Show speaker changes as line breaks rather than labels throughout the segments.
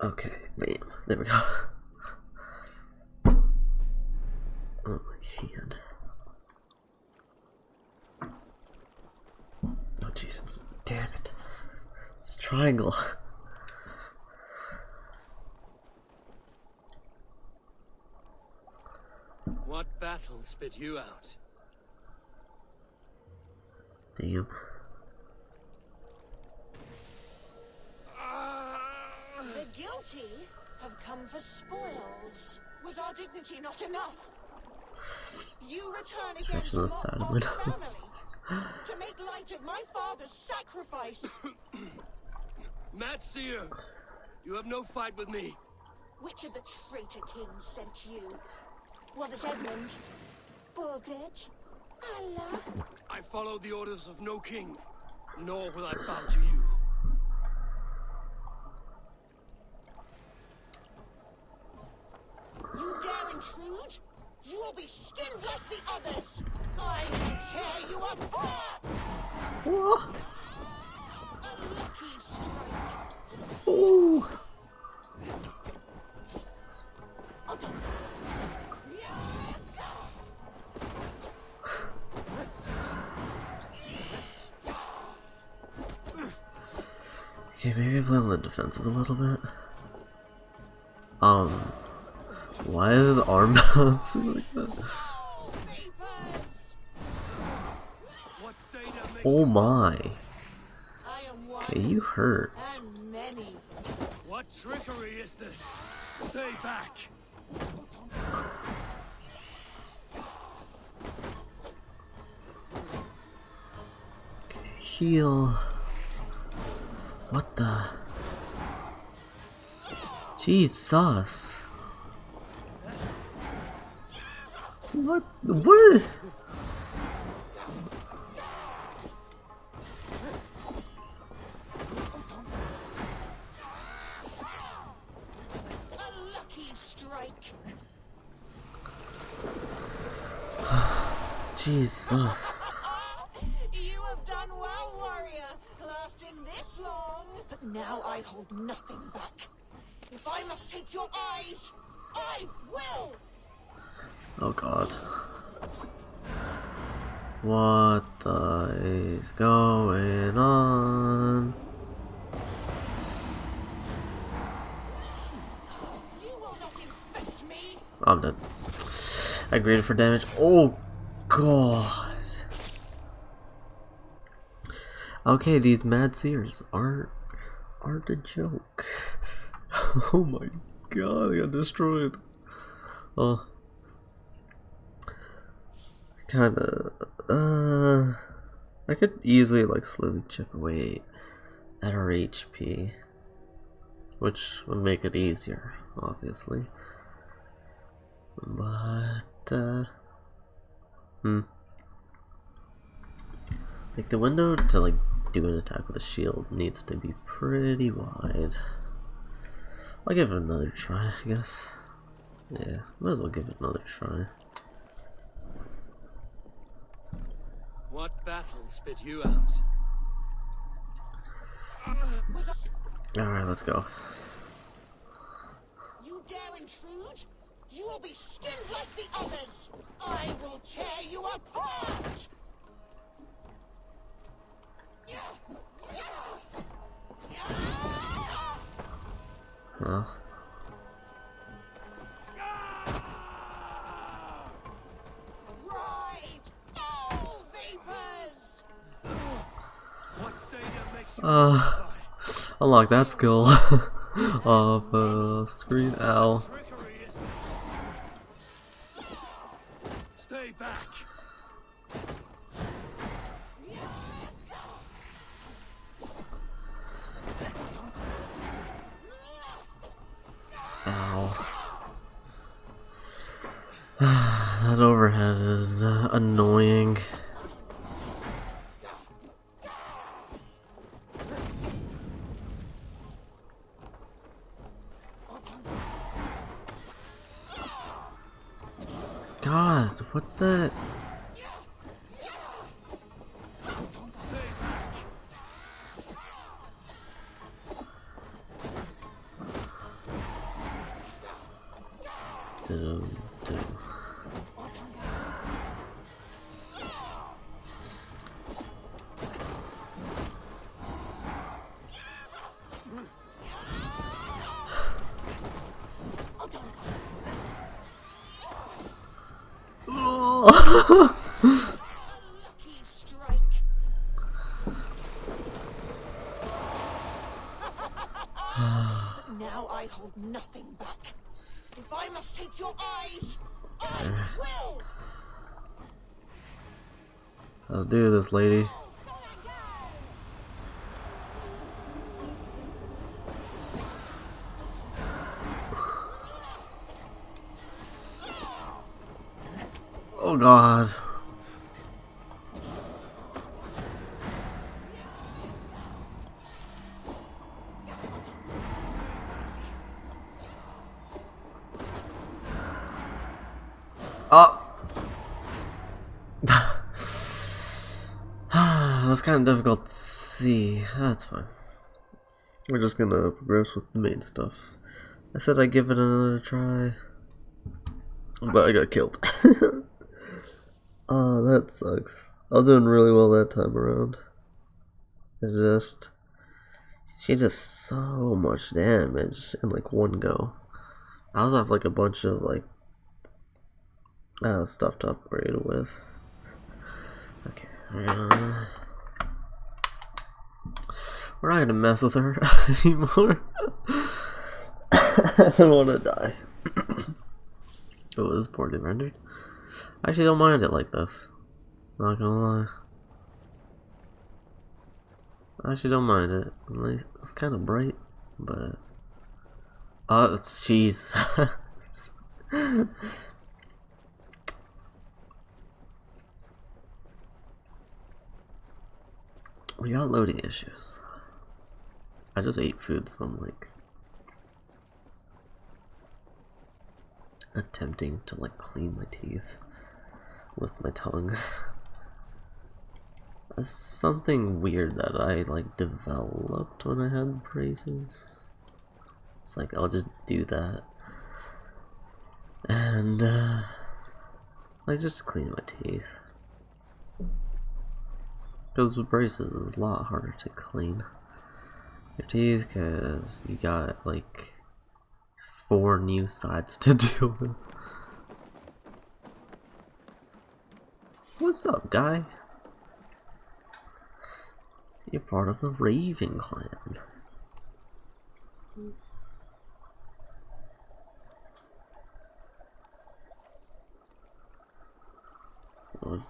Okay, bam. There we go. Oh my hand. Oh jeez. Damn it. It's a triangle.
What battle spit you out?
Damn.
The guilty have come for spoils. Was our dignity not enough? You return again to mock God's family, to make light of my father's sacrifice.
Mad Seer, you have no fight with me.
Which of the traitor kings sent you? Was it Edmund? Burgred? Allah?
I follow the orders of no king, nor will I bow to you.
You dare intrude? You will be skinned like the others! I will tear you apart!
What?
A lucky strike!
Ooh. Okay, maybe play on the defensive a little bit. Why is his arm bouncing like that? Oh my. Okay, you hurt.
What trickery is this? Stay back.
Okay, heal. What the? Jesus. What? What?
A lucky strike!
Jesus.
You have done well, warrior, lasting this long. But now I hold nothing back. If I must take your eyes, I will!
Oh god. What the is going on?
You will not infect me!
I'm dead. I graded for damage. Oh god. Okay, these mad seers aren't a joke. Oh my god, I got destroyed. Oh. Kinda, I could easily like slowly chip away at our HP, which would make it easier, obviously. But, like the window to like do an attack with a shield needs to be pretty wide. I'll give it another try, I guess. Yeah, might as well give it another try.
What battle spit you out?
Alright, let's go.
You dare intrude? You will be skinned like the others! I will tear you apart!
Huh?
Right! All vapors!
What say that makes you
Unlock that skill off screen. Ow.
trickery is this? Stay back.
Ow. That overhead is annoying. God, what the? Dum, dum.
Lucky strike. Now I hold nothing back. If I must take your eyes, I will.
Let's do this, lady. Oh God. Oh. That's kind of difficult to see. That's fine. We're just gonna progress with the main stuff. I said I'd give it another try, but I got killed. Oh, that sucks. I was doing really well that time around. It's just, she does so much damage in like one go. I also have like a bunch of like stuff to upgrade with. Okay, we're not gonna mess with her anymore. I don't want to die. Oh, this is poorly rendered. I actually don't mind it like this. Not gonna lie. I actually don't mind it. It's kind of bright, but oh, it's cheese. We got loading issues. I just ate food, so I'm like attempting to like clean my teeth with my tongue. That's something weird that I like developed when I had braces. It's like I'll just do that and like just clean my teeth. Because with braces it's a lot harder to clean your teeth because you got like 4 new sides to deal with. What's up, guy? You're part of the Raven clan. What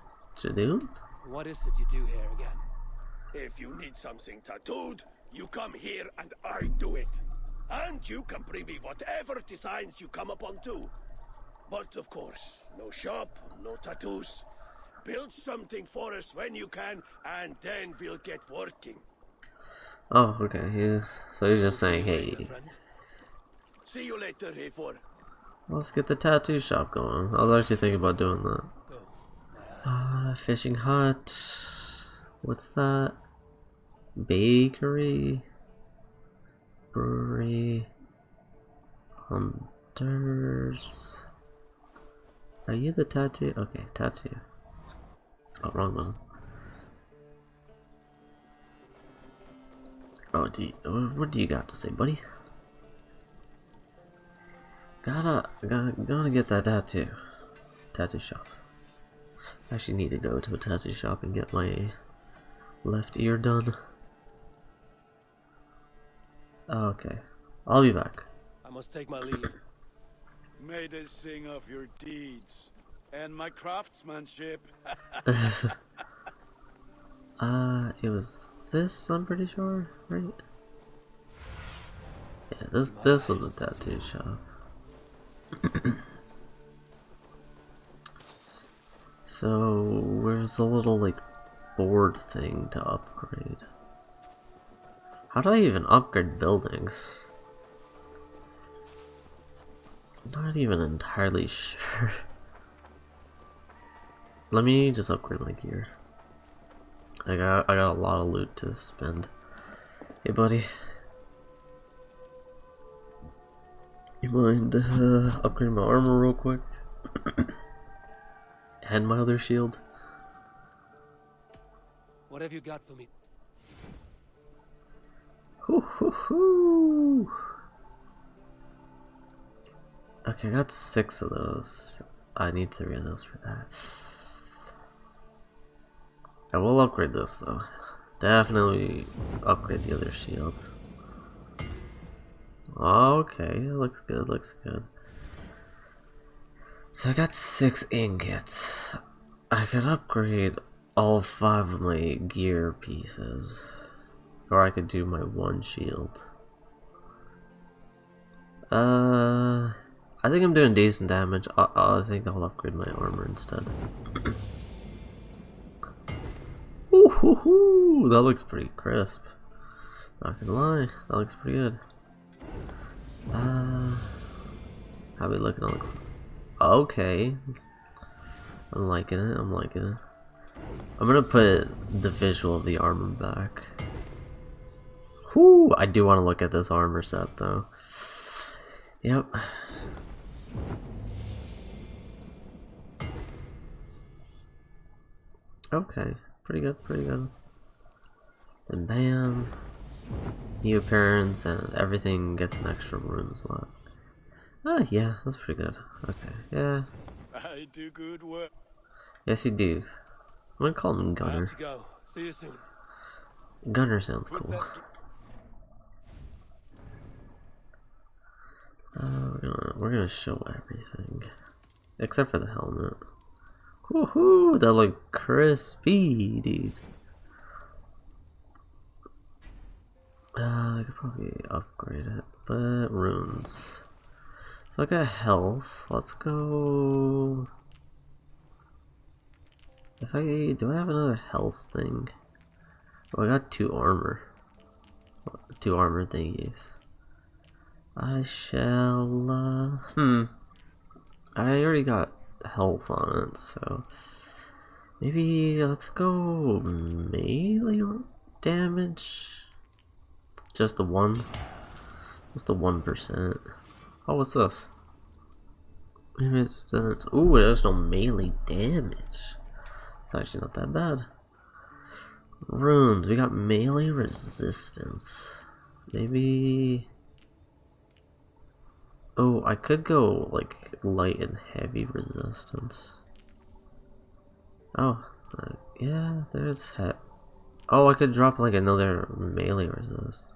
you do?
What is it you do here again?
If you need something tattooed, you come here and I do it. And you can bring me whatever designs you come upon too. But of course, no shop, no tattoos. Build something for us when you can, and then we'll get working.
Oh, okay, yeah. So he's just saying, hey,
See you later, Hayfor.
let's get the tattoo shop going. I was actually thinking about doing that. Fishing hut. What's that? Bakery. Brewery. Hunters. Are you the tattoo? Okay, tattoo. Oh, wrong one. Oh, what do you got to say, buddy? Gotta get that tattoo. Tattoo shop. I actually need to go to a tattoo shop and get my left ear done. Okay, I'll be back.
I must take my leave.
May they sing of your deeds and my craftsmanship.
It was this, I'm pretty sure, right? Yeah, this was the tattoo shop. So where's the little like board thing to upgrade? How do I even upgrade buildings? I'm not even entirely sure. Let me just upgrade my gear. I got a lot of loot to spend. Hey buddy. You mind upgrade my armor real quick? And my other shield.
What have you got for me?
Hoo hoo hoo. Okay, I got 6 of those. I need 3 of those for that. I will upgrade this though. Definitely upgrade the other shield. Okay, looks good, looks good. So I got 6 ingots. I could upgrade all 5 of my gear pieces. Or I could do my 1 shield. I think I'm doing decent damage. I think I'll upgrade my armor instead. Ooh, hoo, hoo. That looks pretty crisp. Not gonna lie, that looks pretty good. How we looking on the... Okay. I'm liking it, I'm liking it. I'm gonna put the visual of the armor back. Whoo! I do want to look at this armor set though. Yep. Okay, pretty good, pretty good. And bam. New appearance and everything gets an extra rune slot. Ah, yeah, that's pretty good. Okay, yeah.
I do good work.
Yes, you do. I'm gonna call him
I
Gunner.
have to go. See you soon.
Gunner sounds cool. We're gonna show everything. Except for the helmet. Woohoo! That look crispy, dude. I could probably upgrade it, but runes. So I got health. Let's go. Do I have another health thing? Oh, I got 2 armor. 2 armor thingies. I shall. I already got health on it, so maybe let's go melee damage. Just the 1. Just the 1%. Oh, what's this? Resistance. Ooh, there's no melee damage. It's actually not that bad. Runes. We got melee resistance. Maybe. Oh, I could go like light and heavy resistance. Oh, yeah, there's oh, I could drop like another melee resist.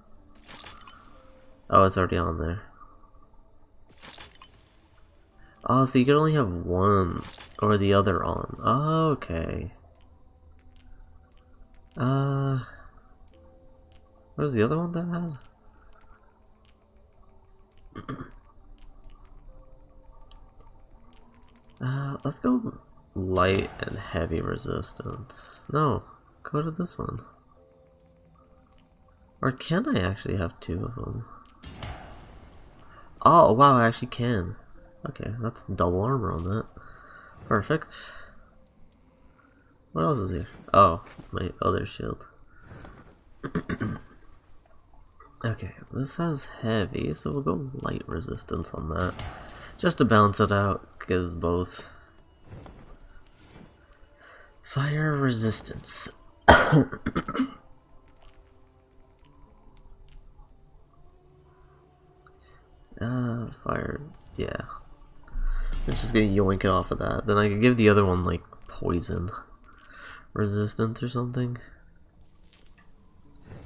Oh, it's already on there. Oh, so you can only have one or the other on. Oh, okay. What was the other one that had? Let's go light and heavy resistance. No, go to this one. Or can I actually have 2 of them? Oh, wow, I actually can. Okay, that's double armor on that. Perfect. What else is here? Oh, my other shield. Okay, this has heavy, so we'll go light resistance on that. Just to balance it out, because both fire resistance. Fire, yeah. I'm just gonna yoink it off of that. Then I can give the other one like poison resistance or something.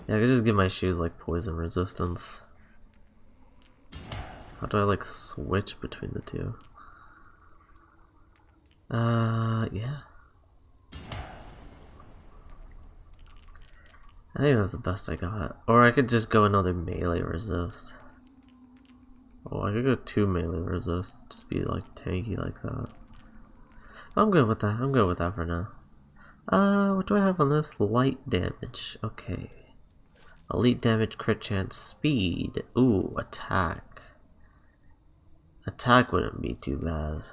Yeah, I could just give my shoes like poison resistance. How do I like switch between the 2? Yeah. I think that's the best I got. Or I could just go another melee resist. Oh, I could go 2 melee resist. Just be like tanky like that. I'm good with that. I'm good with that for now. What do I have on this? Light damage. Okay. Elite damage, crit chance, speed. Ooh, attack. Attack wouldn't be too bad.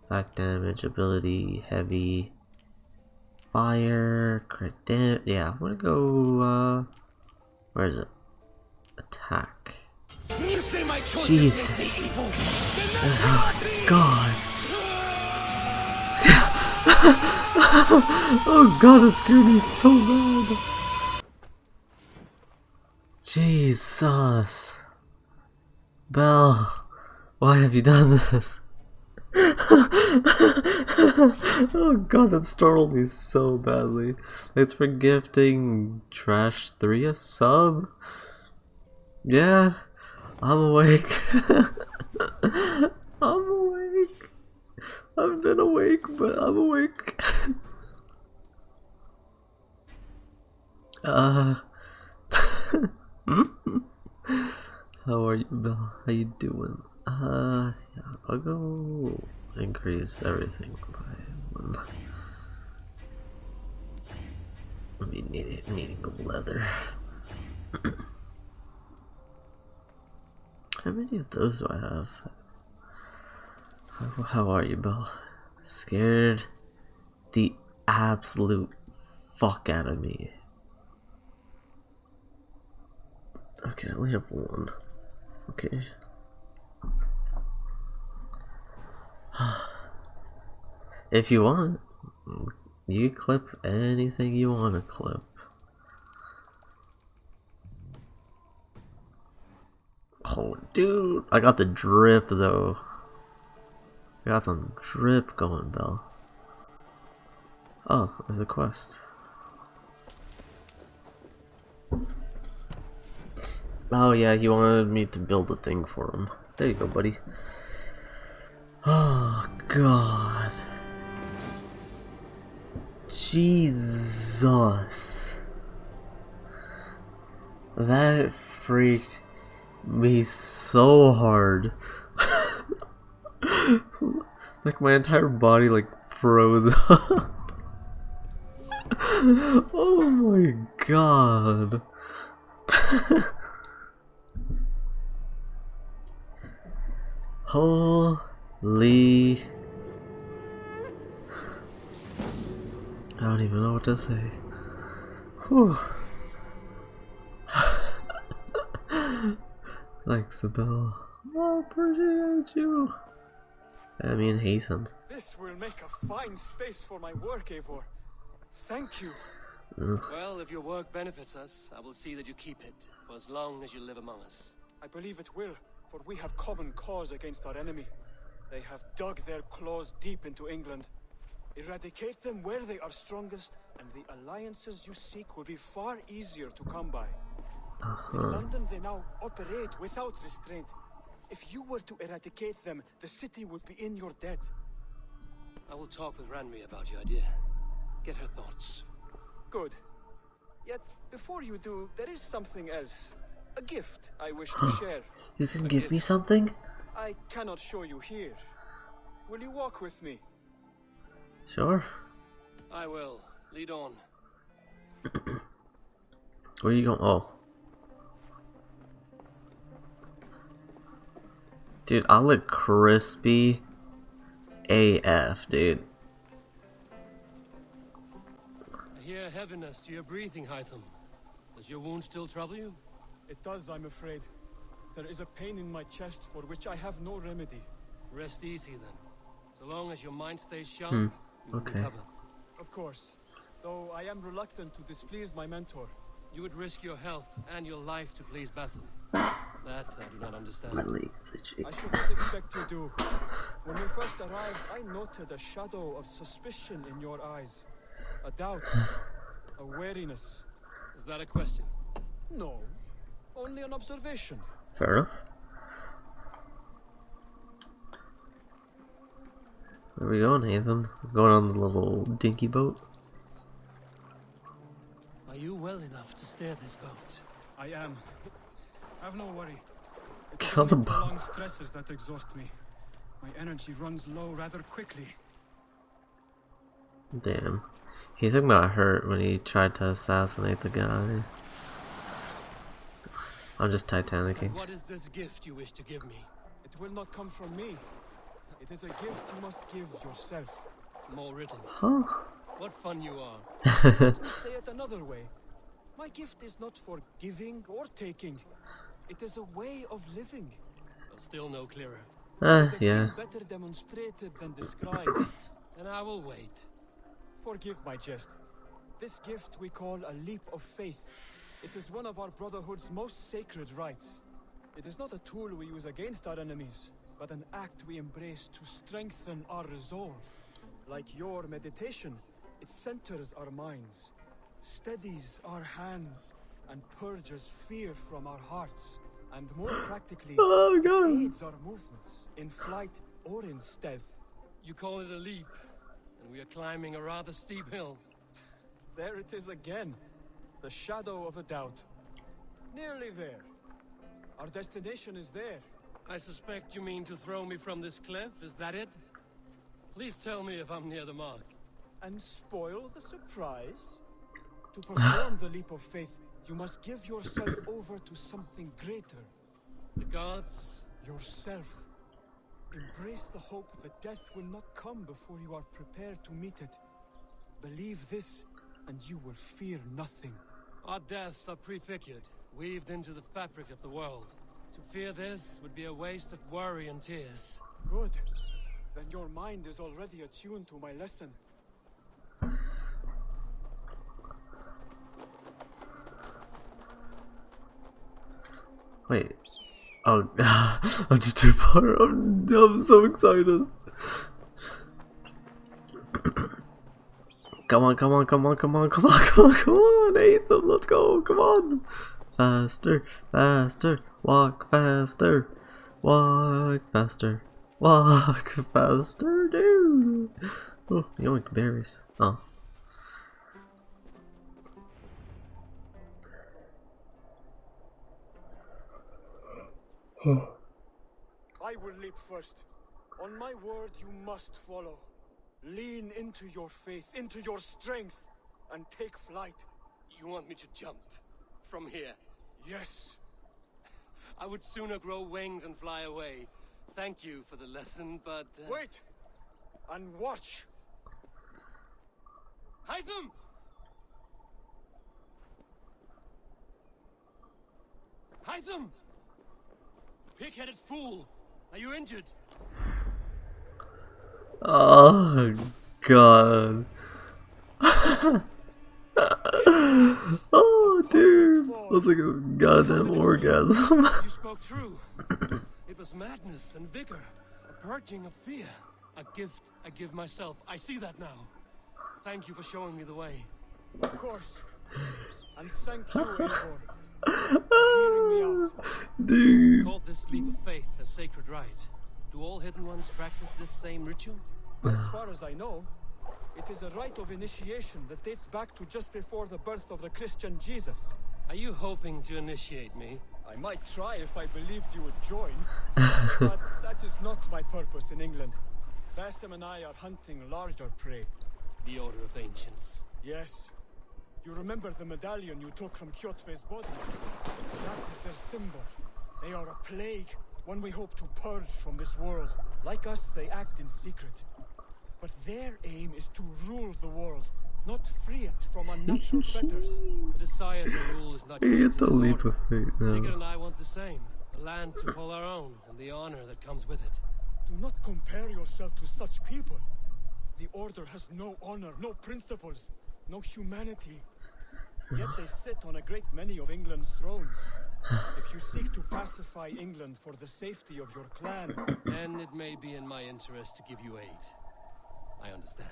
Back damage, ability, heavy. Fire, crit damage. Yeah, I'm gonna go, where is it? Attack.
You see my
Jesus. Oh, God. Oh God, that scared me so bad. Jesus. Belle, why have you done this? Oh God, that startled me so badly. Thanks for gifting Trash 3 a sub. Yeah, I'm awake. I'm awake. I've been awake, but I'm awake. How are you, Bill? How you doing? Yeah, I'll go increase everything by 1. I mean, needing gold leather. How many of those do I have? How are you, Bill? Scared the absolute fuck out of me. Okay, I only have 1. Okay. If you want, you can clip anything you want to clip. Oh, dude, I got the drip though. I got some drip going, Belle. Oh, there's a quest. Oh yeah, he wanted me to build a thing for him. There you go, buddy. Oh God. Jesus. That freaked me so hard. Like my entire body like froze up. Oh my God. Holy. I don't even know what to say. Whew. Thanks, Isabel. I appreciate you. I mean, hate him.
This will make a fine space for my work, Eivor. Thank you.
Well, if your work benefits us, I will see that you keep it, for as long as you live among us.
I believe it will, for we have common cause against our enemy. They have dug their claws deep into England. Eradicate them where they are strongest, and the alliances you seek will be far easier to come by. In London, they now operate without restraint. If you were to eradicate them, the city would be in your debt.
I will talk with Ranri about your idea. Get her thoughts.
Good. Yet, before you do, there is something else. A gift I wish to share.
You can give me something?
I cannot show you here. Will you walk with me?
Sure.
I will. Lead on.
Where are you going? Oh. Dude, I look crispy AF, dude.
I hear heaviness to your breathing, Hytham. Does your wound still trouble you?
It does, I'm afraid. There is a pain in my chest for which I have no remedy.
Rest easy then. So long as your mind stays sharp, you will recover.
Of course. Though I am reluctant to displease my mentor.
You would risk your health and your life to please Basil. That I do not understand.
My legs itchy.
I should not expect you to. When we first arrived, I noted a shadow of suspicion in your eyes. A doubt. A wariness.
Is that a question?
No. Only an observation.
Fair enough. Where are we going, Nathan? We're going on the little dinky boat?
Are you well enough to steer this boat?
I am. Have no worry.
Get on the boat.
Prolonged stresses that exhaust me. My energy runs low rather quickly.
Damn. He think got hurt when he tried to assassinate the guy. I'm just Titanicing.
What is this gift you wish to give me?
It will not come from me. It is a gift you must give yourself.
More riddles.
Huh?
What fun you are.
Let me say it another way. My gift is not for giving or taking. It is a way of living.
but still no clearer.
Is a
Yeah.
thing better demonstrated than described?
Then I will wait.
Forgive my jest. This gift we call a leap of faith. It is one of our Brotherhood's most sacred rites. It is not a tool we use against our enemies, but an act we embrace to strengthen our resolve. Like your meditation, it centers our minds, steadies our hands, and purges fear from our hearts. And more practically,
Oh
it
god.
aids our movements, in flight or in stealth.
You call it a leap, and we are climbing a rather steep hill.
There it is again. The shadow of a doubt. Nearly there. Our destination is there.
I suspect you mean to throw me from this cliff, is that it? Please tell me if I'm near the mark.
And spoil the surprise? To perform the leap of faith, you must give yourself over to something greater.
The gods?
Yourself. Embrace the hope that death will not come before you are prepared to meet it. Believe this, and you will fear nothing.
Our deaths are prefigured, weaved into the fabric of the world. To fear this would be a waste of worry and tears.
Good. Then your mind is already attuned to my lesson.
Wait. Oh, I'm just too far. I'm so excited. Come on, come on, come on, come on, come on, come on, come on, Nathan, let's go, come on. Faster, faster, walk faster, walk faster, walk faster, dude. Oh, yoink, berries. Oh.
I will leap first. On my word, you must follow. Lean into your faith, into your strength, and take flight.
You want me to jump? From here?
Yes.
I would sooner grow wings and fly away. Thank you for the lesson, but...
Wait! And watch!
Hytham! Hytham! Pig-headed fool! Are you injured?
Oh, God. Oh, dude. That's like a goddamn orgasm.
You spoke true. It was madness and vigor. A purging of fear. A gift I give myself. I see that now. Thank you for showing me the way.
Of course. And thank you, Eivor, for hearing me out.
Dude.
Called this leap of faith a sacred rite. Do all hidden ones practice this same ritual?
As far as I know, it is a rite of initiation that dates back to just before the birth of the Christian Jesus.
Are you hoping to initiate me?
I might try if I believed you would join, but that is not my purpose in England. Basim and I are hunting larger prey.
The Order of Ancients.
Yes. You remember the medallion you took from Kjotve's body? That is their symbol. They are a plague, one we hope to purge from this world. Like us, they act in secret. But their aim is to rule the world, not free it from unnatural fetters.
The desire to rule is not
You
unique
get
to
the
this
leap
order.
of faith
Sigurd
now.
and I want the same. A land to call our own, and the honor that comes with it.
Do not compare yourself to such people. The Order has no honor, no principles, no humanity. Yet they sit on a great many of England's thrones. If you seek to pacify England for the safety of your clan,
Then it may be in my interest to give you aid. I understand.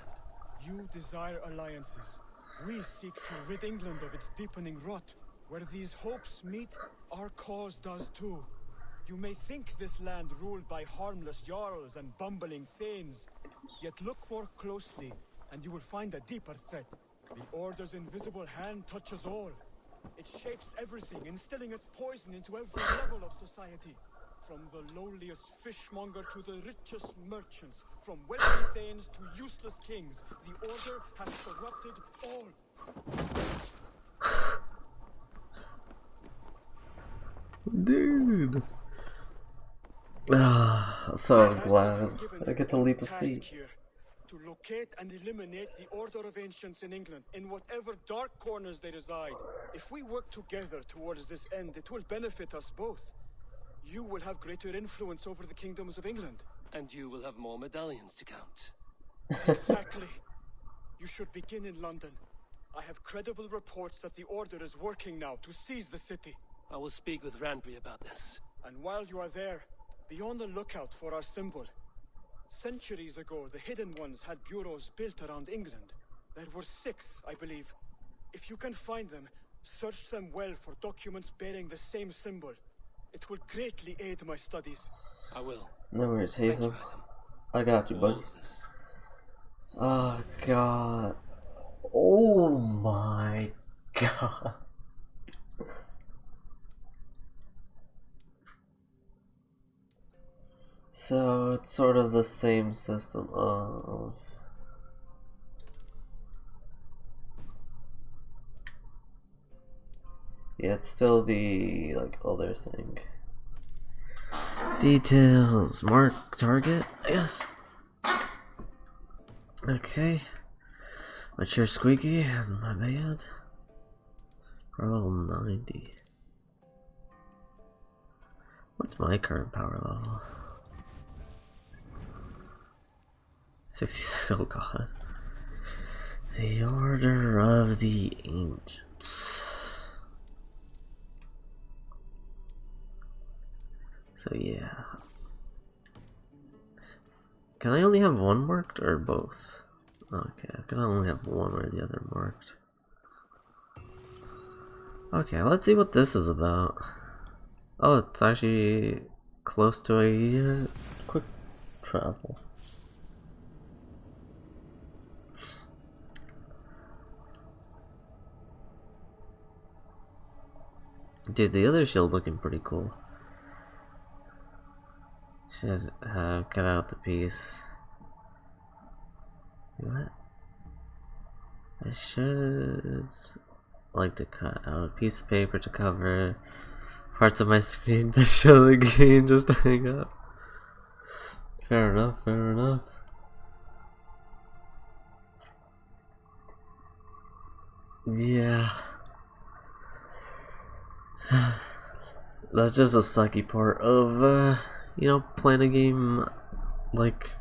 you desire alliances. We seek to rid England of its deepening rot. Where these hopes meet, our cause does too. You may think this land ruled by harmless jarls and bumbling thanes. Yet look more closely, and you will find a deeper threat. The Order's invisible hand touches all. It shapes everything, instilling its poison into every level of society. From the lowliest fishmonger to the richest merchants, from wealthy thanes to useless kings, the Order has corrupted all.
Dude. Ah, so
Basim
glad
has given
I
you
get to
one
leap of
task
faith.
here, to locate and eliminate the Order of Ancients in England, in whatever dark corners they reside. If we work together towards this end, it will benefit us both. you will have greater influence over the kingdoms of England.
And you will have more medallions to count.
Exactly. You should begin in London. I have credible reports that the Order is working now to seize the city.
I will speak with Randry about this.
And while you are there, be on the lookout for our symbol. Centuries ago, the Hidden Ones had bureaus built around England. There were 6, I believe. If you can find them, search them well for documents bearing the same symbol. It will greatly aid my studies.
I will.
No worries,
Thank
Haven.
you, Adam.
I got you,
For
buddy.
all of this.
Oh god. Oh my god. So it's sort of the same system of yeah, it's still the like other thing. Details. Mark target, yes. Okay. Mature squeaky and my bad. We're level 90. What's my current power level? 66. Oh god. The Order of the Ancients. So yeah. Can I only have one marked or both? Okay, I can only have one or the other marked. Okay, let's see what this is about. Oh, it's actually close to a quick travel. Dude, the other shield looking pretty cool. Should have cut out the piece. What? I should like to cut out a piece of paper to cover parts of my screen that show the game just to hang up. Fair enough, fair enough. Yeah. That's just the sucky part of, you know, playing a game, like,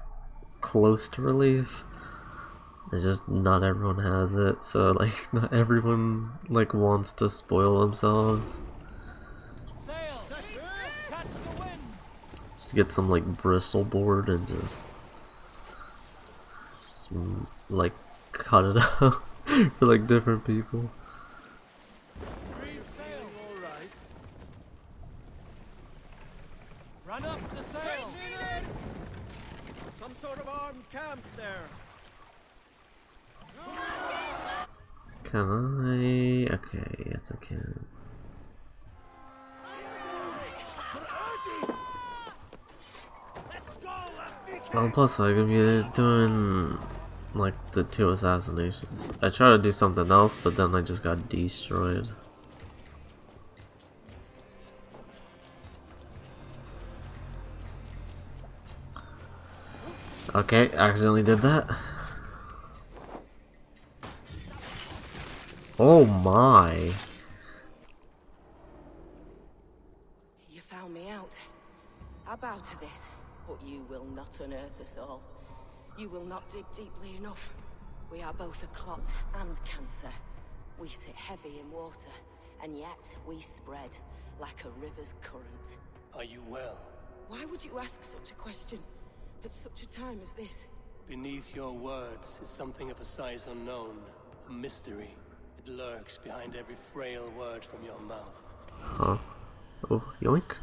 close to release. It's just not everyone has it, so, like, not everyone, like, wants to spoil themselves.
Sail! Catch the wind!
Just get some, like, Bristol board and just like, cut it out for, like, different people.
Run up the sail!
Some sort of armed camp there.
Can I? Okay, yes I can. Well, plus I'm gonna be doing like the 2 assassinations. I tried to do something else, but then I just got destroyed. Okay, accidentally did that. Oh my.
You found me out. I bow to this, but you will not unearth us all. You will not dig deeply enough. We are both a clot and cancer. We sit heavy in water, and yet we spread like a river's current.
Are you well?
Why would you ask such a question at such a time as this?
Beneath your words is something of a size unknown, a mystery. It lurks behind every frail word from your mouth.
Huh. Oh, yoink.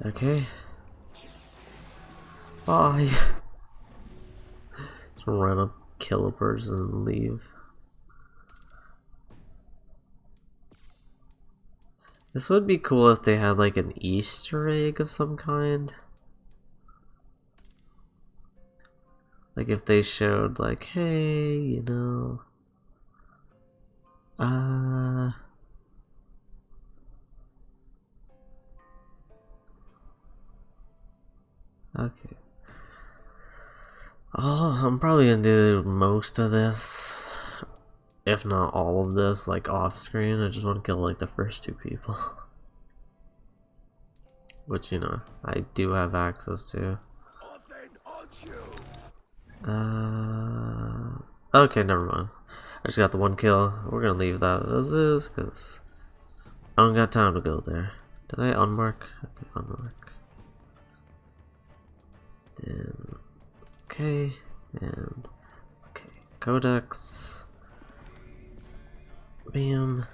Okay. Bye. Just run up, kill a person, and leave. This would be cool if they had like an Easter egg of some kind. Like if they showed like, hey, you know, okay. Oh, I'm probably gonna do most of this if not all of this, like off screen. I just want to kill like the first 2 people. Which, you know, I do have access to. Okay, never mind. I just got the 1 kill. We're gonna leave that as is, because I don't got time to go there. Did I unmark? I did unmark. And okay, and okay. Codex. Bam.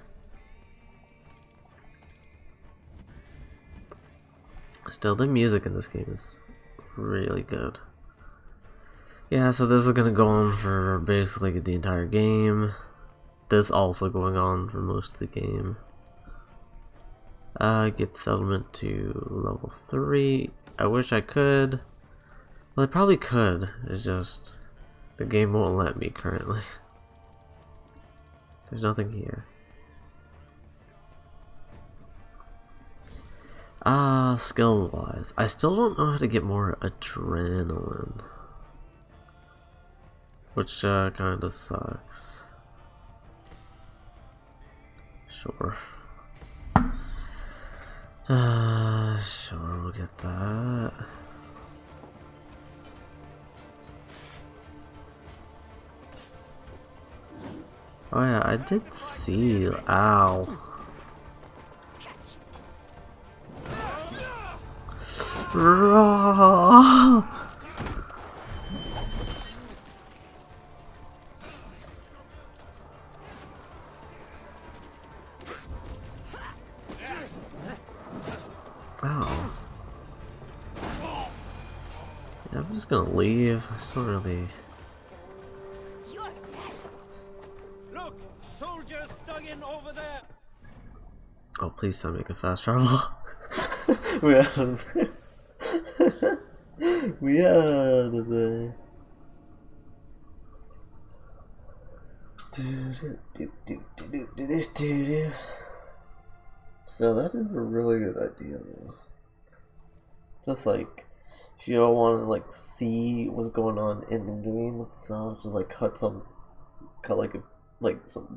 Still, the music in this game is really good. Yeah, so this is gonna go on for basically the entire game. This also going on for most of the game. Get settlement to level 3. I wish I could. Well, I probably could. It's just the game won't let me currently. There's nothing here. Skills wise, I still don't know how to get more adrenaline. Which kinda sucks. Sure. Sure, we'll get that. Oh yeah, I did see. Ow. Oh. Yeah, I'm just gonna leave. I still really.
You're dead.
Look, soldiers dug in over there.
Oh, please don't make a fast travel. we have. we have the. So that is a really good idea, though. Just like, if you don't want to like see what's going on in the game itself, just like cut some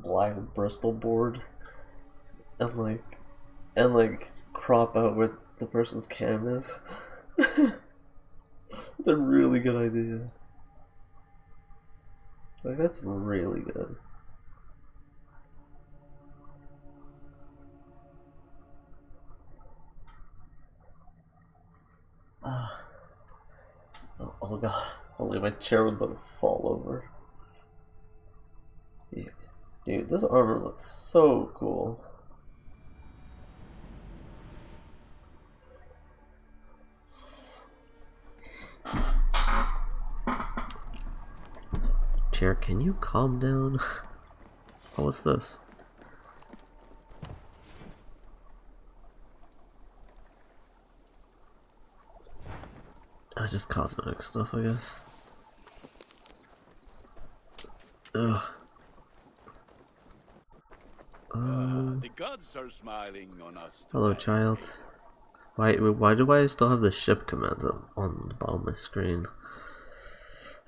black Bristol board, and like crop out where the person's cam is. That's a really good idea. Like, that's really good. Oh god, only my chair was about to fall over. Yeah. Dude, this armor looks so cool. Chair, can you calm down? Oh, what's this? That's just cosmetic stuff, I guess. Ugh.
The gods are smiling on us.
Hello, child. Why do I still have the ship command on the bottom of my screen?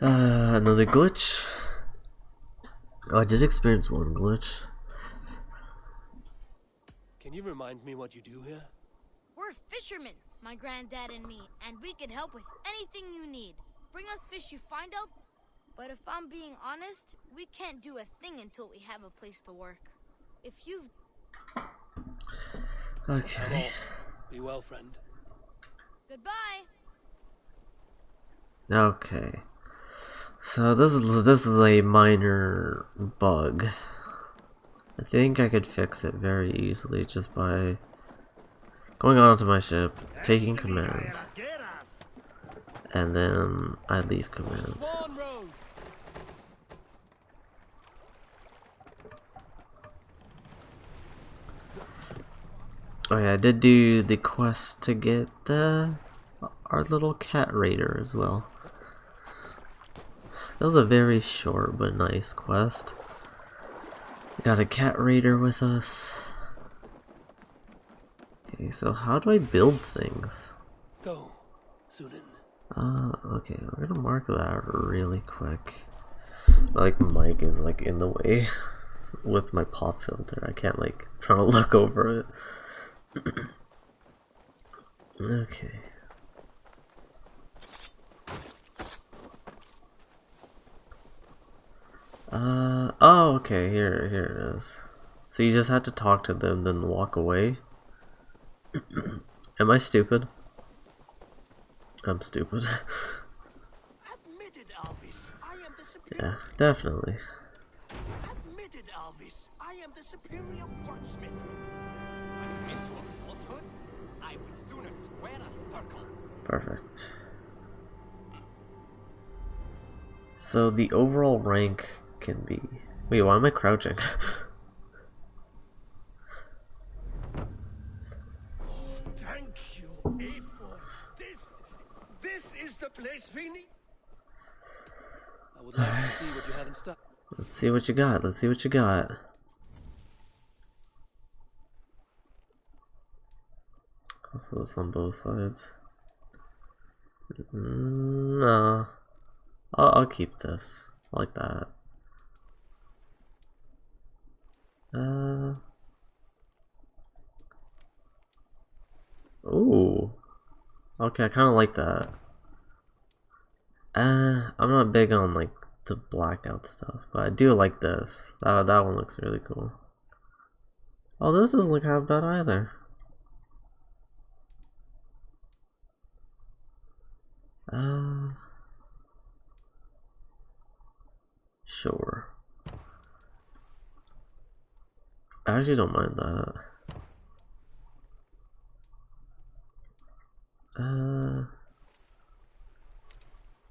Another glitch. Oh, I did experience one glitch.
Can you remind me what you do here?
We're fishermen, my granddad and me, and we can help with anything you need. Bring us fish you find out, but if I'm being honest, we can't do a thing until we have a place to work. If you've...
Okay.
Be well, friend.
Goodbye.
Okay. So this is a minor bug. I think I could fix it very easily just by going onto my ship, taking command, and then I leave command. Oh yeah, I did do the quest to get our little cat raider as well. That was a very short but nice quest. Got a cat raider with us. Okay, so how do I build things?
Go, Sunan.
Okay, we're gonna mark that really quick. Like Mike is like in the way, with my pop filter. I can't like try to look over it. Okay. Oh, okay, here it is. So you just had to talk to them, then walk away? Am I stupid? I'm stupid.
Admitted, Alvis, I am the superior.
Yeah, definitely.
Admitted, Alvis, I am the superior wordsmith.
Into a falsehood? I would sooner square a circle.
Perfect. So the overall rank can be... Wait, why am I crouching?
Thank you, A4. This is the place we need.
I would like to see what you have in stock.
Let's see what you got. Let's see what you got. Also, it's on both sides. No. I'll keep this. I like that. Ooh. Okay, I kind of like that. I'm not big on like the blackout stuff, but I do like this. That one looks really cool. Oh, this doesn't look half bad either. Sure. I actually don't mind that.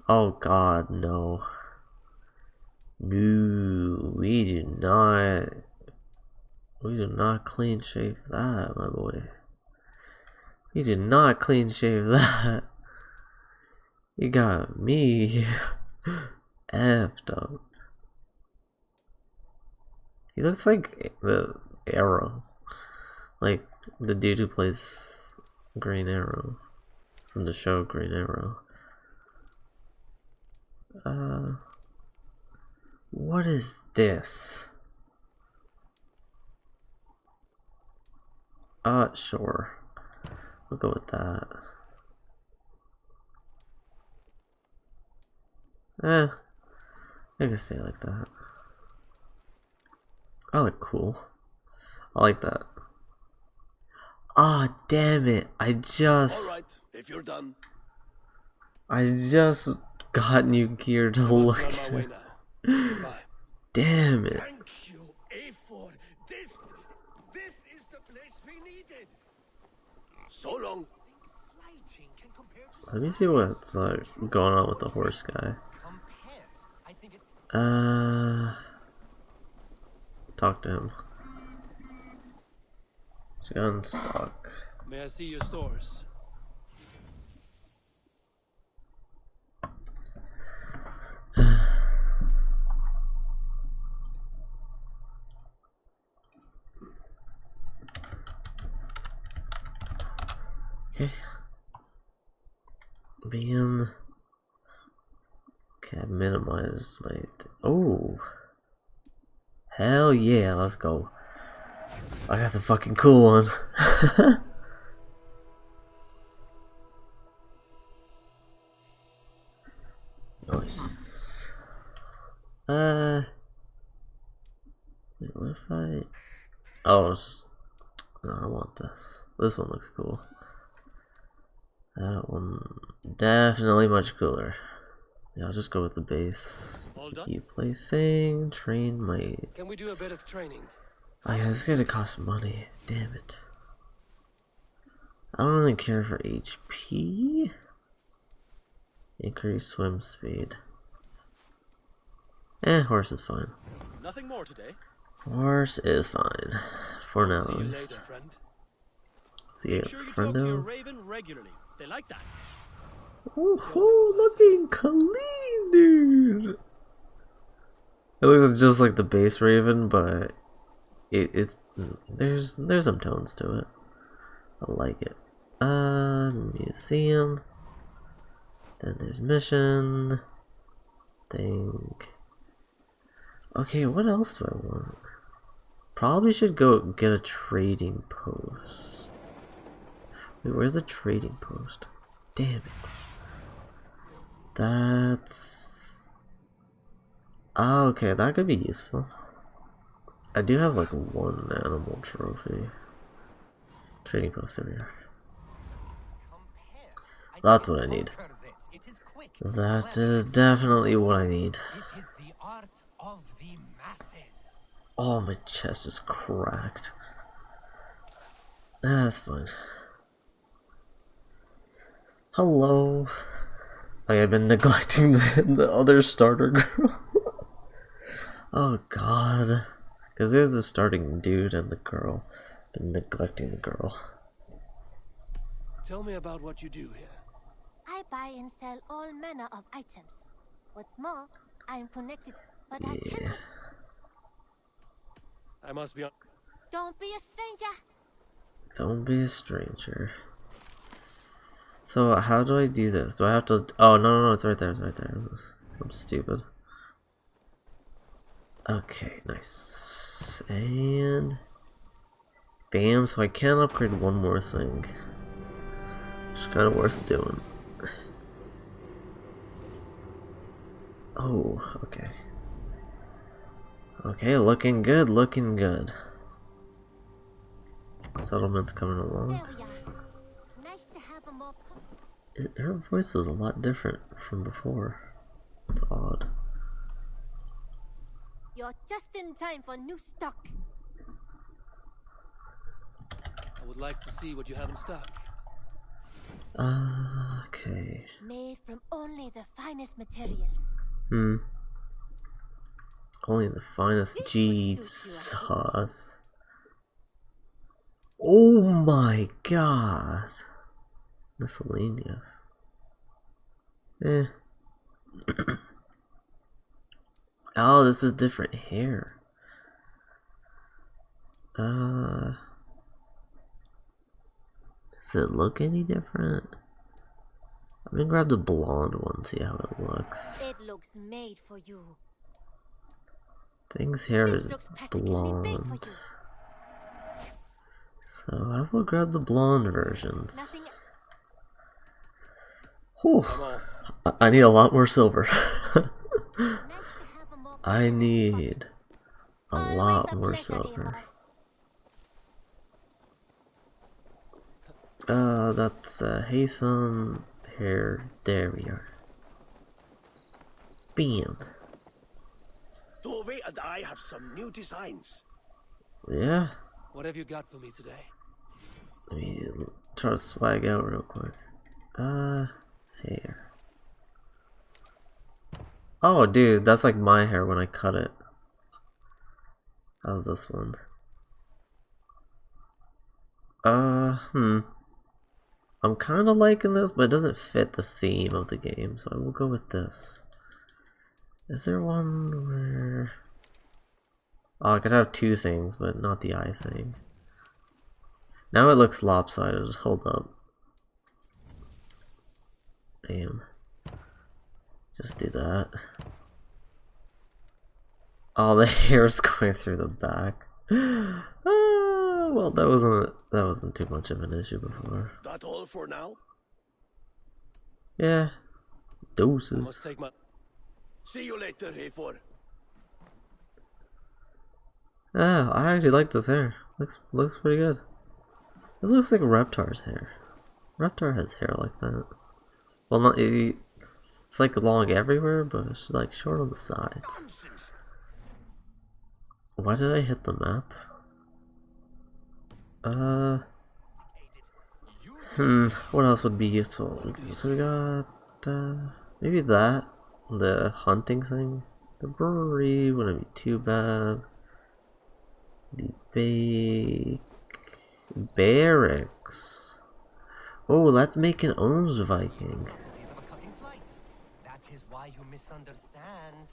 Oh god, no. No, we do not clean shave that, my boy. We did not clean shave that. You got me effed up. He looks like the Arrow. Like the dude who plays Green Arrow from the show Green Arrow. What is this? Sure. We'll go with that. I can stay like that. I look cool. I like that. Ah, damn it.
Alright, if you're done.
I just got new gear to look
On my
at.
way now. Bye.
Damn it.
Thank you, A4. This is the place we needed. So long. Flighting can compare to
Let me see what's going on with the horse guy.
I think it
Talk to him. Gun stock.
May I see your stores?
Okay. Bam. Okay, I minimize my... Oh. Hell yeah, let's go. I got the fucking cool one. Nice. Wait, what if I... Oh, it's just... No, I want this. This one looks cool. That one... Definitely much cooler. Yeah, I'll just go with the base.
All done?
You play thing, train my...
Can we do a bit of training?
Oh yeah, this is gonna cost money. Damn it. I don't really care for HP. Increase swim speed. Horse is fine.
Nothing more today.
Horse is fine. For now,
See
at
you
least.
later, friend.
See you,
Make sure you talk to your
friendo.
raven regularly. They like that.
Ooh, looking clean, dude. It looks just like the base raven, but there's some tones to it. I like it. Museum. Then there's mission. Thing. Okay, what else do I want? Probably should go get a trading post. Wait, where's the trading post? Damn it. That's... Oh, okay, that could be useful. I do have like one animal trophy. Trading post everywhere. That's what I need. That is definitely what I need.
It is the art of the masses.
Oh, my chest is cracked. That's fine. Hello. I've been neglecting the other starter girl. Oh god. Because there's the starting dude and the girl. Been neglecting the girl.
Tell me about what you do here.
I buy and sell all manner of items. What's more, I am connected, but I
Yeah.
cannot.
I must be on.
Don't be a stranger.
Don't be a stranger. So how do I do this? Do I have to... Oh, no, it's right there, it's right there. I'm stupid. Okay, nice. And... Bam, so I can upgrade one more thing. Which is kind of worth doing. Oh, okay. Okay, looking good, looking good. Settlement's coming along.
There we are. Nice to have a more
Her voice is a lot different from before. It's odd.
You're just in time for new stock.
I would like to see what you have in stock.
Okay.
Made from only the finest materials.
Only the finest
This would
cheese
suit you, I
sauce. Oh my god. Miscellaneous. Eh. Oh, this is different hair. Does it look any different? I'm gonna grab the blonde one, see how it looks.
It looks made for you.
Thing's hair
This
is
looks practically made for
blonde.
you.
So I will grab the blonde versions.
Nothing.
Whew.
I'm off.
I need a lot more silver.
Nice to have a more
I
permanent
need
spot.
a
Always
lot
a
more
pleasure,
silver.
Eivor.
That's Haytham hair. There we are. Bam.
Tove and I have some new designs.
Yeah.
What have you got for me today?
Let me try to swag out real quick. Hair. Oh, dude, that's like my hair when I cut it. How's this one? I'm kind of liking this, but it doesn't fit the theme of the game, so I will go with this. Is there one where... Oh, I could have two things, but not the eye thing. Now it looks lopsided. Hold up. Bam. Just do that. Oh, the hair's going through the back. Well, that wasn't too much of an issue before.
That all for now?
Yeah.
I must
Doses.
take my.
See you later, Hayfor.
Ah, I actually like this hair. Looks pretty good. It looks like Reptar's hair. Reptar has hair like that. Well, not it's like long everywhere, but it's like short on the sides.
Nonsense.
Why did I hit the map? What else would be useful? So we got maybe that, the hunting thing. The brewery wouldn't be too bad. The barracks. Oh, let's make an Ons Viking.
Days of a cutting flight. That is why you misunderstand.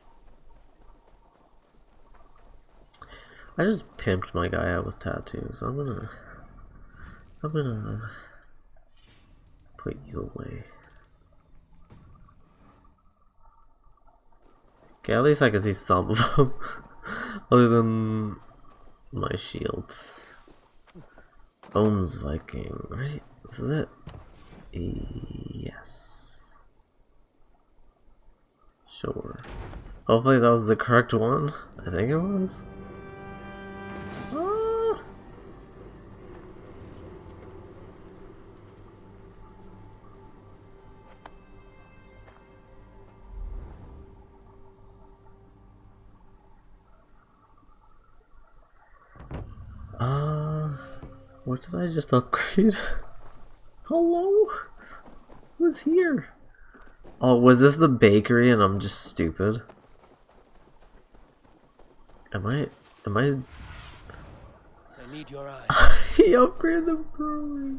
I just pimped my guy out with tattoos. I'm gonna put you away. Okay, at least I can see some of them. Other than my shields. Ohms Viking, right? This is it. Yes. Sure. Hopefully that was the correct one. I think it was. What did I just upgrade? Hello? Who's here? Oh, was this the bakery and I'm just stupid? Am I
I need your eyes.
He upgraded the brewery.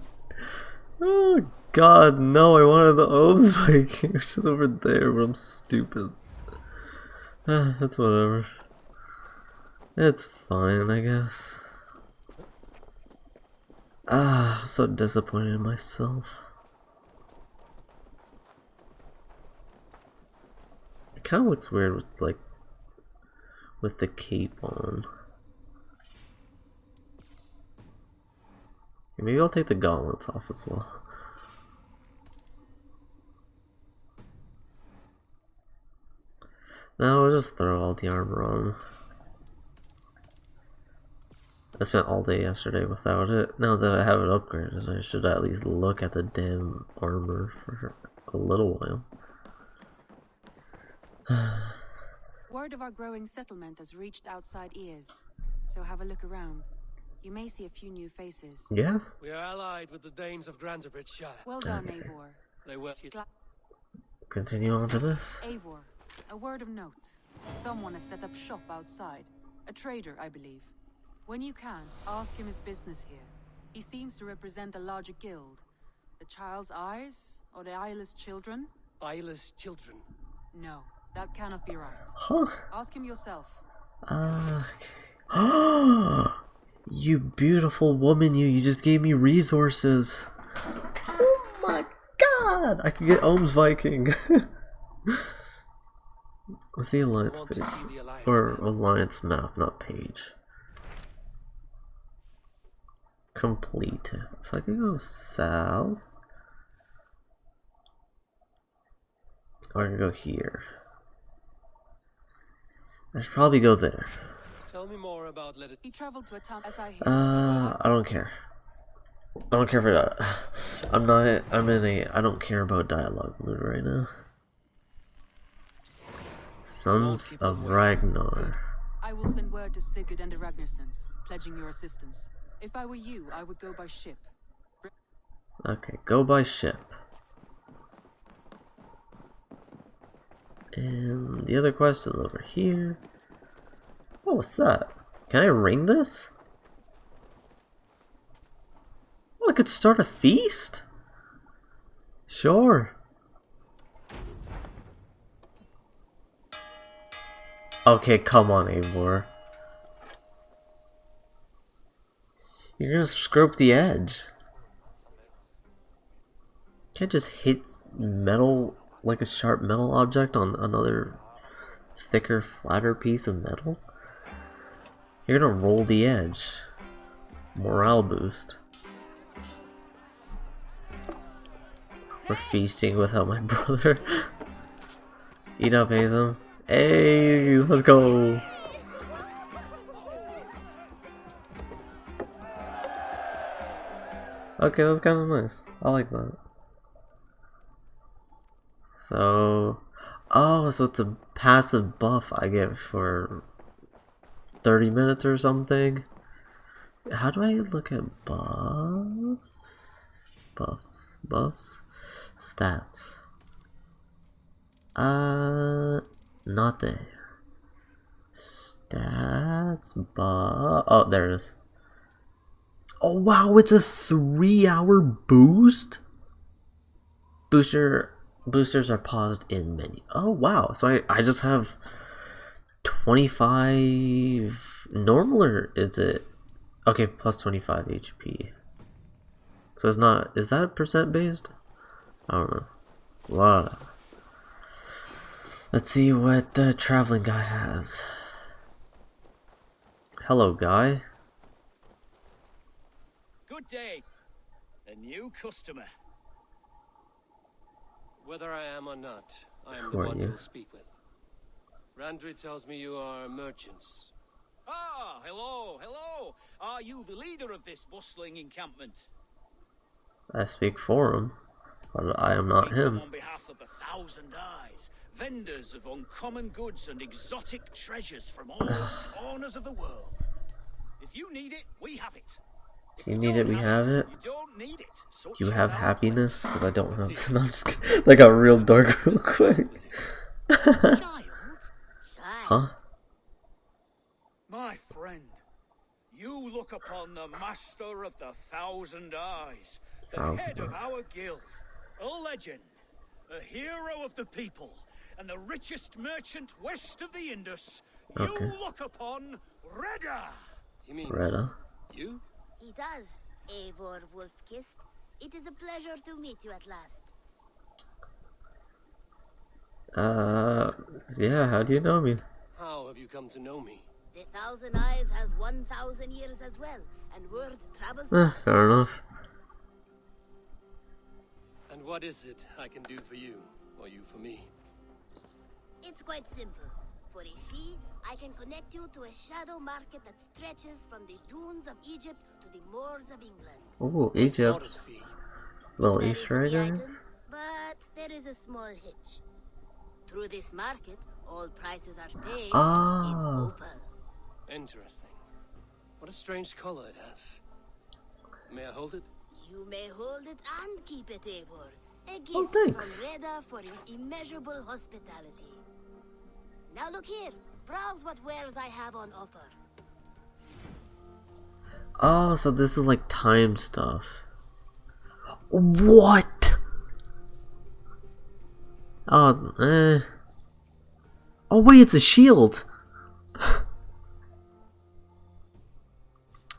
Oh god, no, I wanted the Ohms Viking, which is over there, but I'm stupid. That's whatever. It's fine, I guess. I'm so disappointed in myself. It kind of looks weird with, like, with the cape on. Okay, maybe I'll take the gauntlets off as well. No, I'll just throw all the armor on. I spent all day yesterday without it. Now that I have it upgraded, I should at least look at the damn armor for a little while.
Word of our growing settlement has reached outside ears, so have a look around. You may see a few new faces.
Yeah?
We are allied with the Danes of Granderbridgeshire.
Well done, Eivor.
They were.
Continue on to this.
Eivor, a word of note. Someone has set up shop outside. A trader, I believe. When you can, ask him his business here. He seems to represent a larger guild. The Child's Eyes? Or the Eyeless Children?
Eyeless children?
No, that cannot be right.
Huh?
Ask him yourself.
Okay. You beautiful woman, you just gave me resources. Oh my god! I could get Ohms Viking. What's the alliance page? Or alliance map, not page. Completed. So I can go south. Or I can go here. I should probably go there.
Tell me more about
He traveled to a town as I hear.
I don't care. I don't care for that. I'm in a I don't care about dialogue mood right now. Sons of Ragnar.
I will send word to Sigurd and the Ragnarsons, pledging your assistance. If I were you, I would go by ship.
Okay, go by ship. And the other quest is over here. Oh, what's that? Can I ring this? Oh, I could start a feast? Sure. Okay, come on, Eivor. You're gonna scrape the edge. Can't just hit metal like a sharp metal object on another thicker, flatter piece of metal. You're gonna roll the edge. Morale boost. We're feasting without my brother. Eat up, Atham. Hey, let's go. Okay, that's kind of nice. I like that. So, oh, so it's a passive buff I get for 30 minutes or something. How do I look at buffs? Buffs? Stats. Not there. Stats, buff. Oh, there it is. Oh wow, it's a 3-hour boost? Boosters are paused in menu. Oh wow, so I just have 25 normal, or is it okay, plus 25 HP? So it's not, is that percent based? I don't know. Wow. Let's see what the traveling guy has. Hello guy.
Good day. A new customer.
Whether I am or not, I am the
Who are
one
you?
you'll speak with. Randri tells me you are merchants.
Ah, hello, hello. Are you the leader of this bustling encampment?
I speak for him, but I am not
We come
him.
on behalf of 1,000 Eyes, vendors of uncommon goods and exotic treasures from all corners of the world. If you need it, we have it. If
Do you need it? We have it.
you don't need it. Such
Do you
is
have
our
happiness?
pledge.
Because I don't have. No, I'm just kidding. That got real dark real quick.
Child,
Huh?
my friend, you look upon the master of the 1,000 Eyes, the head of our guild, a legend, a hero of the people, and the richest merchant west of the Indus.
Okay.
You look upon Reda.
He means
Reda.
you?
He does, Eivor Wolf-Kissed. It is a pleasure to meet you at last.
Yeah, how do you know me?
How have you come to know me?
The 1,000 Eyes have 1,000 years as well, and word travels fast.
Fair enough.
And what is it I can do for you, or you for me?
It's quite simple. For a fee, I can connect you to a shadow market that stretches from the dunes of Egypt to the moors of England.
Ooh,
What
Egypt.
sort of fee?
Little
Varies
Easter
with
egg,
the
I guess?
item, but there is a small hitch. Through this market, all prices are paid in
Ah.
opal.
Interesting. What a strange color it has. May I hold it?
You may hold it and keep it, Eivor. A gift
Oh, thanks.
from Reda for your immeasurable hospitality. Now look here. Browse what wares I have on offer.
Oh, so this is like time stuff. What? Oh, Oh wait, it's a shield.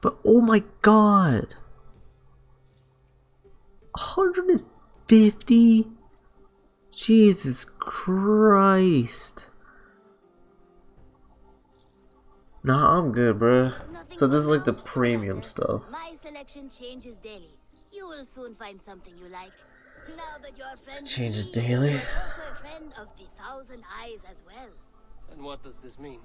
But oh my god. 150? Jesus Christ. Nah, I'm good, bruh. So this is like the premium stuff.
My selection changes daily. You will soon find something you like. Now that you're friends with
Changes
me,
daily.
you're also a friend of the 1,000 Eyes as well.
And what does this mean?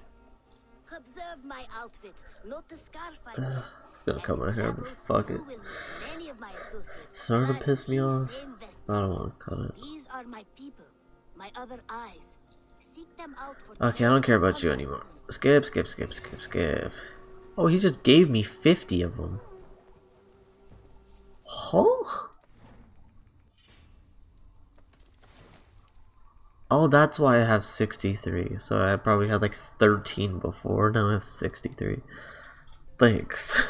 Observe my outfit, not the scarf I wear.
It's gonna
As
cut
you
my hair,
travel,
but fuck
you
it.
will meet many of my associates
It's starting to
clad
piss
in
me
these
off.
same
I don't
vestments.
want to cut it.
These are my people, my other eyes. Seek them out for
Okay, I don't care about you anymore. Skip, skip, skip, skip, skip. Oh, he just gave me 50 of them. Huh? Oh, that's why I have 63. So I probably had like 13 before. Now I have 63. Thanks.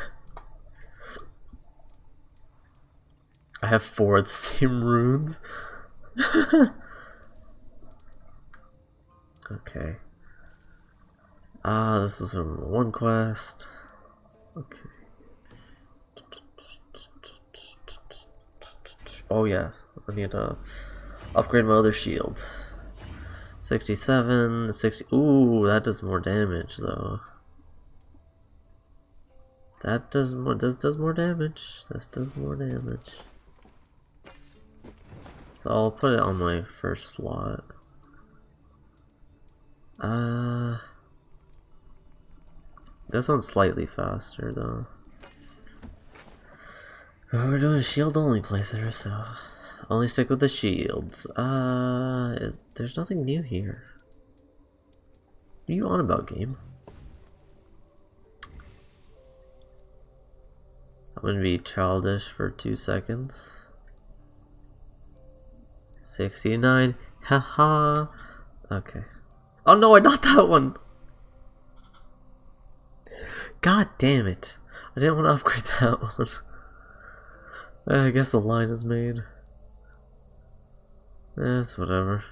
I have 4 of the same runes. Okay. This was from one quest. Okay. Oh yeah, I need to upgrade my other shield. 67, 60. Ooh, that does more damage though. That does more. This does more damage. This does more damage. So I'll put it on my first slot. This one's slightly faster though. Oh, we're doing a shield only playthrough, so only stick with the shields. There's nothing new here. What are you on about, game? I'm gonna be childish for 2 seconds. 69. Haha. Okay. Oh no, I got that one. God damn it. I didn't want to upgrade that one. I guess the line is made. That's whatever.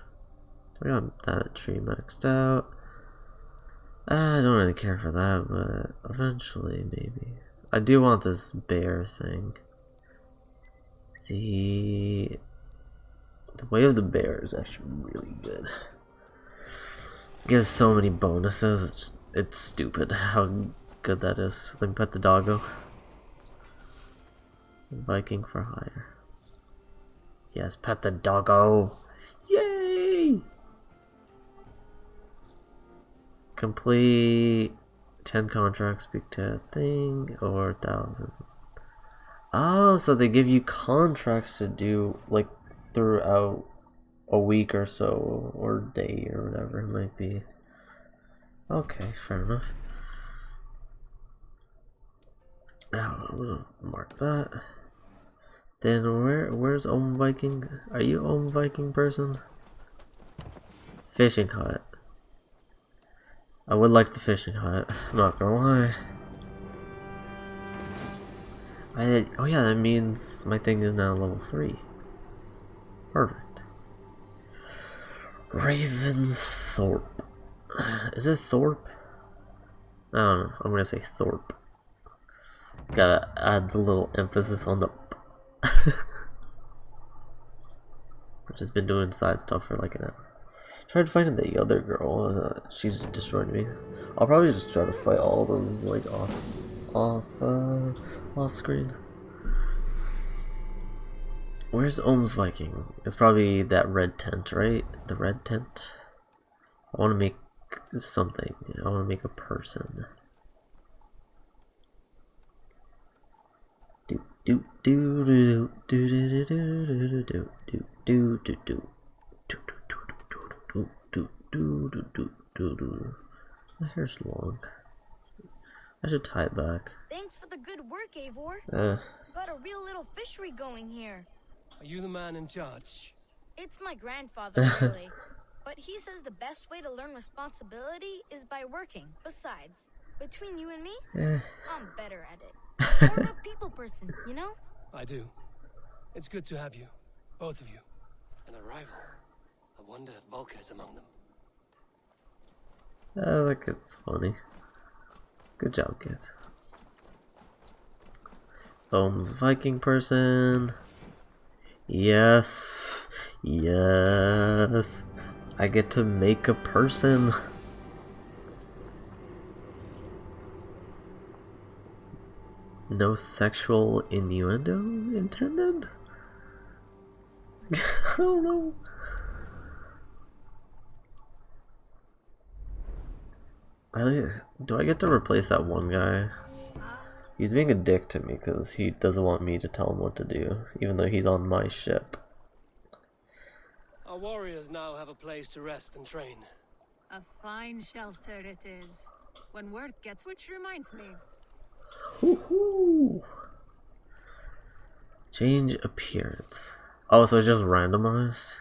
I got that tree maxed out. I don't really care for that, but eventually maybe. I do want this bear thing. The Way of the Bear is actually really good. It gives so many bonuses. It's stupid how good that is. Let me pet the doggo. Viking for hire. Yes, pet the doggo. Yay! Complete 10 contracts, speak to a thing, or 1,000. Oh, so they give you contracts to do like throughout a week or so, or day, or whatever it might be. Okay, fair enough. Now I'm gonna mark that. Then where's Om Viking? Are you Om Viking person? Fishing hut. I would like the fishing hut, I'm not gonna lie. Oh yeah, that means my thing is now level 3. Perfect. Ravensthorpe. Is it Thorpe? I don't know, I'm gonna say Thorpe. Gotta add the little emphasis on the I've just been doing side stuff for like an hour. Tried finding the other girl, she just destroyed me. I'll probably just try to fight all those like off screen. Where's Ohm's Viking? It's probably that red tent, right? The red tent. I want to make something. I want to make a person. Do do do do do do do do do do do do do. My hair's long. I should tie it back.
Thanks for the good work, Eivor. Got a real little fishery going here.
Are you the man in charge?
It's my grandfather, really. But he says the best way to learn responsibility is by working. Besides, between you and me, I'm better at it. More of a people person, you know?
I do. It's good to have you. Both of you. An arrival. I wonder if Volker is among them.
Oh, look, it's funny. Good job, kid. Ohm's Viking person. Yes. Yes. I get to make a person. No sexual innuendo intended? I don't know. Do I get to replace that one guy? He's being a dick to me because he doesn't want me to tell him what to do, even though he's on my ship.
Our warriors now have a place to rest and train.
A fine shelter it is. When word gets... Which reminds me.
Woohoo! Change appearance. Oh, so it's just randomized?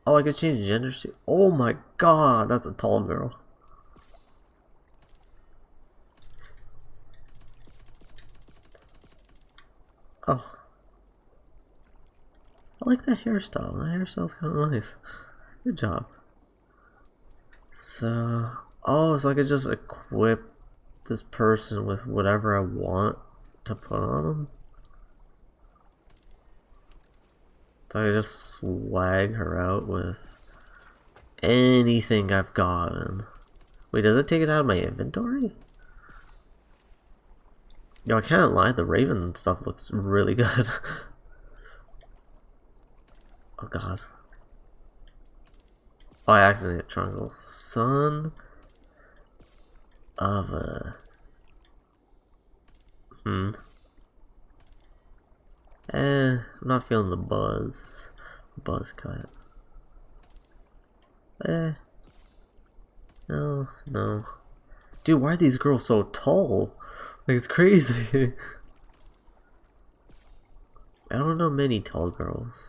Oh, I could change gender too. Oh my god, that's a tall girl. Oh. I like that hairstyle. That hairstyle's kind of nice. Good job. So... Oh, so I could just equip this person with whatever I want to put on them? So I just swag her out with anything I've gotten. Wait, does it take it out of my inventory? Yo, I can't lie, the Raven stuff looks really good. Oh god. Oh, I accidentally hit triangle. Son of a... I'm not feeling the buzz. Buzz cut. No, no. Dude, why are these girls so tall? Like, it's crazy. I don't know many tall girls.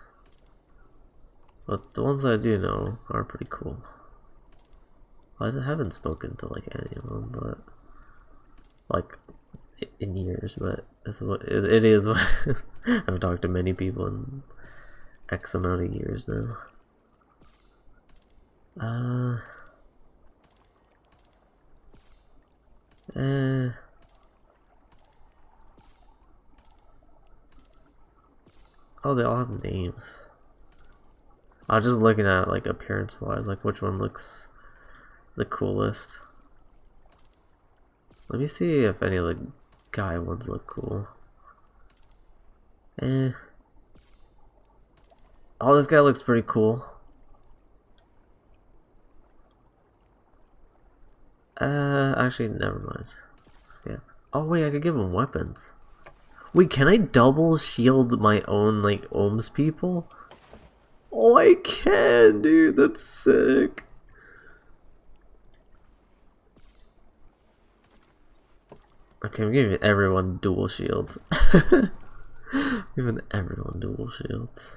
But the ones that I do know are pretty cool. I haven't spoken to like any of them, but like in years, but that's what it is. What I haven't talked to many people in X amount of years now. Oh, they all have names. I was just looking at like appearance wise, like which one looks the coolest. Let me see if any of the guy ones look cool. Eh. Oh, this guy looks pretty cool. Actually, never mind. Skip. Oh wait, I could give him weapons. Wait, can I double shield my own, like, Ohms people? Oh, I can, dude. That's sick. Okay, I'm giving everyone dual shields. Giving everyone dual shields.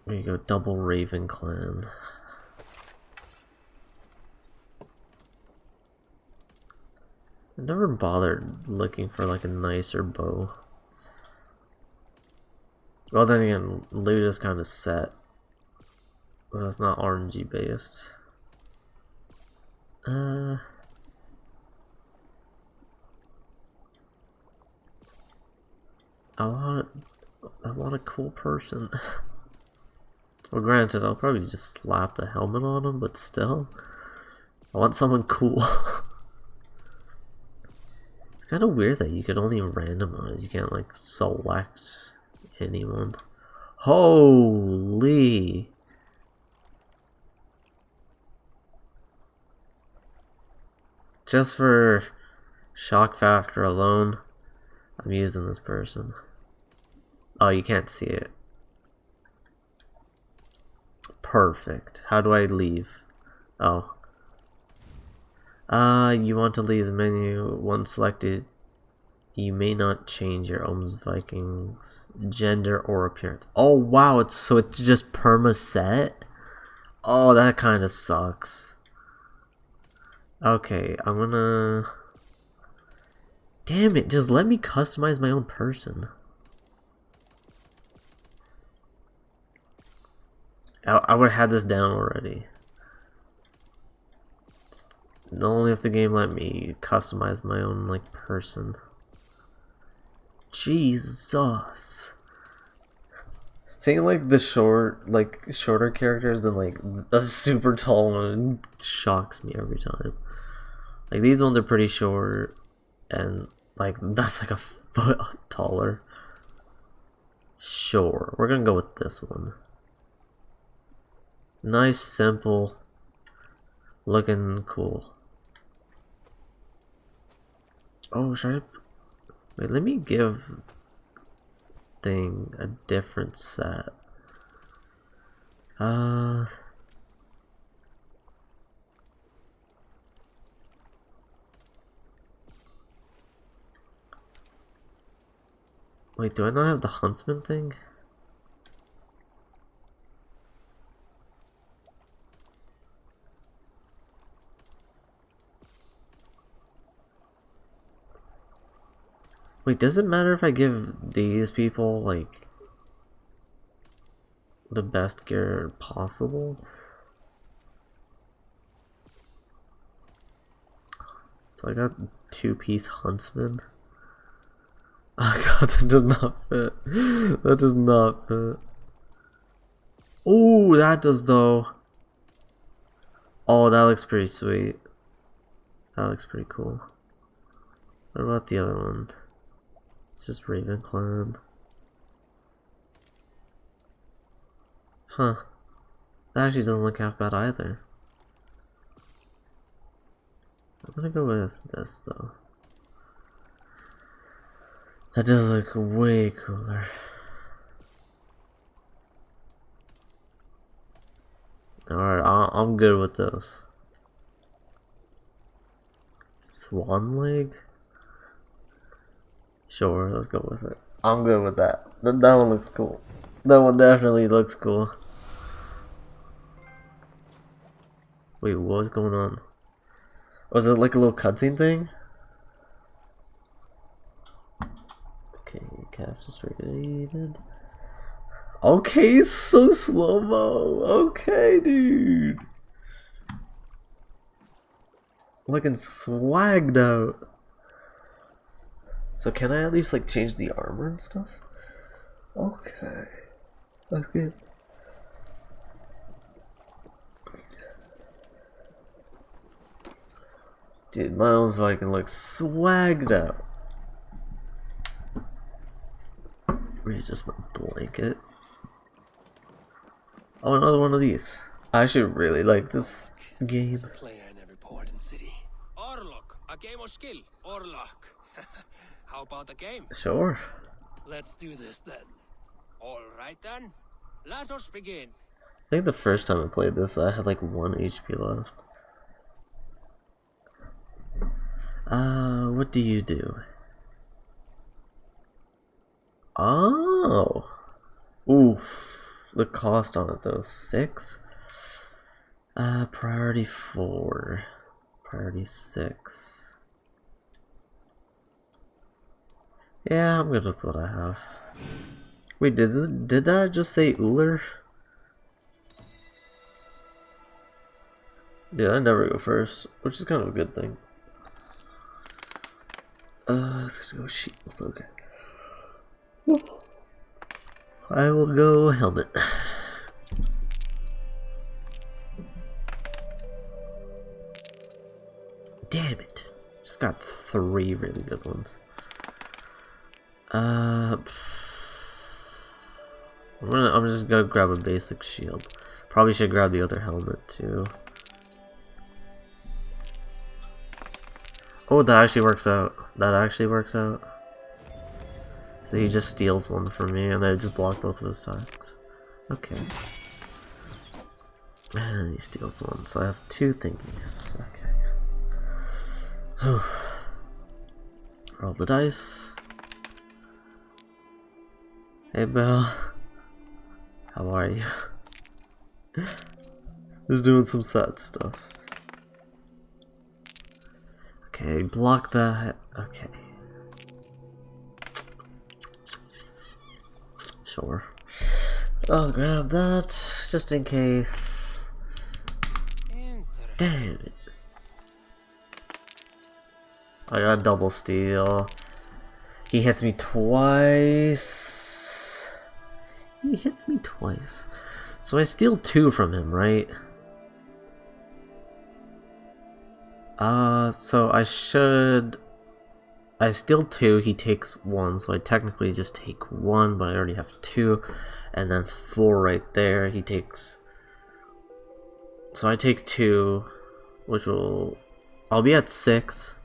There you go, double Raven Clan. I never bothered looking for like a nicer bow. Well, then again, loot is kind of set, so it's not RNG based. I want a cool person. Well, granted, I'll probably just slap the helmet on him, but still, I want someone cool. It's kind of weird that you could only randomize. You can't like select anyone. Holy! Just for shock factor alone, I'm using this person. Oh, you can't see it. Perfect. How do I leave? Oh. You want to leave the menu. Once selected, you may not change your Ohms Vikings gender or appearance. Oh wow, it's just perma set? Oh, that kind of sucks. Okay, I'm gonna... Damn it, just let me customize my own person. I would have had this down already. Just, only if the game let me customize my own, like, person. Jesus. Seeing, like, the shorter characters than, like, a super tall one shocks me every time. Like, these ones are pretty short, and, like, that's like a foot taller. Sure, we're gonna go with this one. Nice, simple, looking cool. Oh, should I... Wait, let me give thing a different set. Wait, do I not have the huntsman thing? Wait, does it matter if I give these people, like, the best gear possible? So I got 2-piece huntsman. Oh god, that does not fit. That does not fit. Oh, that does though. Oh, that looks pretty sweet. That looks pretty cool. What about the other one? It's just Raven Clan. Huh. That actually doesn't look half bad either. I'm gonna go with this though. That does look way cooler. Alright, I'm good with those. Swan leg? Sure, let's go with it. I'm good with that. That one looks cool. That one definitely looks cool. Wait, what was going on? Was it like a little cutscene thing? Okay, cast is rated. Okay, so slow-mo. Okay, dude. Looking swagged out. So can I at least like change the armor and stuff? Okay. That's good. Dude, my own Viking looks swagged out. Where's just my blanket? Oh, another one of these. I actually really like this game.
There's a player in every port and city.
Orlok, a game of skill. Orlok. How about the game?
Sure.
Let's do this then.
All right then. Let us begin.
I think the first time I played this, I had like 1 HP left. What do you do? Oh! Oof. The cost on it though, 6? Priority 4. Priority 6. Yeah, I'm good with what I have. Wait, did that just say Uller? Dude, I never go first, which is kind of a good thing. Let's go shield, okay. I will go helmet. Damn it. Just got 3 really good ones. I'm just gonna grab a basic shield. Probably should grab the other helmet too. Oh, that actually works out. That actually works out. So he just steals one from me and I just block both of his attacks. Okay. And he steals one, so I have 2 thingies. Okay. Roll the dice. Hey Belle. How are you? Just doing some sad stuff. Okay, block that. Okay. Sure. I'll grab that just in case. Damn it. I got double steal. He hits me twice. He hits me twice. So I steal 2 from him, right? So I steal 2, he takes 1, so I technically just take 1, but I already have 2, and that's 4 right there. He takes, so I take 2, which will, I'll be at 6.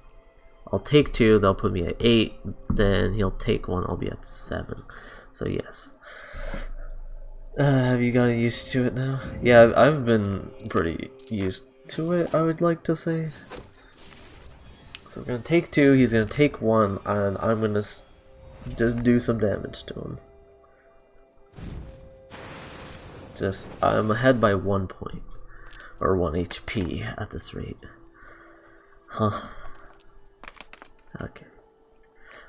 I'll take 2, they'll put me at 8, then he'll take 1, I'll be at 7. So yes. Have you gotten used to it now? Yeah, I've been pretty used to it, I would like to say. So we're gonna take 2, he's gonna take 1, and I'm gonna just do some damage to him. I'm ahead by 1 point. Or 1 HP at this rate. Huh. Okay.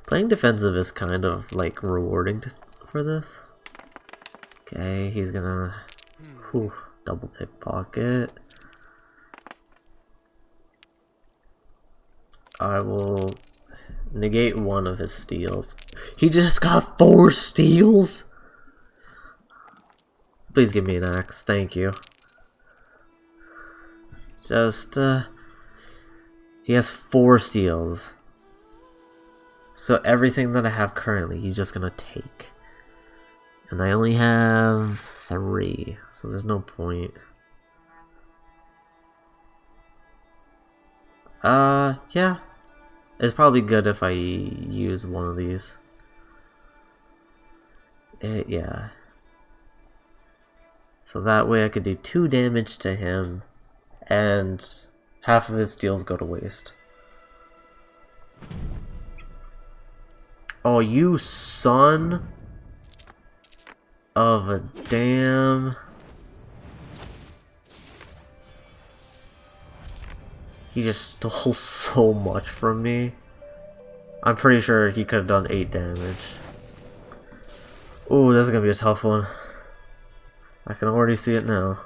Playing defensive is kind of like rewarding for this. Okay, he's gonna double pickpocket. I will negate 1 of his steals. He just got 4 steals? Please give me an axe, thank you. He has 4 steals. So everything that I have currently, he's just gonna take. And I only have 3, so there's no point. Yeah. It's probably good if I use one of these. Yeah. So that way I could do 2 damage to him, and half of his steals go to waste. Oh, you son of a damn... He just stole so much from me. I'm pretty sure he could have done 8 damage. Ooh, this is gonna be a tough one. I can already see it now.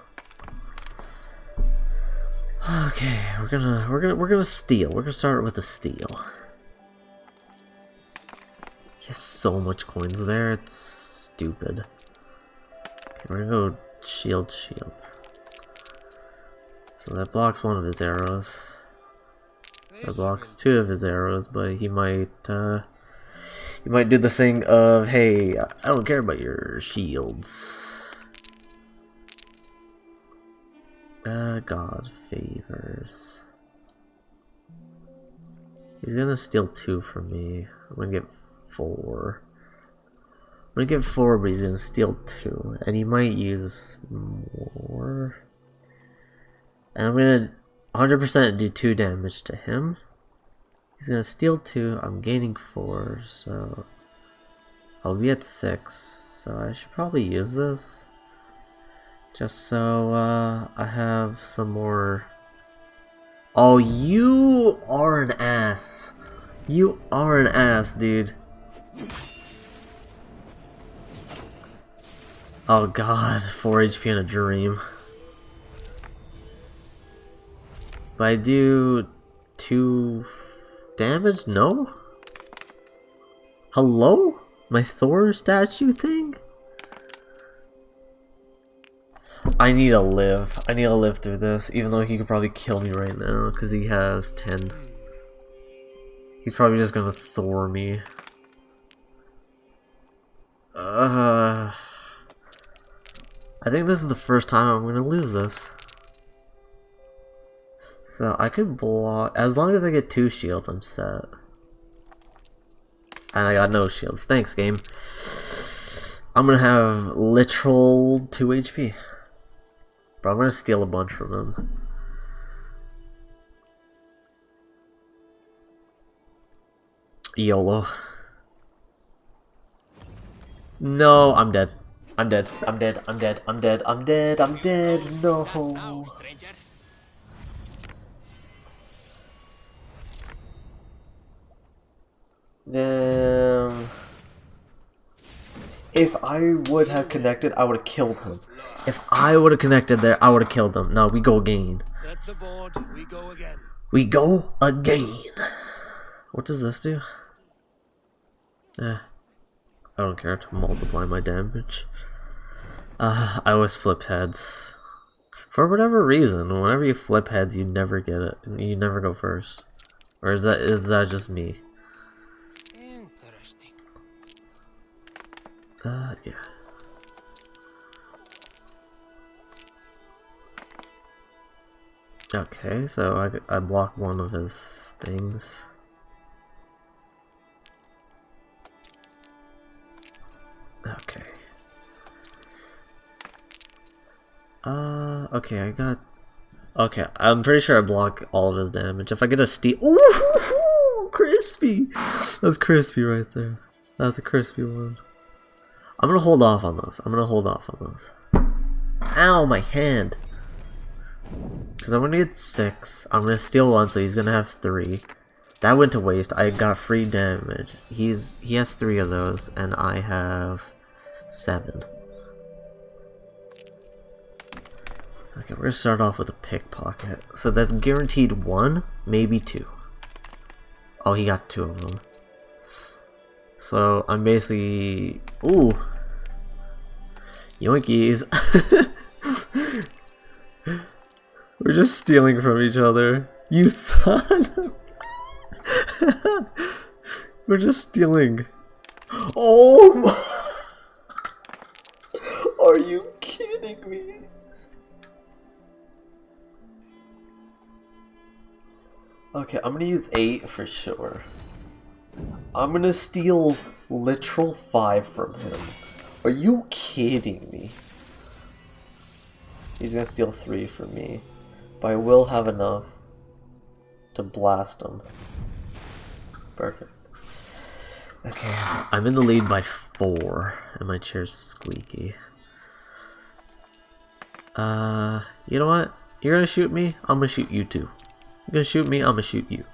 Okay, we're gonna steal. We're gonna start with a steal. He has so much coins there, it's stupid. Okay, we're gonna go shield. So that blocks one of his arrows. That blocks 2 of his arrows, but he might do the thing of, hey, I don't care about your shields. God favors. He's gonna steal 2 from me. I'm gonna get 4. I'm gonna get 4, but he's gonna steal 2, and he might use more. And I'm gonna 100% do 2 damage to him. He's gonna steal 2. I'm gaining 4, so I'll be at 6. So I should probably use this, just so I have some more. Oh, you are an ass. You are an ass, dude. Oh god, 4 HP in a dream. But I do 2 damage? No? Hello? My Thor statue thing? I need to live. I need to live through this, even though he could probably kill me right now, because he has 10. He's probably just gonna Thor me. I think this is the first time I'm gonna lose this. So I could block, as long as I get 2 shields, I'm set. And I got no shields. Thanks, game. I'm gonna have literal 2 HP. But I'm gonna steal a bunch from him. YOLO. No, I'm dead. I'm dead. I'm dead. I'm dead. I'm dead. I'm dead. I'm dead. No. If I would have connected, I would have killed him. If I would have connected there, I would have killed him. No, we go again.
Set the board, we go again.
We go again. What does this do? I don't care to multiply my damage. I always flip heads. For whatever reason, whenever you flip heads, you never get it. You never go first. Or is that just me?
Interesting.
Yeah. Okay, so I blocked one of his things. Okay. Okay, I got... Okay, I'm pretty sure I block all of his damage. If I get a steal... Ooh, crispy! That's crispy right there. That's a crispy one. I'm gonna hold off on those. I'm gonna hold off on those. Ow, my hand! Because I'm gonna get 6. I'm gonna steal 1, so he's gonna have 3. That went to waste. I got free damage. He has 3 of those, and I have 7. Okay, we're gonna start off with a pickpocket. So that's guaranteed 1, maybe 2. Oh, he got 2 of them. So I'm basically... Ooh! Yoinkies! We're just stealing from each other. You son! We're just stealing. Oh my! Are you kidding me? Okay, I'm gonna use 8 for sure. I'm gonna steal literal 5 from him. Are you kidding me? He's gonna steal 3 from me. But I will have enough to blast him. Perfect. Okay, I'm in the lead by 4, and my chair's squeaky. You know what? You're gonna shoot me? I'm gonna shoot you too. You're gonna shoot me? I'm gonna shoot you.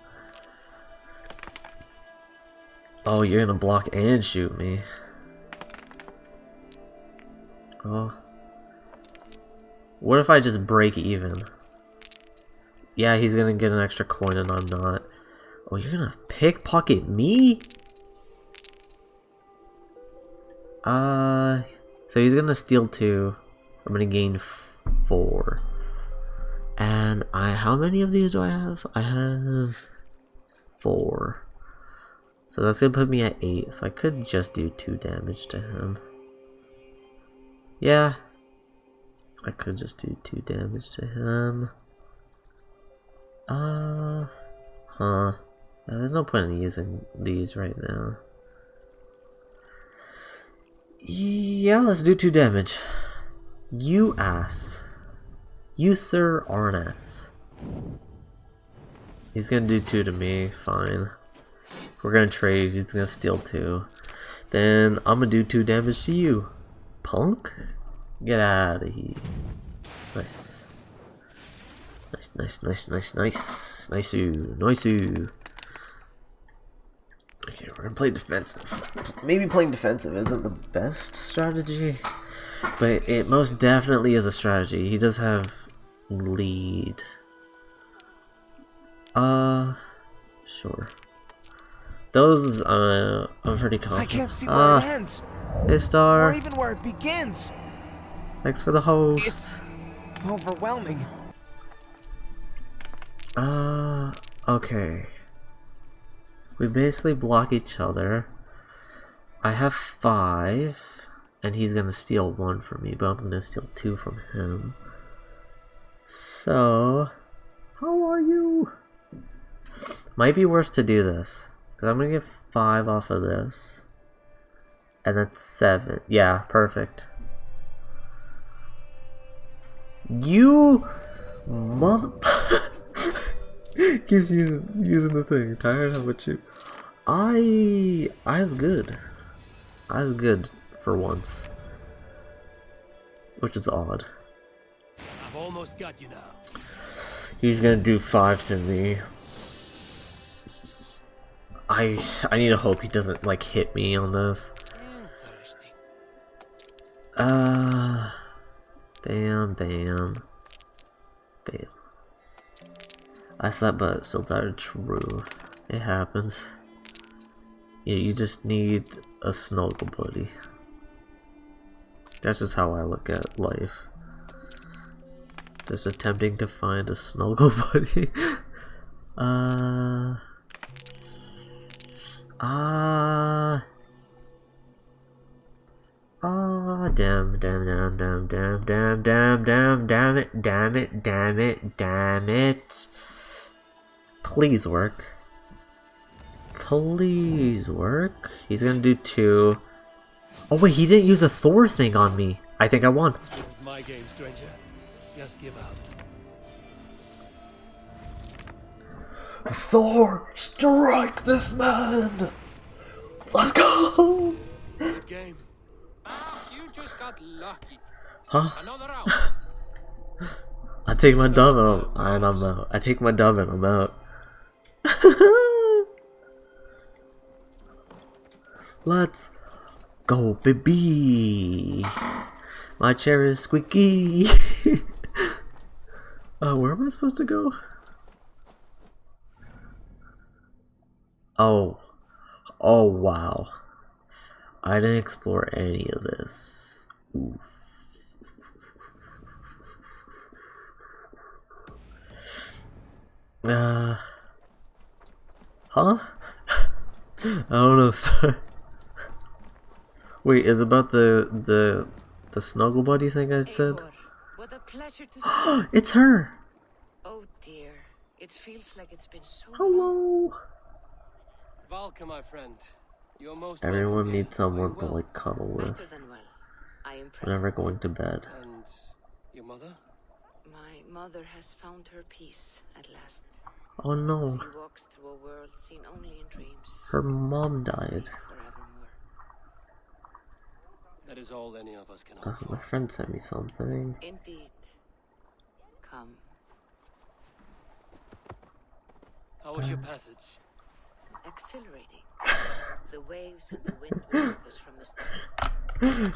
Oh, you're gonna block and shoot me. Oh. What if I just break even? Yeah, he's gonna get an extra coin and I'm not. Oh, you're gonna pickpocket me? So he's gonna steal 2. I'm gonna gain 4. And how many of these do I have? I have 4. So that's gonna put me at 8. So I could just do 2 damage to him. Yeah. I could just do 2 damage to him. Huh. There's no point in using these right now. Yeah, let's do 2 damage. You ass. You, sir, are an ass. He's gonna do 2 to me, fine. We're gonna trade, he's gonna steal 2. Then I'm gonna do 2 damage to you. Punk? Get out of here. Nice. Nice. Nice-oo. Okay, we're gonna play defensive. Maybe playing defensive isn't the best strategy, but it most definitely is a strategy. He does have lead. Sure. Those, I'm pretty confident.
I can't see where it ends.
Star.
Or even where it begins.
Thanks for the host.
It's overwhelming.
Okay. We basically block each other. I have 5, and he's gonna steal 1 from me, but I'm gonna steal 2 from him. So, how are you? Might be worse to do this, because I'm gonna get 5 off of this. And that's 7. Yeah, perfect. You mother... Keeps using the thing. Tired? How about you? I was good. I was good for once. Which is odd.
I've almost got you now.
He's gonna do 5 to me. I need to hope he doesn't like hit me on this. Bam. I slept but still tired. True. It happens. Yeah, you just need a snuggle buddy. That's just how I look at life. Just attempting to find a snuggle buddy. Damn it. Please work. Please work. He's gonna do 2. Oh wait, he didn't use a Thor thing on me. I think I won.
This is my game, stranger. Just give up.
Thor, strike this man! Let's go!
Good game.
You just got lucky.
Huh?
Another round.
I take my dub and I'm out. I take my dub and I'm out. Let's go, baby. My chair is squeaky. Where am I supposed to go? Oh wow. I didn't explore any of this. Oof. Huh? I don't know, sir. Wait, is about the snuggle buddy thing I said?
What a pleasure to see.
It's her.
Oh dear, it feels like it's been so
Hello.
Valka, my friend. You're most
Everyone
welcome
needs
here.
someone to like cuddle with whenever going to bed.
And your mother?
My mother has found her peace at last.
Oh no.
She walks through a world seen only in dreams.
Her mom died.
Forevermore.
That is all any of us can hope for.
My friend sent me something.
Indeed. Come.
How was your passage?
Exhilarating. The waves and the wind were with us from the start.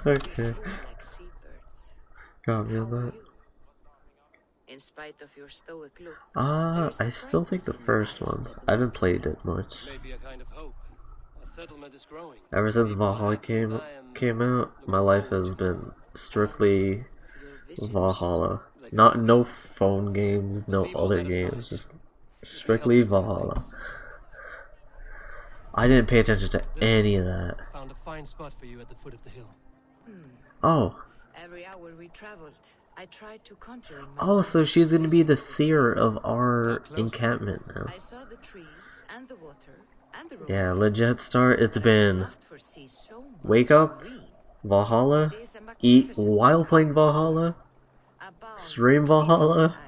Okay.
We flew like seabirds.
Got me
How
on
were
that.
you? In spite of your stoic look.
I still think the first one. I haven't played it much.
Maybe a kind of hope. A settlement is growing.
Ever since Valhalla came out, my life has been strictly Valhalla. No phone games, no other games, just strictly Valhalla. I didn't pay attention to any of that.
I found a fine spot for you at the foot of the hill.
Oh.
Every hour we traveled, I tried to conjure in my
Oh, so she's gonna be the seer of our encampment now.
I saw the trees and the water and the
Yeah, legit start. It's been wake up, Valhalla, eat while playing Valhalla, stream Valhalla,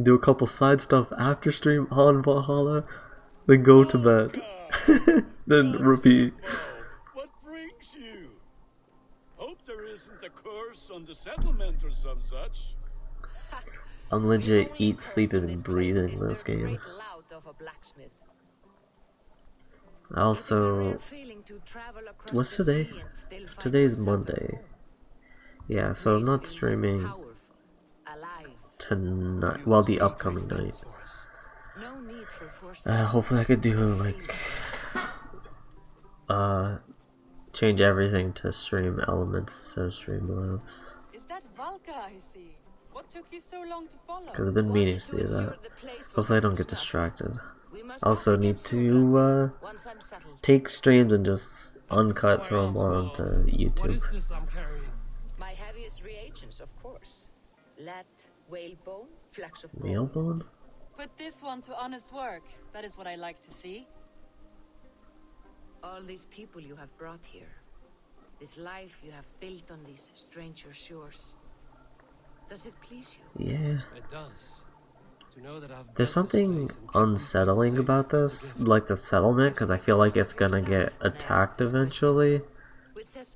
do a couple side stuff after stream on Valhalla, then go to bed. Then repeat.
What brings you? Hope there isn't a curse on the settlement or some such.
I'm legit eat, sleeping, and breathing this game. Also, what's today? Today's Monday. Yeah, so I'm not streaming tonight. Well, the upcoming night. Hopefully I could do like change everything to stream elements instead of stream labs.
Is that Valka I see? What took you so long to follow?
Because I've been meaning to do that. Hopefully I don't get distracted. I also need to take streams and just uncut throw them onto YouTube.
What is this I'm carrying?
My heaviest reagents, of course. Lead, whalebone, flax of gold.
Whalebone?
Put this one to honest work. That is what I like to see.
All these people you have brought here. This life you have built on these stranger shores. Does it please you?
Yeah.
It does. To know that I've
There's something unsettling about this, like the settlement, because I feel like it's gonna get attacked eventually.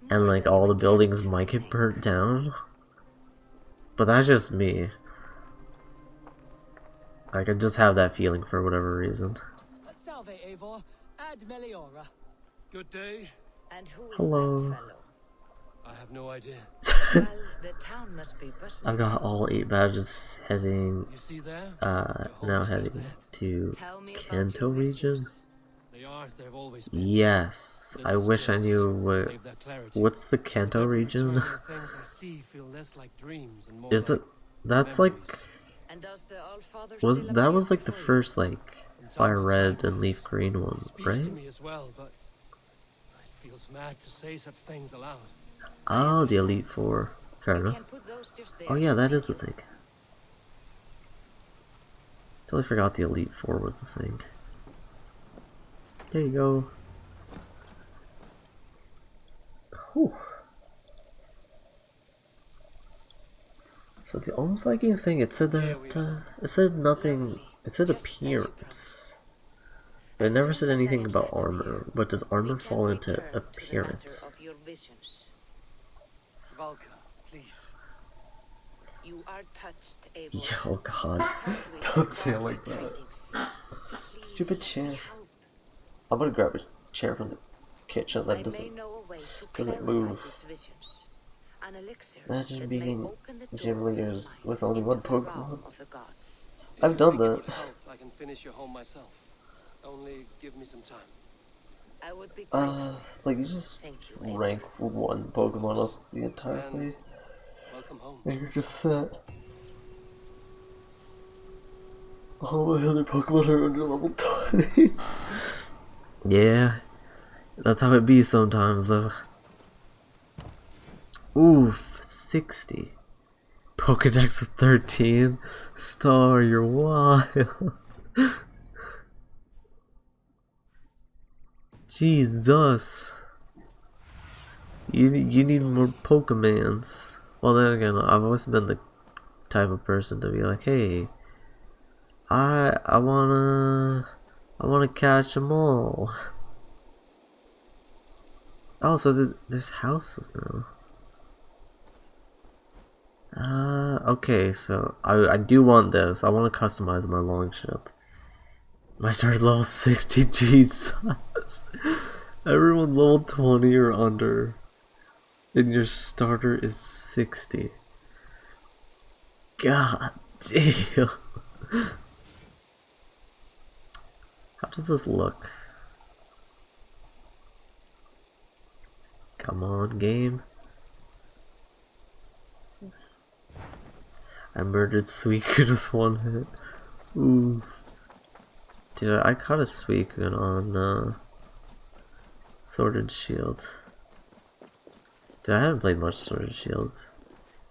And like all the buildings might get burnt down. But that's just me. I can just have that feeling for whatever reason.
Salve, Eivor. Ad Meliora.
Good day.
And who is
Hello.
that fellow?
I have no idea.
Well, the town must be bustling.
I've got all 8 badges heading,
You see there?
now heading to Kanto region.
They are as they've always been.
Yes, I wish I knew what, what's the Kanto region?
The things I see feel less like dreams and more
Is it,
like
that's like,
And does the Allfather
was,
still
that was
appear
like the
before you?
first like fire red and leaf green one,
speaks
right?
to me as well, but it feels mad to say such things aloud.
Oh, the Elite Four. Fair enough. Oh yeah, that is the thing. Totally forgot the Elite Four was the thing. There you go. Whew. So the old Viking thing, it said that, it said nothing, it said appearance. But it never said anything about armor. But does armor fall into appearance?
Valka, please.
You are touched, Eivor.
Oh god. Don't say it like that. Stupid chair. I'm gonna grab a chair from the kitchen that doesn't move. Imagine being gym leaders with only one Pokemon. I've done that.
I can finish your home myself. Only give me some time.
I would be
like you just rank one Pokemon up the entire way.
Welcome home.
And you're just set. All my other Pokemon are under level 20. Yeah, that's how it be sometimes though. Oof, 60. Pokedex is 13. Star, you're wild. Jesus. You need more Pokemans. Well then again, I've always been the type of person to be like, hey, I wanna catch them all. Oh, so there's houses now. Okay, so I do want this. I want to customize my longship. I started level 60, Jesus. Everyone's level 20 or under. And your starter is 60. God damn. How does this look? Come on, game. I murdered Suicune with one hit. Oof. Dude, I caught a Suicune on Sword and Shield. Dude, I haven't played much Sword and Shield.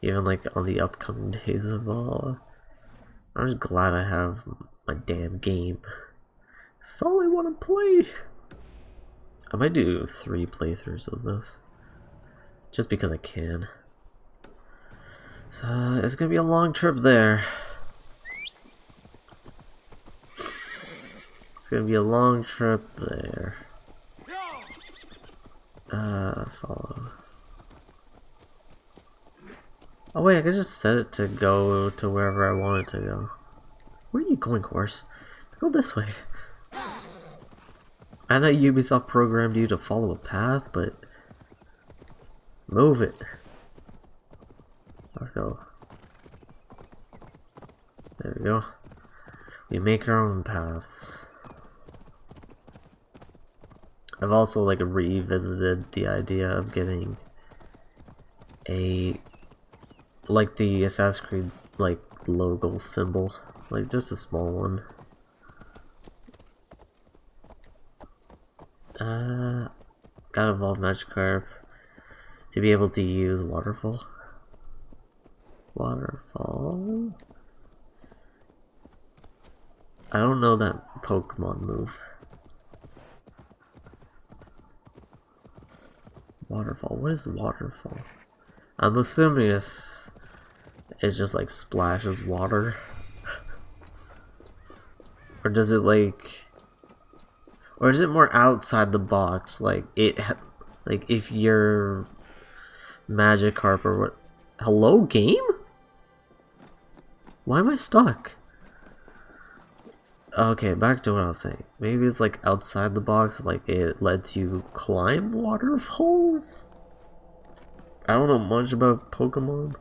Even like on the upcoming days of Valhalla. I'm just glad I have my damn game. That's all I want to play. I might do 3 playthroughs of this. Just because I can. So it's gonna be a long trip there. It's gonna be a long trip there. Follow. Oh wait, I can just set it to go to wherever I want it to go. Where are you going, horse? Go this way. I know Ubisoft programmed you to follow a path, but move it. Let's go. There we go. We make our own paths. I've also like revisited the idea of getting a like the Assassin's Creed like logo symbol, like just a small one. Got evolved Magikarp to be able to use Waterfall. Waterfall. I don't know that Pokemon move. Waterfall. What is Waterfall? I'm assuming it just like splashes water. Or does it like, or is it more outside the box? Like like if you're Magikarp or what? Hello, game? Why am I stuck? Okay, back to what I was saying. Maybe it's like outside the box, like it lets you climb waterfalls? I don't know much about Pokemon.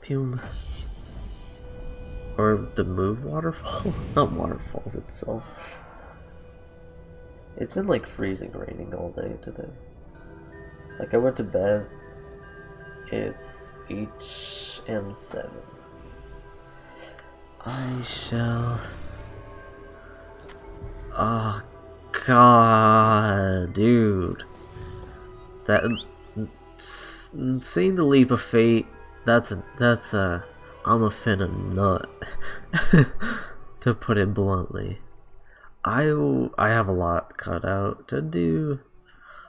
Pum. Or the move waterfall? Not waterfalls itself. It's been like freezing raining all day today. Like I went to bed, it's HM7. I shall... Oh god, dude. That... Seeing the leap of fate, that's a... I'm a finna nut. To put it bluntly. I have a lot cut out to do.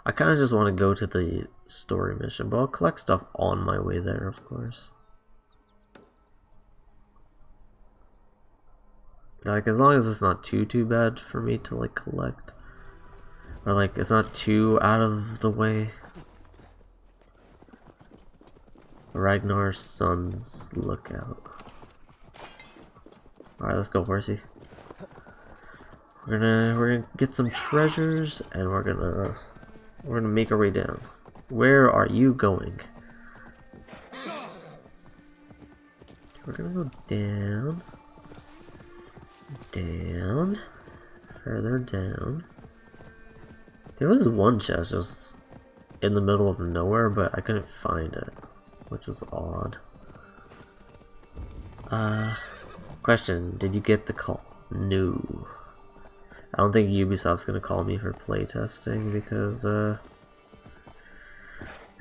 I kind of just want to go to the story mission, but I'll collect stuff on my way there, of course. Like, as long as it's not too bad for me to, like, collect. Or, like, it's not too out of the way. Ragnar's Son's Lookout. Alright, let's go, horsey. We're gonna get some treasures, and we're gonna make our way down. Where are you going? We're gonna go down. Down. Further down. There was one chest just in the middle of nowhere, but I couldn't find it, which was odd. Question, did you get the call? No. I don't think Ubisoft's gonna call me for playtesting because I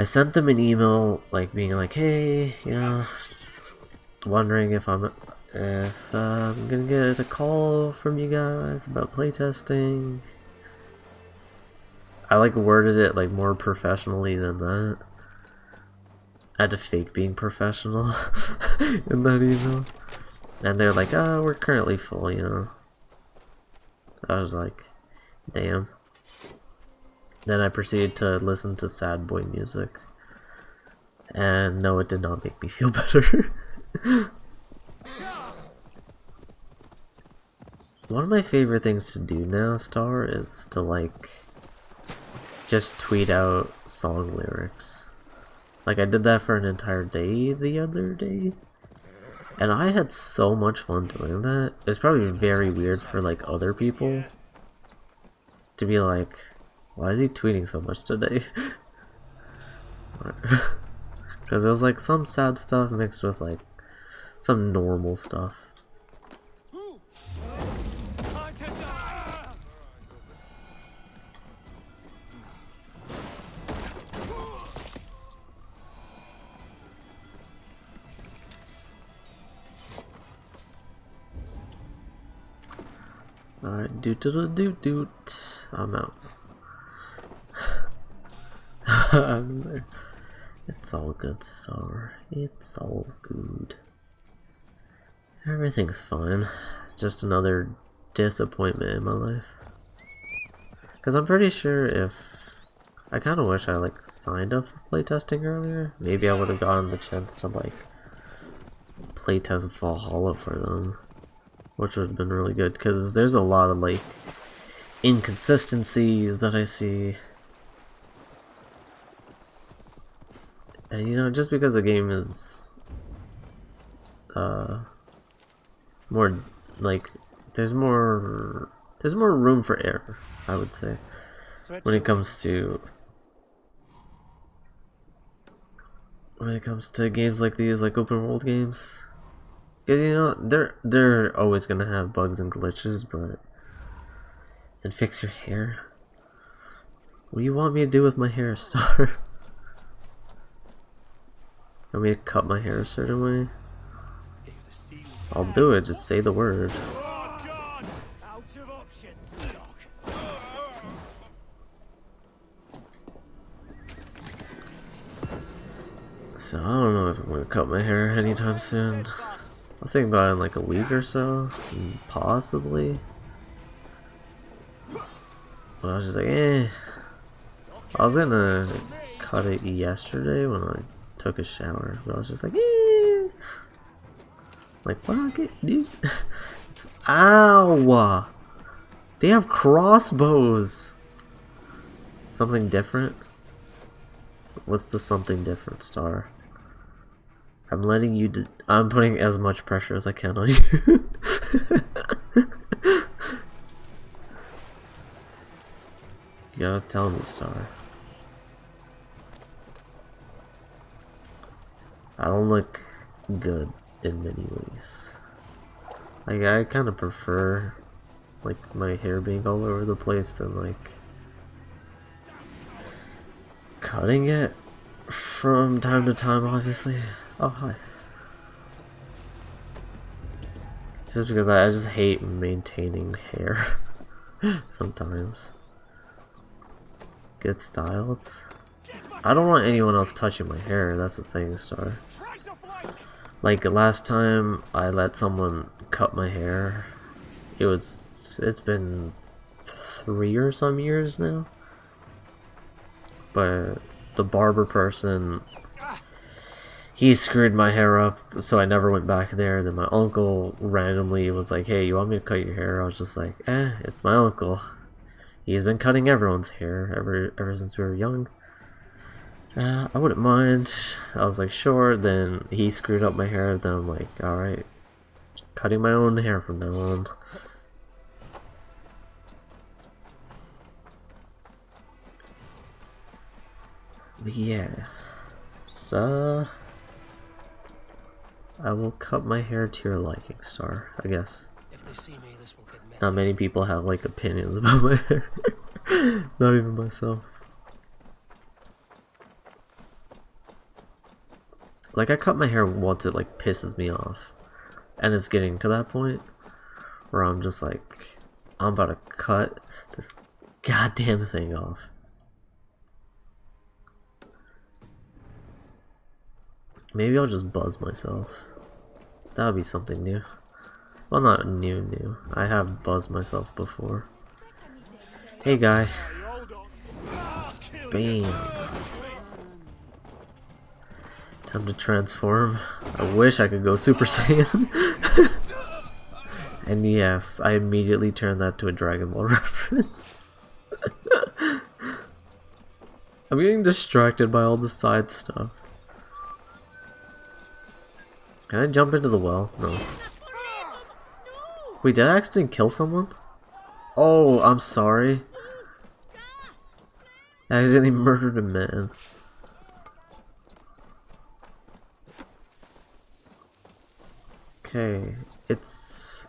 sent them an email like being like, hey, you know, wondering if I'm gonna get a call from you guys about playtesting. I like worded it like more professionally than that. I had to fake being professional in that email. And they're like, oh, we're currently full, you know. I was like, damn. Then I proceeded to listen to sad boy music. And no, it did not make me feel better. One of my favorite things to do now, Star, is to like just tweet out song lyrics. Like I did that for an entire day the other day. And I had so much fun doing that. It's probably very weird for like other people to be like, why is he tweeting so much today? Because it was like some sad stuff mixed with like some normal stuff. Alright, doot. I'm out. I'm there. It's all good, Star. It's all good. Everything's fine. Just another disappointment in my life. Because I'm pretty sure if... I kind of wish I like signed up for playtesting earlier. Maybe I would have gotten the chance to like playtest Valhalla for them. Which would have been really good. Because there's a lot of like inconsistencies that I see. And you know, just because the game is more like there's more room for error, I would say, when it comes to games like these, like open world games. Because you know, they're always gonna have bugs and glitches, but and fix your hair. What do you want me to do with my hair, Star? Want me to cut my hair a certain way? I'll do it, just say the word. So I don't know if I'm gonna cut my hair anytime soon. I was thinking about it in like a week or so, possibly. But I was just like, eh. I was gonna cut it yesterday when I took a shower, but I was just like, eh. Like, fuck it, dude. Ow! They have crossbows! Something different? What's the something different, Star? I'm letting you I'm putting as much pressure as I can on you. You gotta tell me, Star. I don't look good in many ways. Like, I kind of prefer like my hair being all over the place than like cutting it from time to time, obviously. Oh, hi. Just because I just hate maintaining hair sometimes. Get styled. I don't want anyone else touching my hair, that's the thing, Star. Like last time I let someone cut my hair, it's been 3 or some years now. But the barber person, he screwed my hair up, so I never went back there. Then my uncle randomly was like, hey, you want me to cut your hair? I was just like, it's my uncle. He's been cutting everyone's hair ever since we were young. I wouldn't mind. I was like, sure. Then he screwed up my hair. Then I'm like, alright, cutting my own hair from now on. But yeah, so I will cut my hair to your liking, Star, I guess.
If they see me, this will get messy.
Not many people have like opinions about my hair. Not even myself. Like, I cut my hair once it like pisses me off, and it's getting to that point where I'm just like, I'm about to cut this goddamn thing off. Maybe I'll just buzz myself. That would be something new. Well, not new. I have buzzed myself before. Hey, guy. Bam. Time to transform. I wish I could go Super Saiyan. And yes, I immediately turned that to a Dragon Ball reference. I'm getting distracted by all the side stuff. Can I jump into the well? No. Wait, did I accidentally kill someone? Oh, I'm sorry. I accidentally murdered a man. Okay, it's...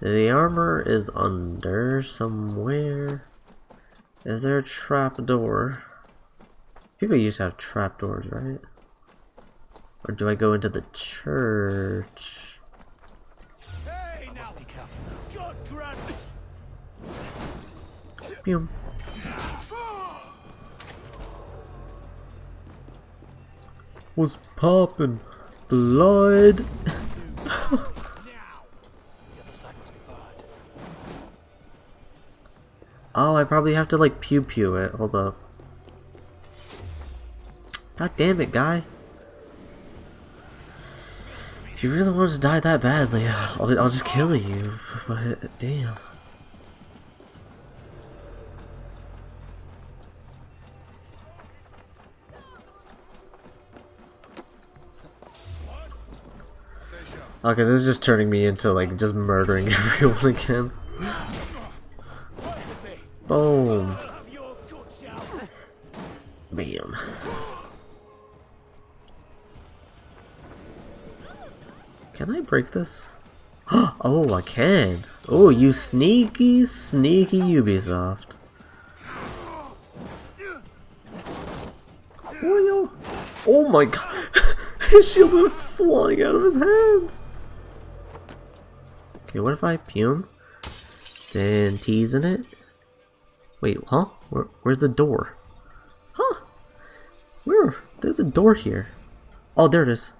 The armor is under somewhere. Is there a trap door? People used to have trap doors, right? Or do I go into the church?
Hey, now be careful. God grant.
Boom. Was popping blood. Oh, I probably have to like pew pew it. Hold up. God damn it, guy. If you really want to die that badly, I'll just kill you. But damn. Okay, this is just turning me into like just murdering everyone again. Boom. Bam. Can I break this? Oh, I can. Oh, you sneaky, sneaky Ubisoft. Oh my god. His shield went flying out of his hand. Okay, what if I pume? Then tease in it? Wait, huh? Where's the door? Huh? Where? There's a door here. Oh, there it is.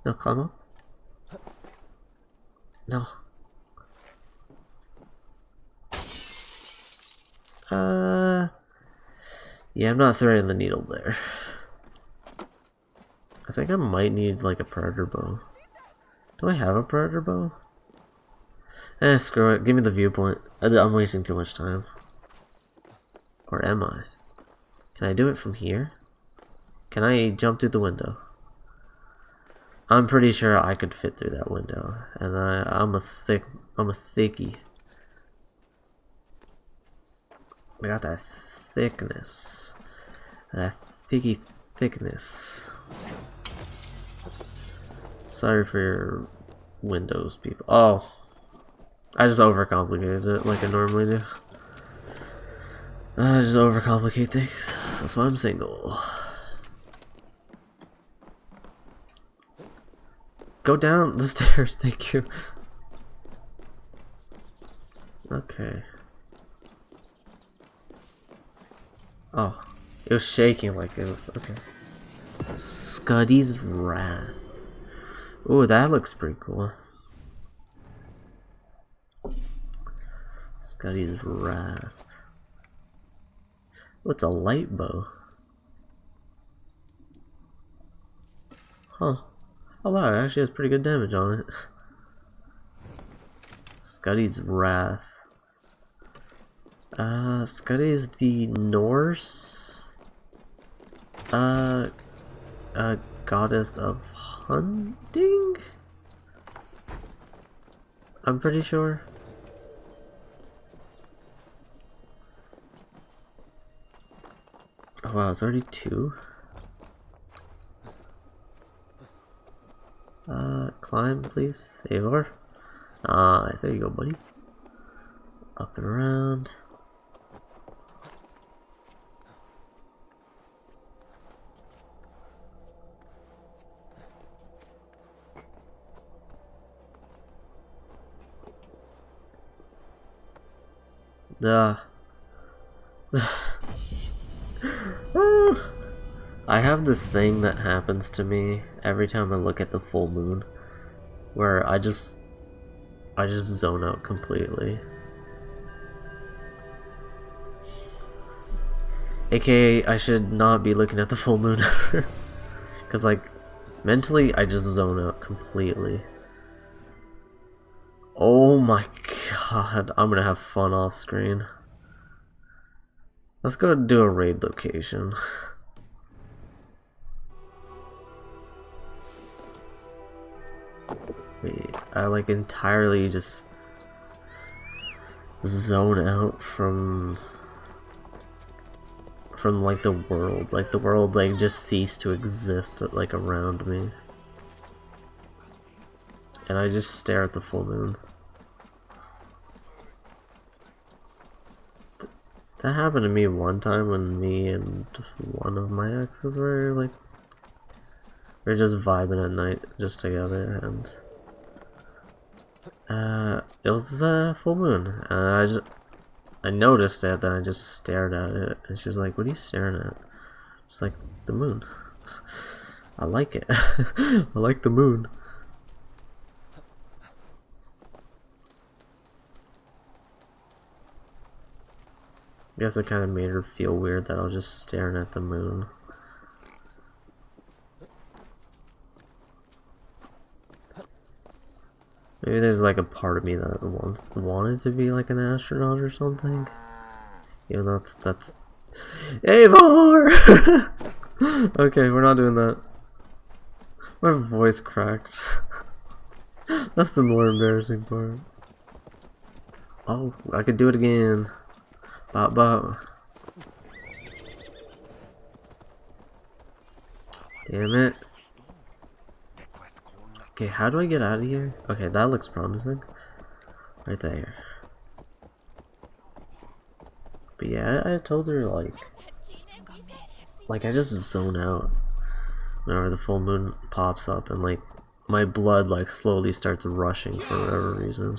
No, climb up. No. Yeah, I'm not threading the needle there. I think I might need like a predator bow. Do I have a predator bow? Screw it. Give me the viewpoint. I'm wasting too much time. Or am I? Can I do it from here? Can I jump through the window? I'm pretty sure I could fit through that window. And I'm a thickie. I got that thickness. That thicky thickness. Sorry for your Windows people. Oh. I just overcomplicated it like I normally do. I just overcomplicate things. That's why I'm single. Go down the stairs, thank you. Okay. Oh. It was shaking like it was. Okay. Scuddy's Wrath. Ooh, that looks pretty cool. Scuddy's Wrath. What's a light bow? Huh. Oh wow, it actually has pretty good damage on it. Scuddy's Wrath. Scuddy's the Norse goddess of hunting? I'm pretty sure. Oh wow, it's already 2. Climb please, Eivor. There you go, buddy. Up and around. I have this thing that happens to me every time I look at the full moon, where I just zone out completely. AKA, I should not be looking at the full moon ever. Because, like, mentally, I just zone out completely. Oh my god, I'm gonna have fun off screen. Let's go do a raid location. Wait, I like entirely just zone out from like the world. Like the world like just ceased to exist like around me. and I just stare at the full moon. That happened to me one time when me and one of my exes were like, we were just vibing at night just together, and it was a full moon, and I noticed it, then I just stared at it, and she was like, "What are you staring at?" It's like, the moon. I like it. I like the moon. I guess it kind of made her feel weird that I was just staring at the moon. Maybe there's like a part of me that wanted to be like an astronaut or something. Even though that's Eivor! Okay, we're not doing that. My voice cracked. That's the more embarrassing part. Oh, I could do it again. Bop bop. Damn it. Okay, how do I get out of here? Okay, that looks promising. Right there. But yeah, I told her like I just zone out whenever the full moon pops up, and like my blood like slowly starts rushing for whatever reason.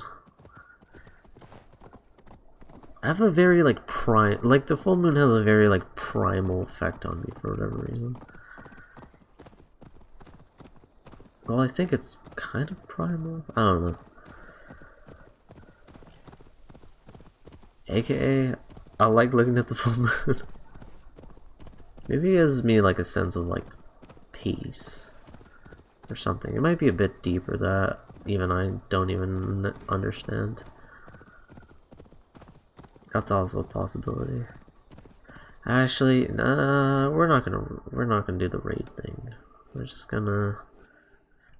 I have a very like the full moon has a very like primal effect on me for whatever reason. Well, I think it's kind of primal. I don't know. AKA, I like looking at the full moon. Maybe it gives me like a sense of like peace or something. It might be a bit deeper that even I don't even understand. That's also a possibility. Actually, nah, we're not gonna do the raid thing. We're just gonna.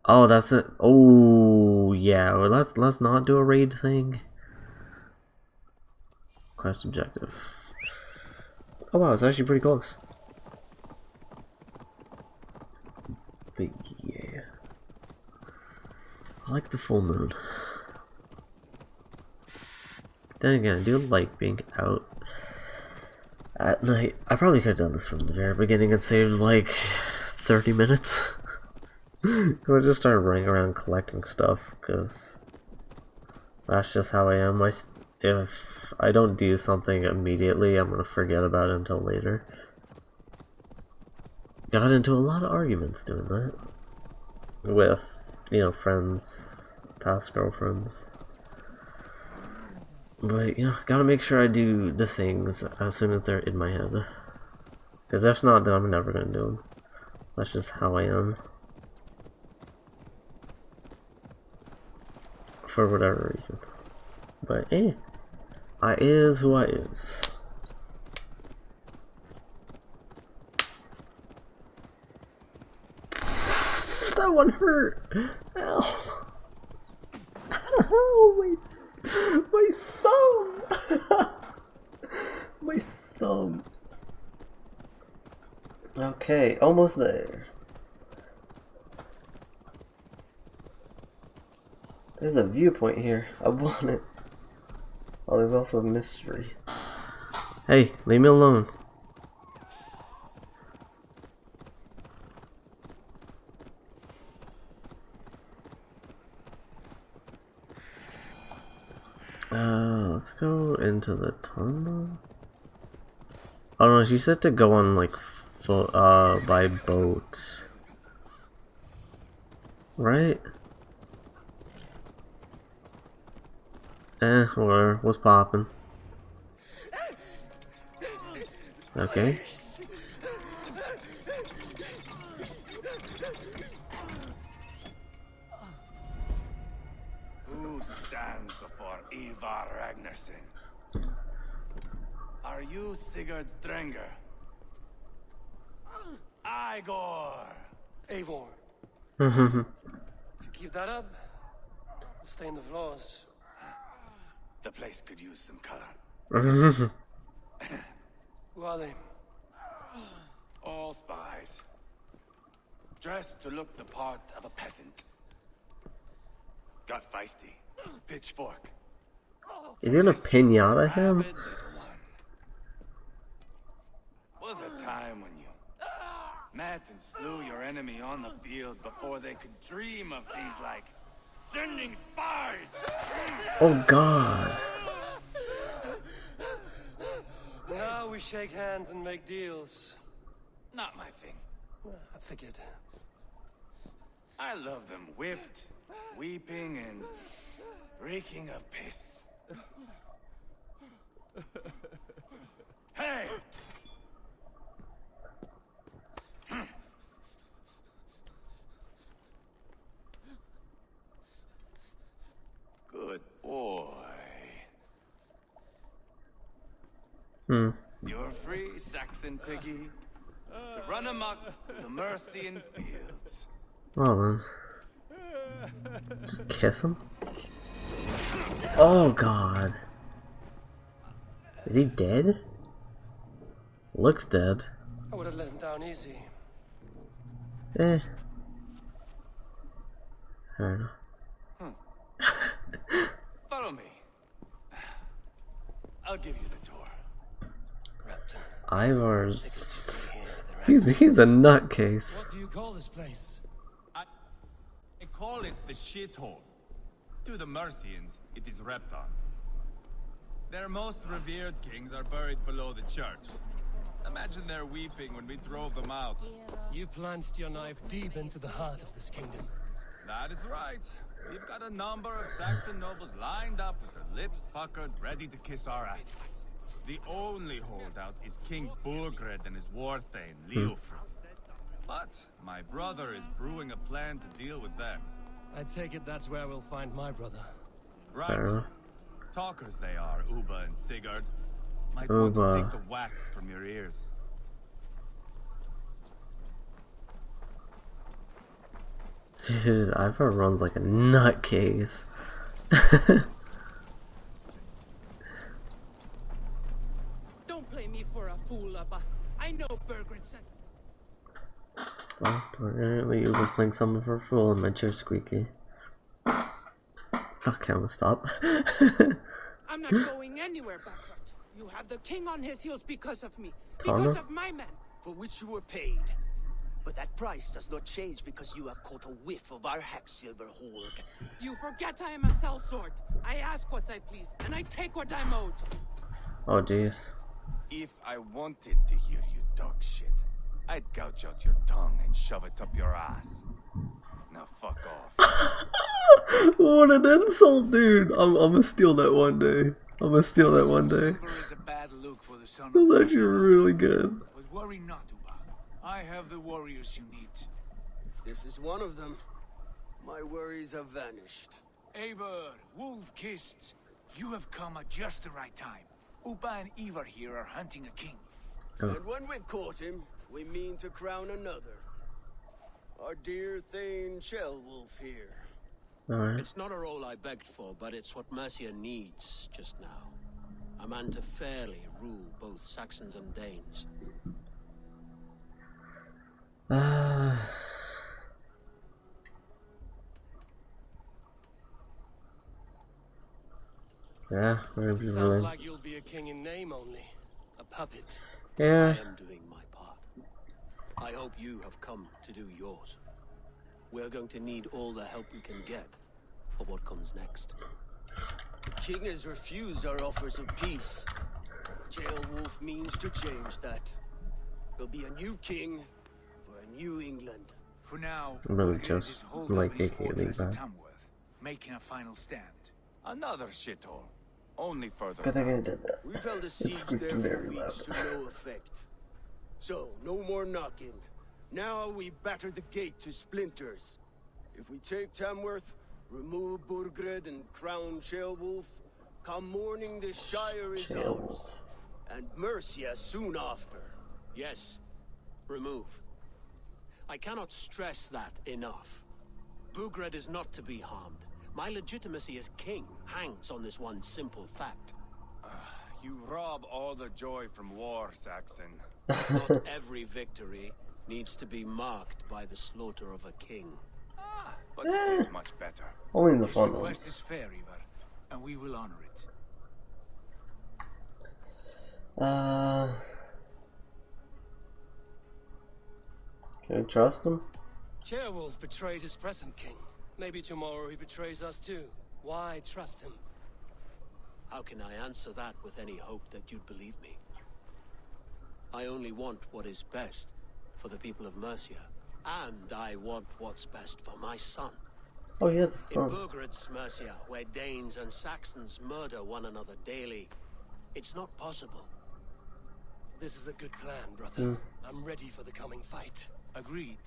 Oh, that's it. Oh, yeah. Well, let's not do a raid thing. Quest objective. Oh wow, it's actually pretty close. But yeah, I like the full moon. Then again, I do like being out at night. I probably could have done this from the very beginning and saved like 30 minutes. I just started running around collecting stuff because that's just how I am. If I don't do something immediately, I'm gonna forget about it until later. Got into a lot of arguments doing that with, you know, friends, past girlfriends. But, you know, gotta make sure I do the things as soon as they're in my head. Because if not, then I'm never gonna do them. That's just how I am. For whatever reason. But, I is who I is. That one hurt! Ow! Ow, my thumb! My thumb. Okay, almost there. There's a viewpoint here. I want it. Oh, there's also a mystery. Hey, leave me alone. Let's go into the tunnel. Oh no, she said to go on like by boat. Right? Or what's poppin'? Okay.
Who stands before Ivar Ragnarsson? Are you Sigurd Drenger? Igor!
Eivor. If you keep that up, we'll stay in the floors.
The place could use some color.
Who are they?
All spies. Dressed to look the part of a peasant.
Got feisty. Pitchfork.
Is he gonna pinata him?
Was a time when you met and slew your enemy on the field before they could dream of things like sending spies.
Oh God.
Now we shake hands and make deals.
Not my thing.
I figured.
I love them whipped, weeping, and reeking of piss. Hey! Good boy. You're free, Saxon piggy, to run amok through the Mercian fields.
Well then. Just kiss him? Oh God. Is he dead? Looks dead.
I would have let him down easy.
Eh. I don't know.
Follow me. I'll give you the tour.
Ivar's... He's a nutcase.
What do you call this place?
I call it the shithole. To the Mercians, it is Repton. Their most revered kings are buried below the church. Imagine their weeping when we drove them out.
You plunged your knife deep into the heart of this kingdom.
That is right. We've got a number of Saxon nobles lined up with their lips puckered, ready to kiss our asses. The only holdout is King Burgred and his war thane, Leofrid. But my brother is brewing a plan to deal with them.
I take it that's where we'll find my brother.
Right. Talkers they are, Uba and Sigurd. Might want to take the wax from your ears.
Dude, Ivar runs like a nutcase.
Don't play me for a fool, Abba. I know Burgred said.
Well, apparently you was playing some of her fool in my chair squeaky. Okay, I'm gonna stop.
I'm not going anywhere backward. You have the king on his heels because of me. Because of my men.
For which you were paid. But that price does not change because you have caught a whiff of our Hacksilver hoard.
You forget I am a sellsword. I ask what I please, and I take what I'm owed.
Oh jeez.
If I wanted to hear you talk shit, I'd gouge out your tongue and shove it up your ass. Now fuck off.
What an insult, dude. I'm gonna steal that one day. I'm gonna steal that one day.
Is a bad look for the son
That's actually really good.
But worry not, Uba. I have the warriors you need.
This is one of them. My worries have vanished.
Eivor, Wolf-Kissed, you have come at just the right time. Uba and Ivar here are hunting a king.
And when we've caught him, we mean to crown another. Our dear Thane Shellwolf here.
Alright.
It's not a role I begged for, but it's what Mercia needs just now. A man to fairly rule both Saxons and Danes.
Yeah, we're gonna be
Sounds
really...
like you'll be a king in name only. A puppet.
Yeah.
I am doing my part. I hope you have come to do yours. We're going to need all the help we can get for what comes next.
The king has refused our offers of peace. Jailwolf means to change that. There'll be a new king for a new England.
For now,
I'm really just like making it leave back.
Making a final stand.
Another shithole. Only further.
Good thing I did that.
We've held a
It
siege
squeaked
there
very
for weeks to no effect. So, no more knocking. Now we batter the gate to splinters. If we take Tamworth, remove Burgred and crown Shellwolf, come morning the Shire is ours. And Mercia soon after.
Yes, remove. I cannot stress that enough. Burgred is not to be harmed. My legitimacy as king hangs on this one simple fact.
You rob all the joy from war, Saxon.
Not every victory needs to be marked by the slaughter of a king.
but it is much better.
Only in the
His
fun
request
ones.
is fair, Ivar, and we will honor it.
Can I trust him?
Chairwolf betrayed his present king. Maybe tomorrow he betrays us too. Why trust him?
How can I answer that with any hope that you'd believe me? I only want what is best for the people of Mercia. And I want what's best for my son.
Oh, he has a son.
In Burgred's Mercia, where Danes and Saxons murder one another daily, it's not possible.
This is a good plan, brother. I'm ready for the coming fight.
Agreed.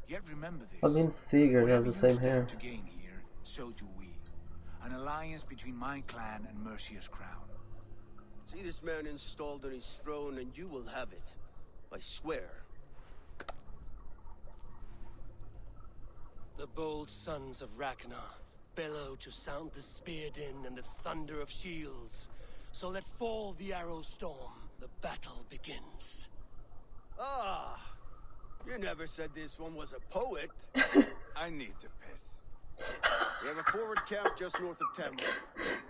Yet remember this.
I mean, Sigurd has the same hair.
To gain here, so do we. An alliance between my clan and Mercia's crown.
See this man installed on his throne and you will have it. I swear.
The bold sons of Ragnar bellow to sound the spear din and the thunder of shields. So let fall the arrow storm. The battle begins.
Ah! You never said this one was a poet.
I need to piss.
We have a forward camp just north of Tamworth.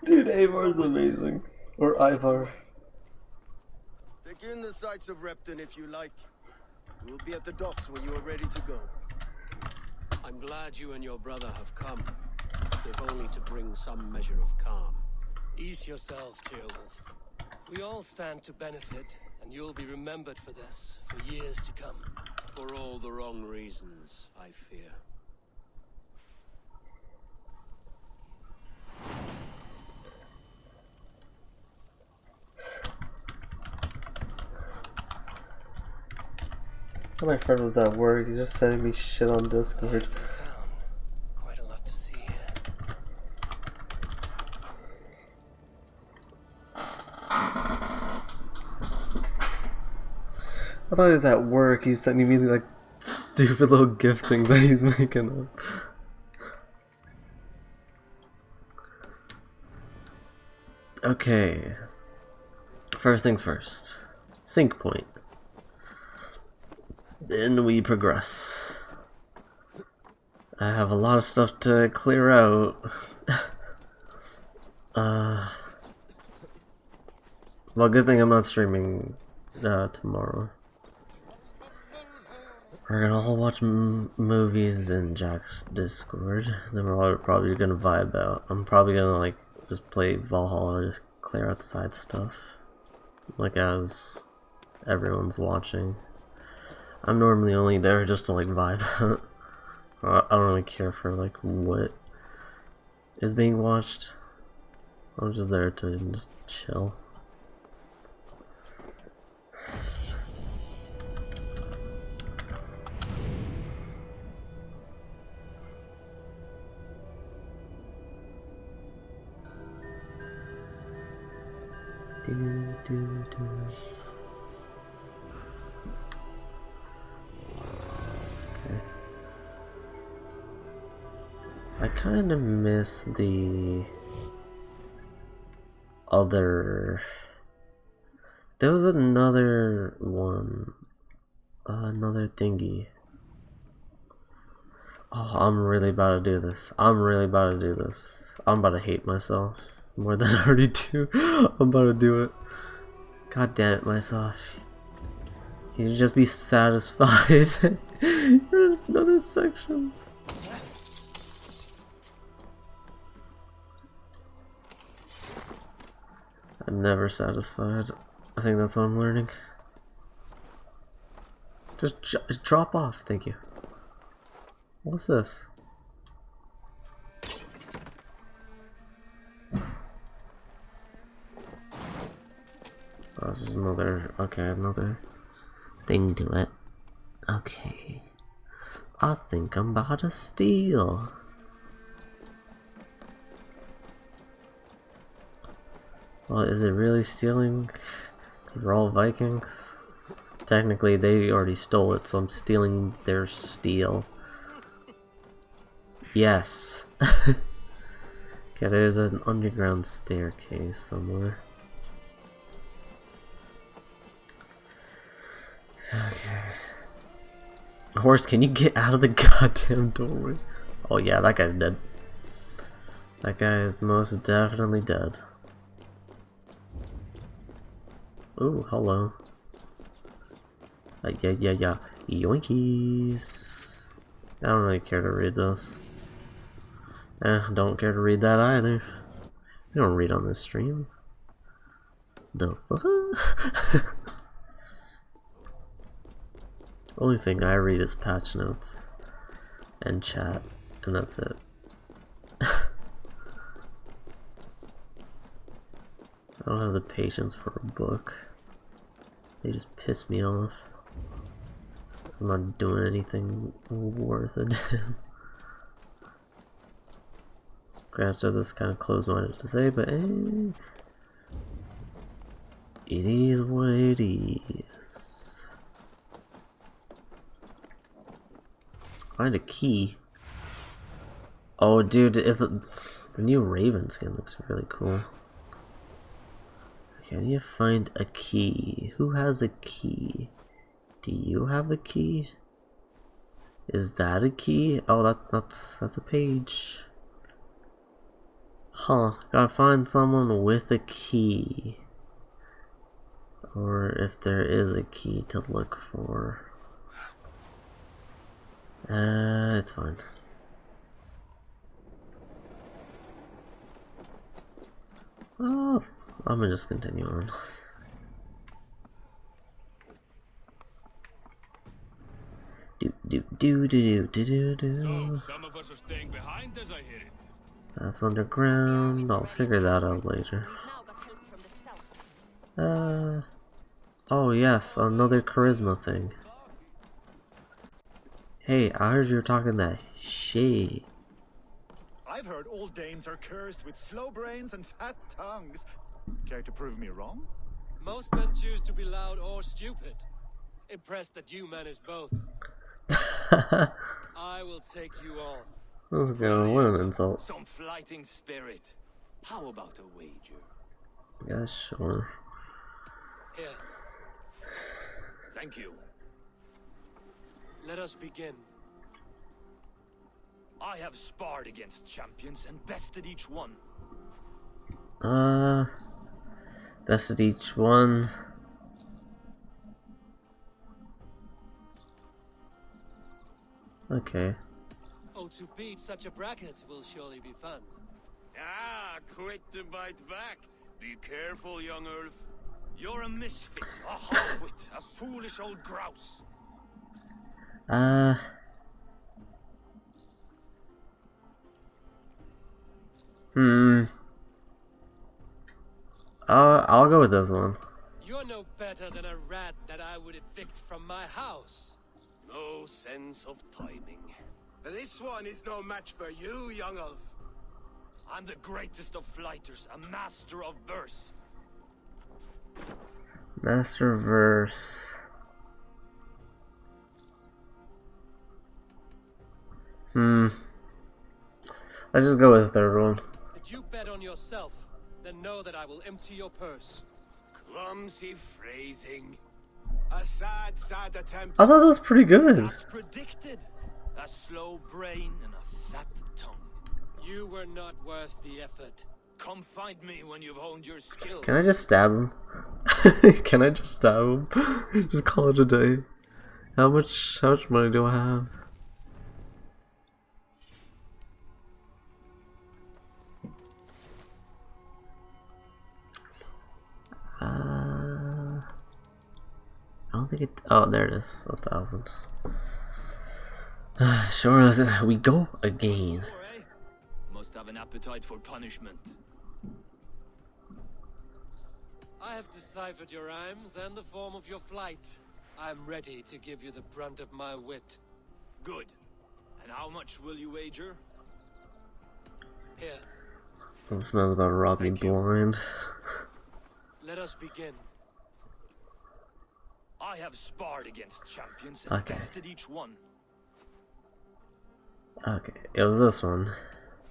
Dude, Ivar's amazing. Or Ivar.
Take in the sights of Repton if you like. We'll be at the docks when you are ready to go.
I'm glad you and your brother have come, if only to bring some measure of calm.
Ease yourself, Chairwolf. We all stand to benefit, and you'll be remembered for this, for years to come.
For all the wrong reasons, I fear.
My friend was at work, he just sending me shit on Discord.
Quite a lot to see here.
I thought he was at work, he's sending me like stupid little gift things that he's making up. Okay. First things first. Sync point. Then we progress. I have a lot of stuff to clear out. Well, good thing I'm not streaming tomorrow. We're gonna all watch movies in Jack's Discord. Then we're all probably gonna vibe out. I'm probably gonna like just play Valhalla, just clear out side stuff, like as everyone's watching. I'm normally only there just to like vibe out. I don't really care for like what is being watched. I'm just there to just chill. Okay. I kind of miss the other. There was another one, another thingy. Oh, I'm really about to do this. I'm about to hate myself more than I already do. I'm about to do it. God damn it, myself. You just be satisfied. There's another section. I'm never satisfied. I think that's what I'm learning. Just drop off, thank you. What's this? Oh, this is another, okay, another thing to it. Okay. I think I'm about to steal. Well, is it really stealing? Because we're all Vikings. Technically, they already stole it, so I'm stealing their steel. Yes. Okay, there's an underground staircase somewhere. Okay. Horse, can you get out of the goddamn doorway? Oh yeah, that guy's dead. That guy is most definitely dead. Ooh, hello. Yeah. Yoinkies. I don't really care to read those. Don't care to read that either. We don't read on this stream. The fuck? Only thing I read is patch notes and chat, and that's it. I don't have the patience for a book. They just piss me off. I'm not doing anything worth it. Granted, this kind of close-minded to say, but it is what it is. Find a key. Oh, dude, the new Raven skin looks really cool. Okay, I need to find a key. Who has a key? Do you have a key? Is that a key? Oh, that's a page. Huh, gotta find someone with a key. Or if there is a key to look for. It's fine. Oh, I'm gonna just continue on.
So, some of us are staying behind as I hear it.
That's underground. I'll figure that out later. Oh yes, another charisma thing. Hey, I heard you were talking that shit.
I've heard all Danes are cursed with slow brains and fat tongues. Care to prove me wrong?
Most men choose to be loud or stupid. Impressed that you manage both. I will take you on.
Let's go. What an insult.
Some flighting spirit. How about a wager?
Yeah, sure.
Here.
Thank you.
Let us begin.
I have sparred against champions and bested each one.
Bested each one. Okay.
Oh, to beat such a bracket will surely be fun.
Ah, quick to bite back. Be careful, young Ulf. You're a misfit, a half-wit, a foolish old grouse.
I'll go with this one.
You're no better than a rat that I would evict from my house.
No sense of timing. This one is no match for you, young elf.
I'm the greatest of flighters, a master of verse.
Master of verse. Let's just go with the third one.
Did you bet on yourself? Then know that I will empty your purse.
Clumsy phrasing. A sad, sad attempt.
I thought that was pretty good.
As predicted. A slow brain and a fat tongue.
You were not worth the effort.
Come find me when you've honed your skills.
Can I just stab him? Can I just stab him? Just call it a day. How much money do I have? I don't think it. Oh, there it is. 1,000. Sure, we go again.
Must have an appetite for punishment.
I have deciphered your rhymes and the form of your flight. I'm ready to give you the brunt of my wit.
Good. And how much will you wager?
Here.
This man's about to rob me blind.
Let us begin.
I have sparred against champions and bested each one.
Okay, it was this one.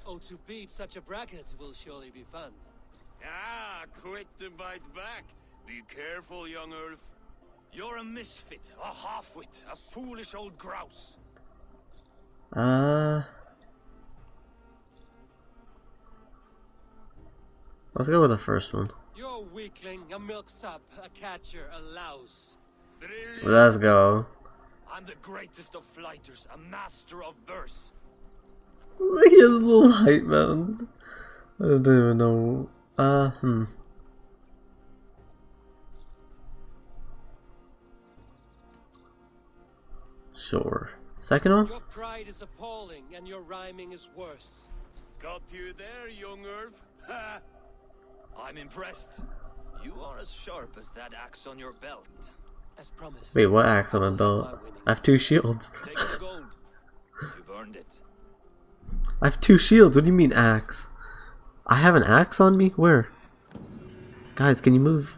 Oh, to beat such a bracket will surely be fun.
Ah, quick to bite back. Be careful, young Ulf. You're a misfit, a half-wit, a foolish old grouse.
Let's go with the first one.
You're a weakling, a milksop, a catcher, a louse.
Let's go.
I'm the greatest of flighters, a master of verse.
Look at his little height, man. I don't even know. Sure. Second one?
Your pride is appalling, and your rhyming is worse.
Got you there, young Irv. Ha! I'm impressed. You are as sharp as that axe on your belt.
As promised.
Wait, what axe on my belt? I have 2 shields.
Take the gold. You've earned it.
I have 2 shields. What do you mean axe? I have an axe on me? Where? Guys, can you move?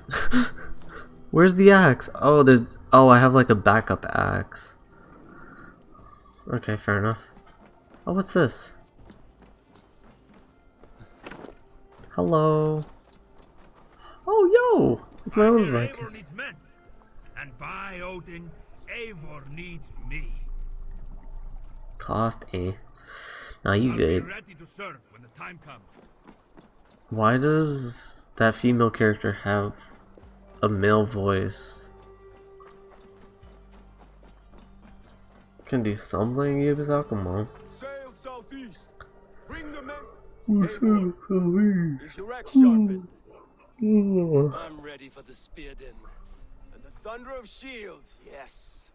Where's the axe? Oh, there's... Oh, I have like a backup axe. Okay, fair enough. Oh, what's this? Hello. Oh, yo! It's my own bike.
Eivor needs men, and by Odin, Eivor needs me.
Cost A. Nah, you
I'll
good.
be ready to serve when the time comes.
Why does that female character have a male voice? Can do something, Ubisoft? Come on.
Sail southeast. Bring the men.
Is
your axe sharpened?
I'm ready for the spear din.
And the thunder of shields, yes.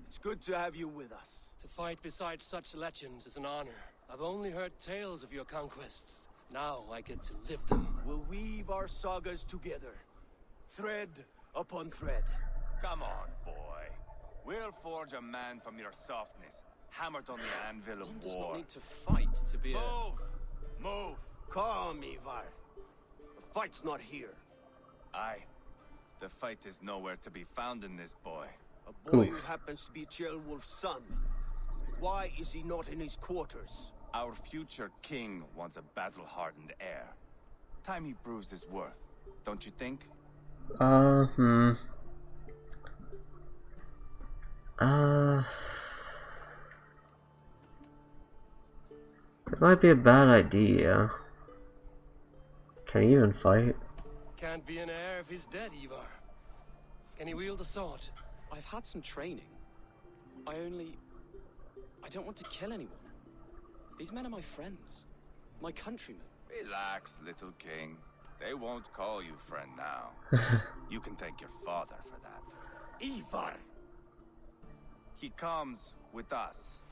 It's good to have you with us.
To fight beside such legends is an honor. I've only heard tales of your conquests. Now I get to live them.
We'll weave our sagas together. Thread upon thread.
Come on, boy. We'll forge a man from your softness, hammered on the anvil of
One does
war.
not need to fight to be
Move! Move!
Calm, Ivar. The fight's not here.
Aye. The fight is nowhere to be found in this boy.
A boy who happens to be Ceolwulf's son. Why is he not in his quarters?
Our future king wants a battle-hardened heir. Time he proves his worth, don't you think?
It might be a bad idea. Can he even fight?
Can't be an heir if he's dead, Ivar. Can he wield a sword?
I've had some training. I don't want to kill anyone. These men are my friends. My countrymen.
Relax, little king. They won't call you friend now. You can thank your father for that.
Ivar!
He comes with us.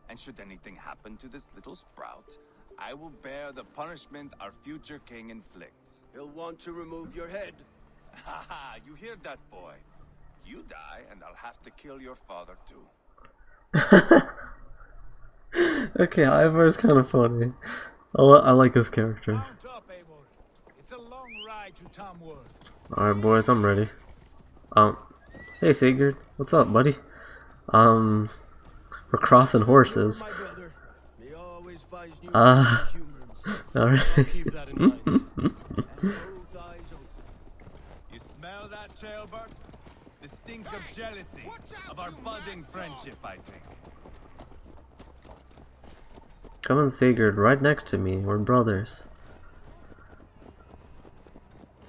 And should anything happen to this little sprout, I will bear the punishment our future king inflicts.
He'll want to remove your head.
Haha, you hear that, boy? You die, and I'll have to kill your father too.
Okay, Ivar's kind of funny. I like his character.
Mount up, Eivor. It's a long ride to Tamworth.
Alright, boys, I'm ready. Hey, Sigurd. What's up, buddy? We're crossing horses. Alright.
You smell that, Ceolbert? The stink of jealousy, of our budding friendship, I think.
Come on, Sigurd, right next to me. We're brothers.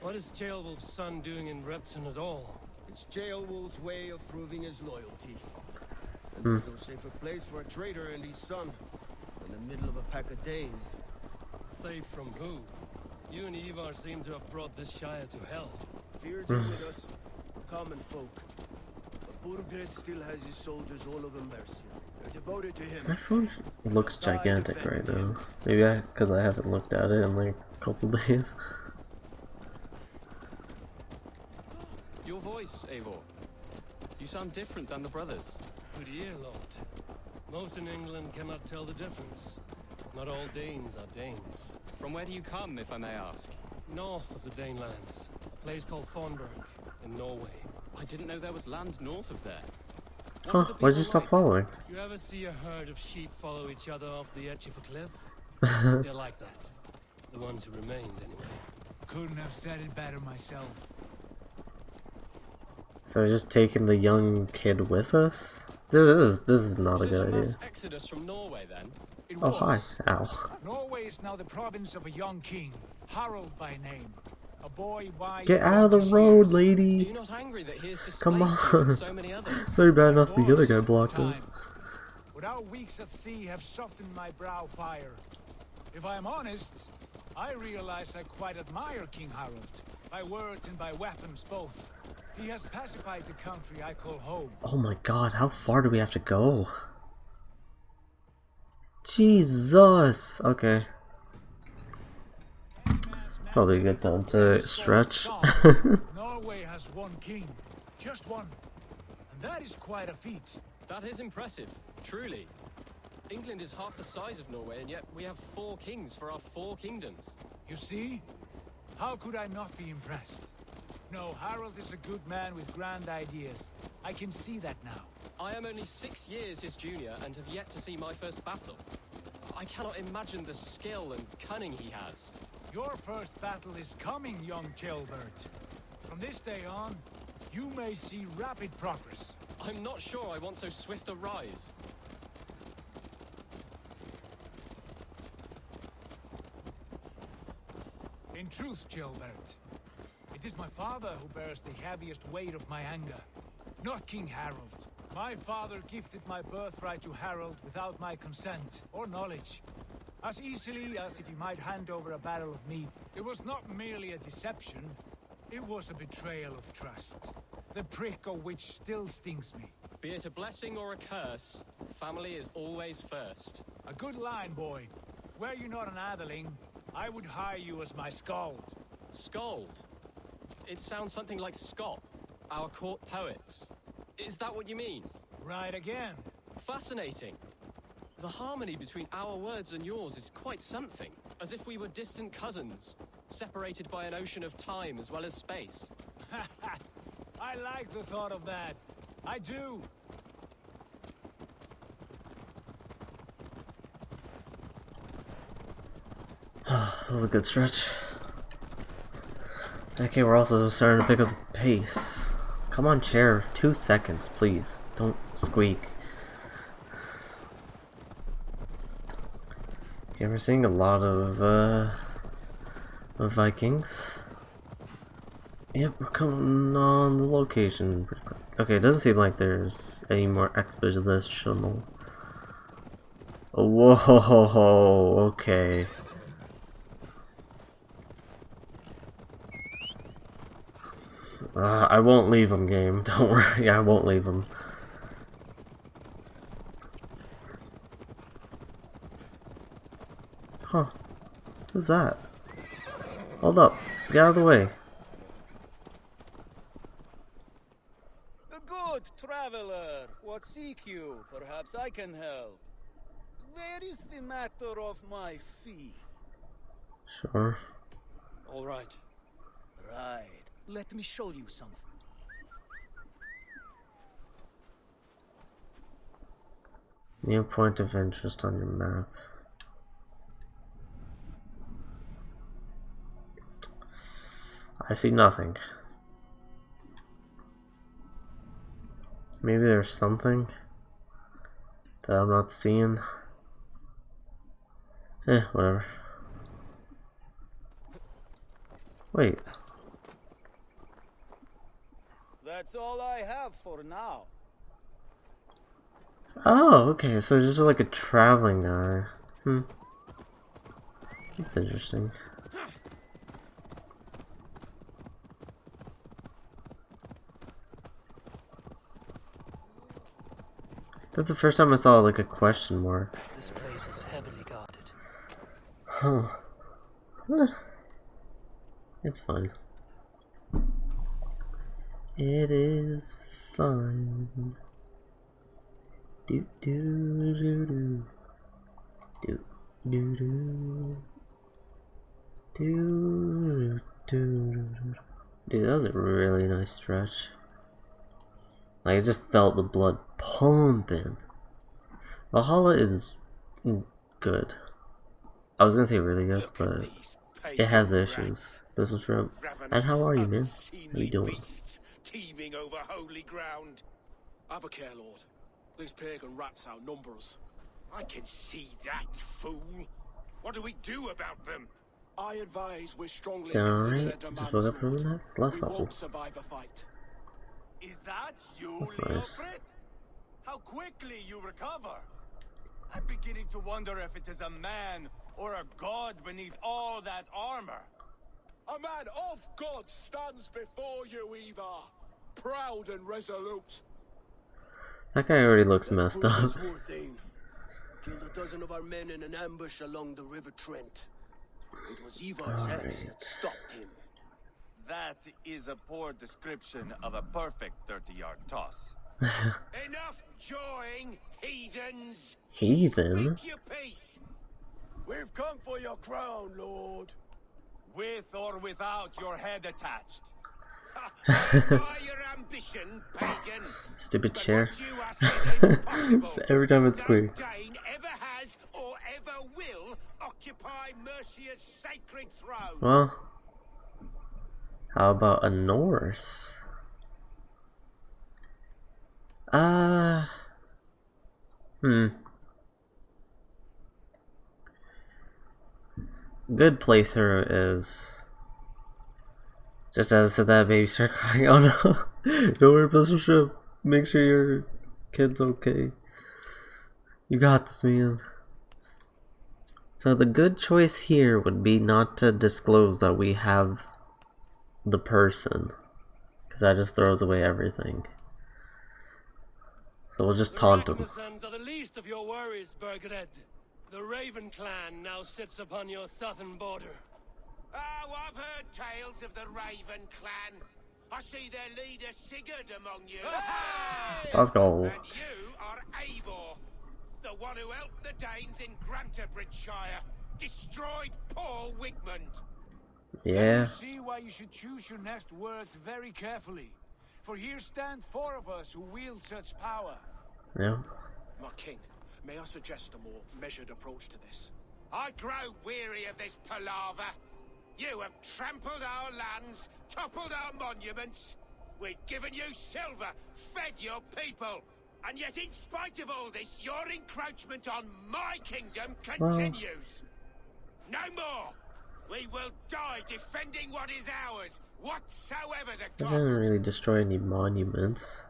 What is Ceolwulf's son doing in Repton at all?
It's Ceolwulf's way of proving his loyalty. And there's no safer place for a traitor and his son in the middle of a pack of Danes.
Safe from who? You and Ivar seem to have brought this Shire to hell.
Fear's with us, common folk. But Burgred still has his soldiers all over Mercia. They're devoted to him.
My phone looks gigantic right now. Maybe because I haven't looked at it in like a couple days.
Your voice, Eivor. You sound different than the brothers.
Good ear, Lord. Most in England cannot tell the difference. Not all Danes are Danes.
From where do you come, if I may ask?
North of the Danelands. A place called Thornberg, in Norway.
I didn't know there was land north of there.
Huh, why'd you stop following?
You ever see a herd of sheep follow each other off the edge of a cliff? They're like that. The ones who remained, anyway.
Couldn't have said it better myself.
So we're just taking the young kid with us? This is not a good idea.
Mass exodus from Norway, then?
It
Oh, hi.
was.
Ow.
Norway is now the province of a young king.
Harold by name. A boy wise.
Get out of the road, lady!
Are you not angry that he has
Come
displaced you
on!
with so many others?
It's already bad enough the other guy blocked us.
But our weeks at sea have softened my brow fire. If I am honest, I realize I quite admire King Harold. By words and by weapons both. He has pacified the country I call home.
Oh my god, how far do we have to go? Jesus! Okay. Probably a good time to stretch.
Norway has one king. Just one. And that is quite a feat.
That is impressive, truly. England is half the size of Norway, and yet we have 4 kings for our 4 kingdoms.
You see? How could I not be impressed? No, Harold is a good man with grand ideas. I can see that now.
I am only 6 years his junior and have yet to see my first battle. I cannot imagine the skill and cunning he has.
Your first battle is coming, young Chilbert. From this day on, you may see rapid progress.
I'm not sure I want so swift a rise.
In truth, Chilbert, it is my father who bears the heaviest weight of my anger, not King Harold. My father gifted my birthright to Harold without my consent or knowledge. As easily as if he might hand over a barrel of meat. It was not merely a deception, it was a betrayal of trust. The prick of which still stings me.
Be it a blessing or a curse, family is always first.
A good line, boy. Were you not an atheling, I would hire you as my skald.
Skald? It sounds something like Scott, our court poets. Is that what you mean?
Right again.
Fascinating. The harmony between our words and yours is quite something. As if we were distant cousins, separated by an ocean of time as well as space.
I like the thought of that. I do.
That was a good stretch. Okay, we're also starting to pick up the pace. Come on, chair. 2 seconds, please. Don't squeak. Okay, we're seeing a lot of Vikings. Yep, we're coming on the location pretty quick. Okay, it doesn't seem like there's any more expositional. Whoa, okay. I won't leave him, game. Don't worry, I won't leave him. Huh. Who's that? Hold up. Get out of the way.
Good traveler. What seek you? Perhaps I can help. There is the matter of my fee.
Sure.
All right. Right. Let me show you something.
New point of interest on your map. I see nothing. Maybe there's something that I'm not seeing. Whatever. Wait.
That's all I have for now.
Oh, okay, so it's just like a traveling guy. That's interesting. That's the first time I saw like a question mark.
This place is heavily guarded.
Huh. It's fine. It is fine. Do do do do. Do do do. Do do. Dude, that was a really nice stretch. Like, I just felt the blood pumping. Valhalla is good. I was gonna say really good, but it has issues. Business shrimp. And how are you, man? How you doing?
Teeming over holy ground.
Have a care, Lord. These pagan rats outnumber us.
I can see that, fool. What do we do about them? I advise we strongly
Alright, just woke up from that last couple.
survive a fight.
Is that you,
That's
Leo
nice.
Brit? How quickly you recover. I'm beginning to wonder if it is a man or a god beneath all that armor.
A man of God stands before you, Eva, proud and resolute.
That guy already looks messed up.
Killed a dozen of our men in an ambush along the River Trent. It was Ivar's axe that stopped him.
That is a poor description of a perfect 30-yard toss.
Enough jawing, heathens!
Heathen?
Speak your peace. We've come for your crown, Lord.
With or without your head attached.
By your ambition, pagan.
Stupid chair.
What you ask is impossible.
Every time it squeaks.
No Dane ever has or ever will occupy Mercia's sacred throne.
Well, how about a Norse? Good playthrough is just as I said that, baby start crying. Oh no! Don't worry, Pistol Ship. Make sure your kid's okay. You got this, man. So the good choice here would be not to disclose that we have the person, because that just throws away everything. So we'll just taunt him.
The Arachnisons are the least of your worries, Burgred. The Raven clan now sits upon your southern border.
Oh, I've heard tales of the Raven clan. I see their leader Sigurd among you.
Let's go.
And you are Eivor, the one who helped the Danes in Grantabridgeshire, destroyed Paul Wigmund.
Yeah.
You see why you should choose your next words very carefully. For here stand 4 of us who wield such power.
Yeah.
My king, may I suggest a more measured approach to this? I grow weary of this palaver. You have trampled our lands, toppled our monuments. We've given you silver, fed your people. And yet in spite of all this, your encroachment on my kingdom continues. No more! We will die defending what is ours, whatsoever the
I
cost.
didn't really destroy any monuments.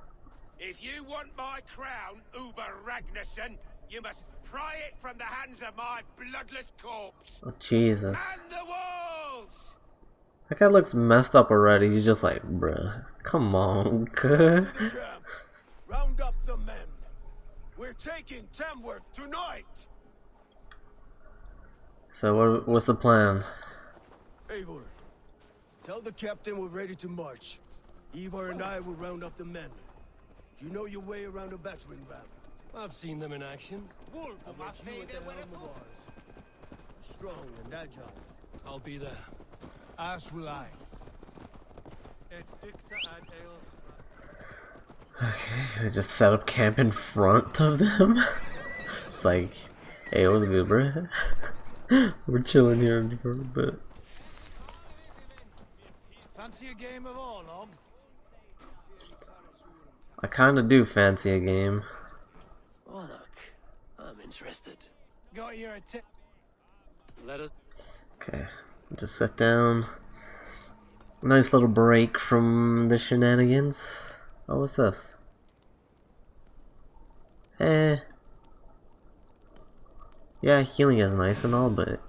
If you want my crown, Uber Ragnarsson, you must pry it from the hands of my bloodless corpse.
Oh, Jesus.
And the walls!
That guy looks messed up already. He's just like, bruh, come on, good.
Round up the men. We're taking Tamworth tonight.
So what's the plan?
Eivor, tell the captain we're ready to march. Ivar and I will round up the men. Do you know your way around a battering ram?
I've seen them in action.
Wolf, strong and agile.
I'll be there.
As will I.
Okay, we just set up camp in front of them. It's like, hey, what's good, bro? We're chilling here for a bit.
Fancy a game of all, Ob?
I kinda do fancy a game.
Oh, look. I'm interested.
Got your attention.
Let us.
Okay, just sit down. Nice little break from the shenanigans. Oh, what's this? Yeah, healing is nice and all, but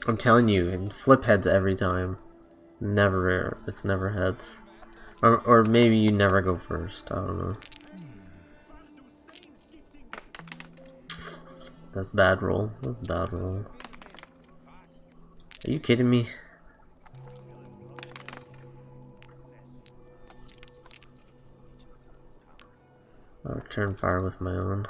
I'm telling you, and flip heads every time. Never, it's never heads. Or maybe you never go first, I don't know. That's bad roll, that's bad roll. Are you kidding me? I'll return fire with my own.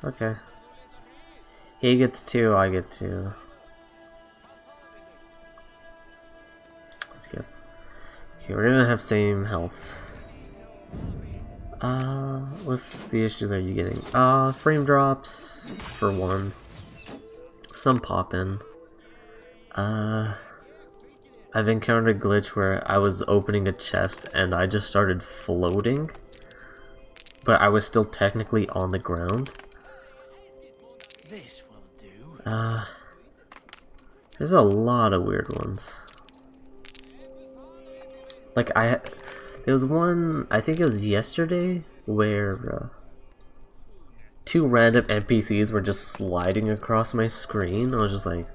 Okay. He gets 2, I get 2. Skip. Okay, we're gonna have same health. What's the issues are you getting? Frame drops for 1. Some pop-in. I've encountered a glitch where I was opening a chest and I just started floating but I was still technically on the ground.
This will do.
There's a lot of weird ones. Like there was one, I think it was yesterday, where two random NPCs were just sliding across my screen. I was just like,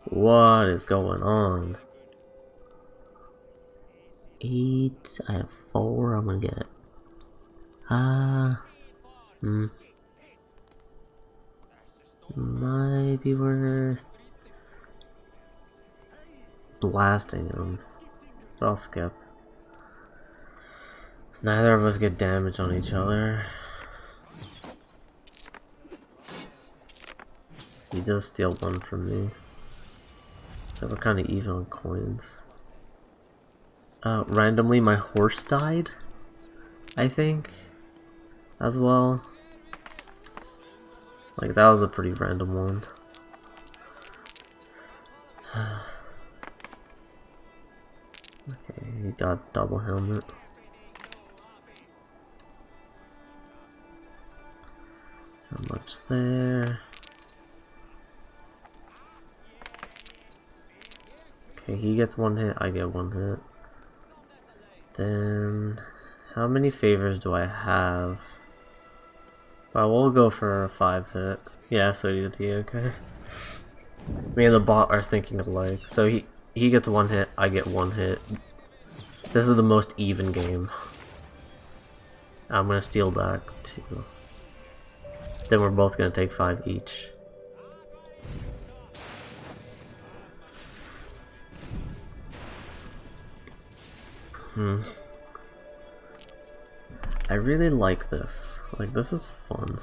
what is going on? 8, I have 4, I'm gonna get it. Might be worth blasting him, but I'll skip. Neither of us get damage on each other. He does steal 1 from me, so we're kind of even on coins. Randomly my horse died, I think, as well. Like, that was a pretty random one. Okay, he got double helmet. How much there? Okay, he gets 1 hit, I get 1 hit. Then, how many favors do I have? Well, we'll go for a 5 hit. Yeah, so did he, okay. Me and the bot are thinking alike. So he gets 1 hit, I get 1 hit. This is the most even game. I'm gonna steal back 2. Then we're both gonna take 5 each. I really like this. Like, this is fun.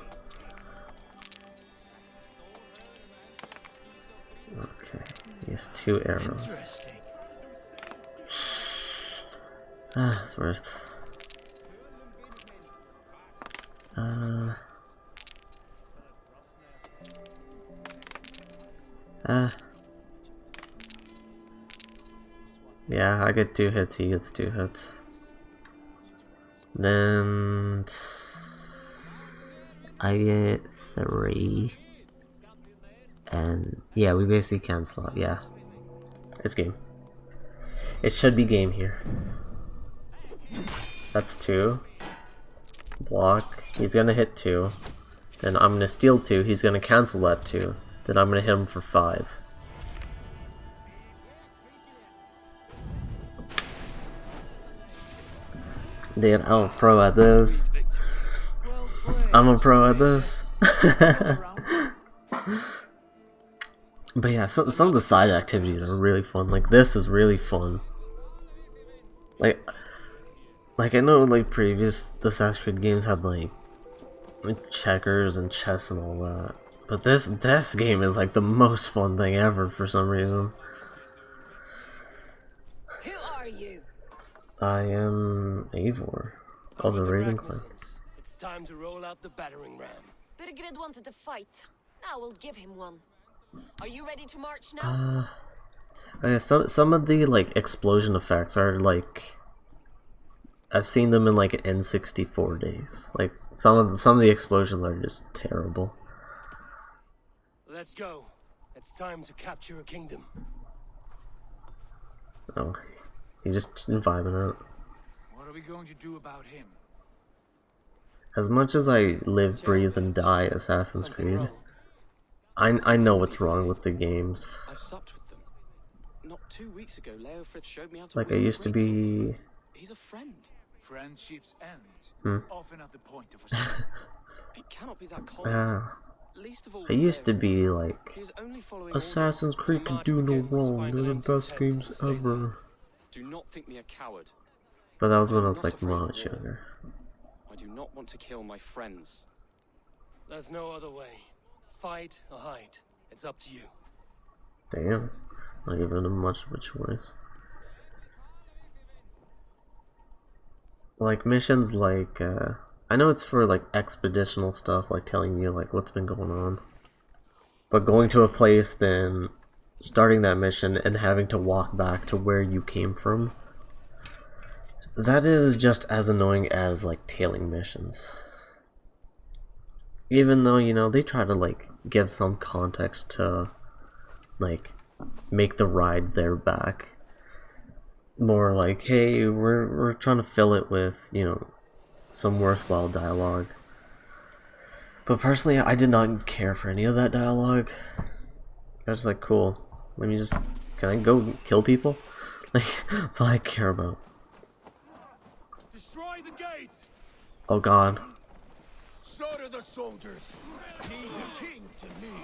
Okay, he has 2 arrows. It's worth. Yeah, I get 2 hits, he gets 2 hits. Then I get 3. And yeah, we basically cancel out. Yeah, it's game. It should be game here. That's 2. Block. He's gonna hit 2. Then I'm gonna steal 2. He's gonna cancel that 2. Then I'm gonna hit him for 5. Dude, I'm a pro at this. I'm a pro at this. But yeah, some of the side activities are really fun. Like, this is really fun. Like I know, like, previous Assassin's Creed games had like checkers and chess and all that, but this game is like the most fun thing ever for some reason.
Who are you?
I am Eivor of the Raven Clan.
It's time to roll out the battering ram.
Birgred wanted to fight. Now we'll give him one. Are you ready to march now?
Okay, some of the like explosion effects are like, I've seen them in like N64 days. Like some of the explosions are just terrible.
Let's go. It's time to capture a kingdom.
Oh, he's just vibing out.
What are we going to do about him?
As much as I live, breathe, and die Assassin's Creed, I know what's wrong with the games.
I've supped with them. Not 2 weeks ago, Leofrith showed me how to.
Like, I used to be.
He's a friend.
Friendships end often at the point of a
It cannot be that cold. Least of all,
I used to be like, Assassin's Creed can do no wrong. They're the best games ever.
Do not think me a coward.
But that was when I was like much younger.
I do not want to kill my friends.
There's no other way. Fight or hide. It's up to you.
Damn. Not giving him much of a choice. Like missions like, I know it's for like expeditional stuff, like telling you like what's been going on. But going to a place, then starting that mission and having to walk back to where you came from. that is just as annoying as like tailing missions. Even though, you know, they try to like give some context to like make the ride there back more like, hey, we're trying to fill it with, you know, some worthwhile dialogue. But personally, I did not care for any of that dialogue. I was like, cool, let me just, can I go kill people? Like, that's all I care about.
Destroy the gate.
Oh god.
Slaughter the soldiers. Lead the king to me.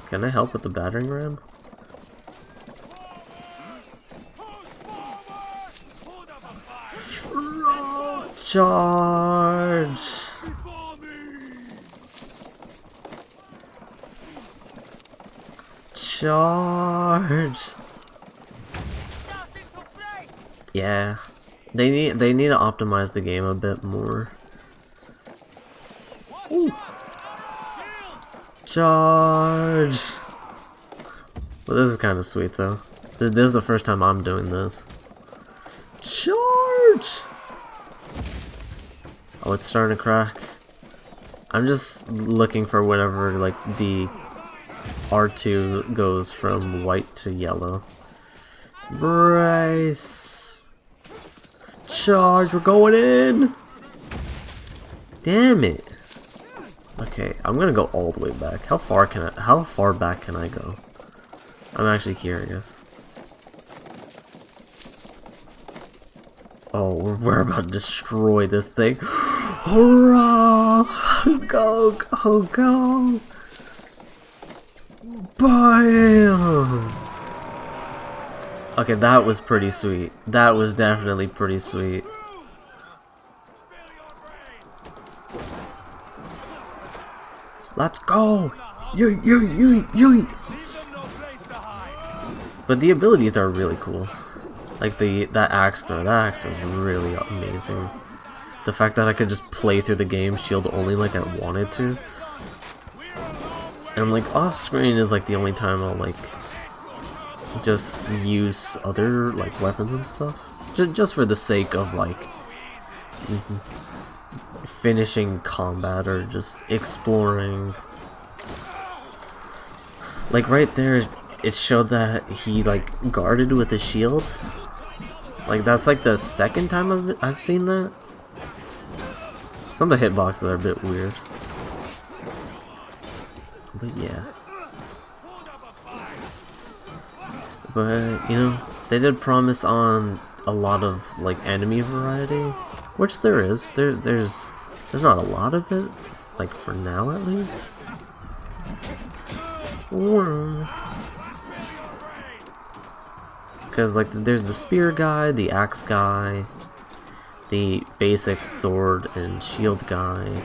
Can I help with the battering ram? Charge! Charge! Yeah, they need to optimize the game a bit more. Ooh. Charge! Well, this is kind of sweet though. This is the first time I'm doing this. Charge! Oh, it's starting to crack. I'm just looking for whatever, like, the R2 goes from white to yellow. Brace! Charge, we're going in! Damn it! Okay, I'm gonna go all the way back. How far back can I go? I'm actually curious. Oh, we're about to destroy this thing. Hurrah! Go, go, go! Bam! Okay, that was pretty sweet. That was definitely pretty sweet. Let's go! You! But the abilities are really cool. Like that axe throw is really amazing. The fact that I could just play through the game shield only like I wanted to. And like off screen is like the only time I'll like just use other like weapons and stuff. Just for the sake of like finishing combat or just exploring. Like right there, it showed that he like guarded with a shield. Like that's like the second time I've seen that. Some of the hitboxes are a bit weird. But yeah. But you know, they did promise on a lot of like enemy variety, which there is. There's not a lot of it, like for now at least. Because like there's the spear guy, the axe guy, the basic sword and shield guy.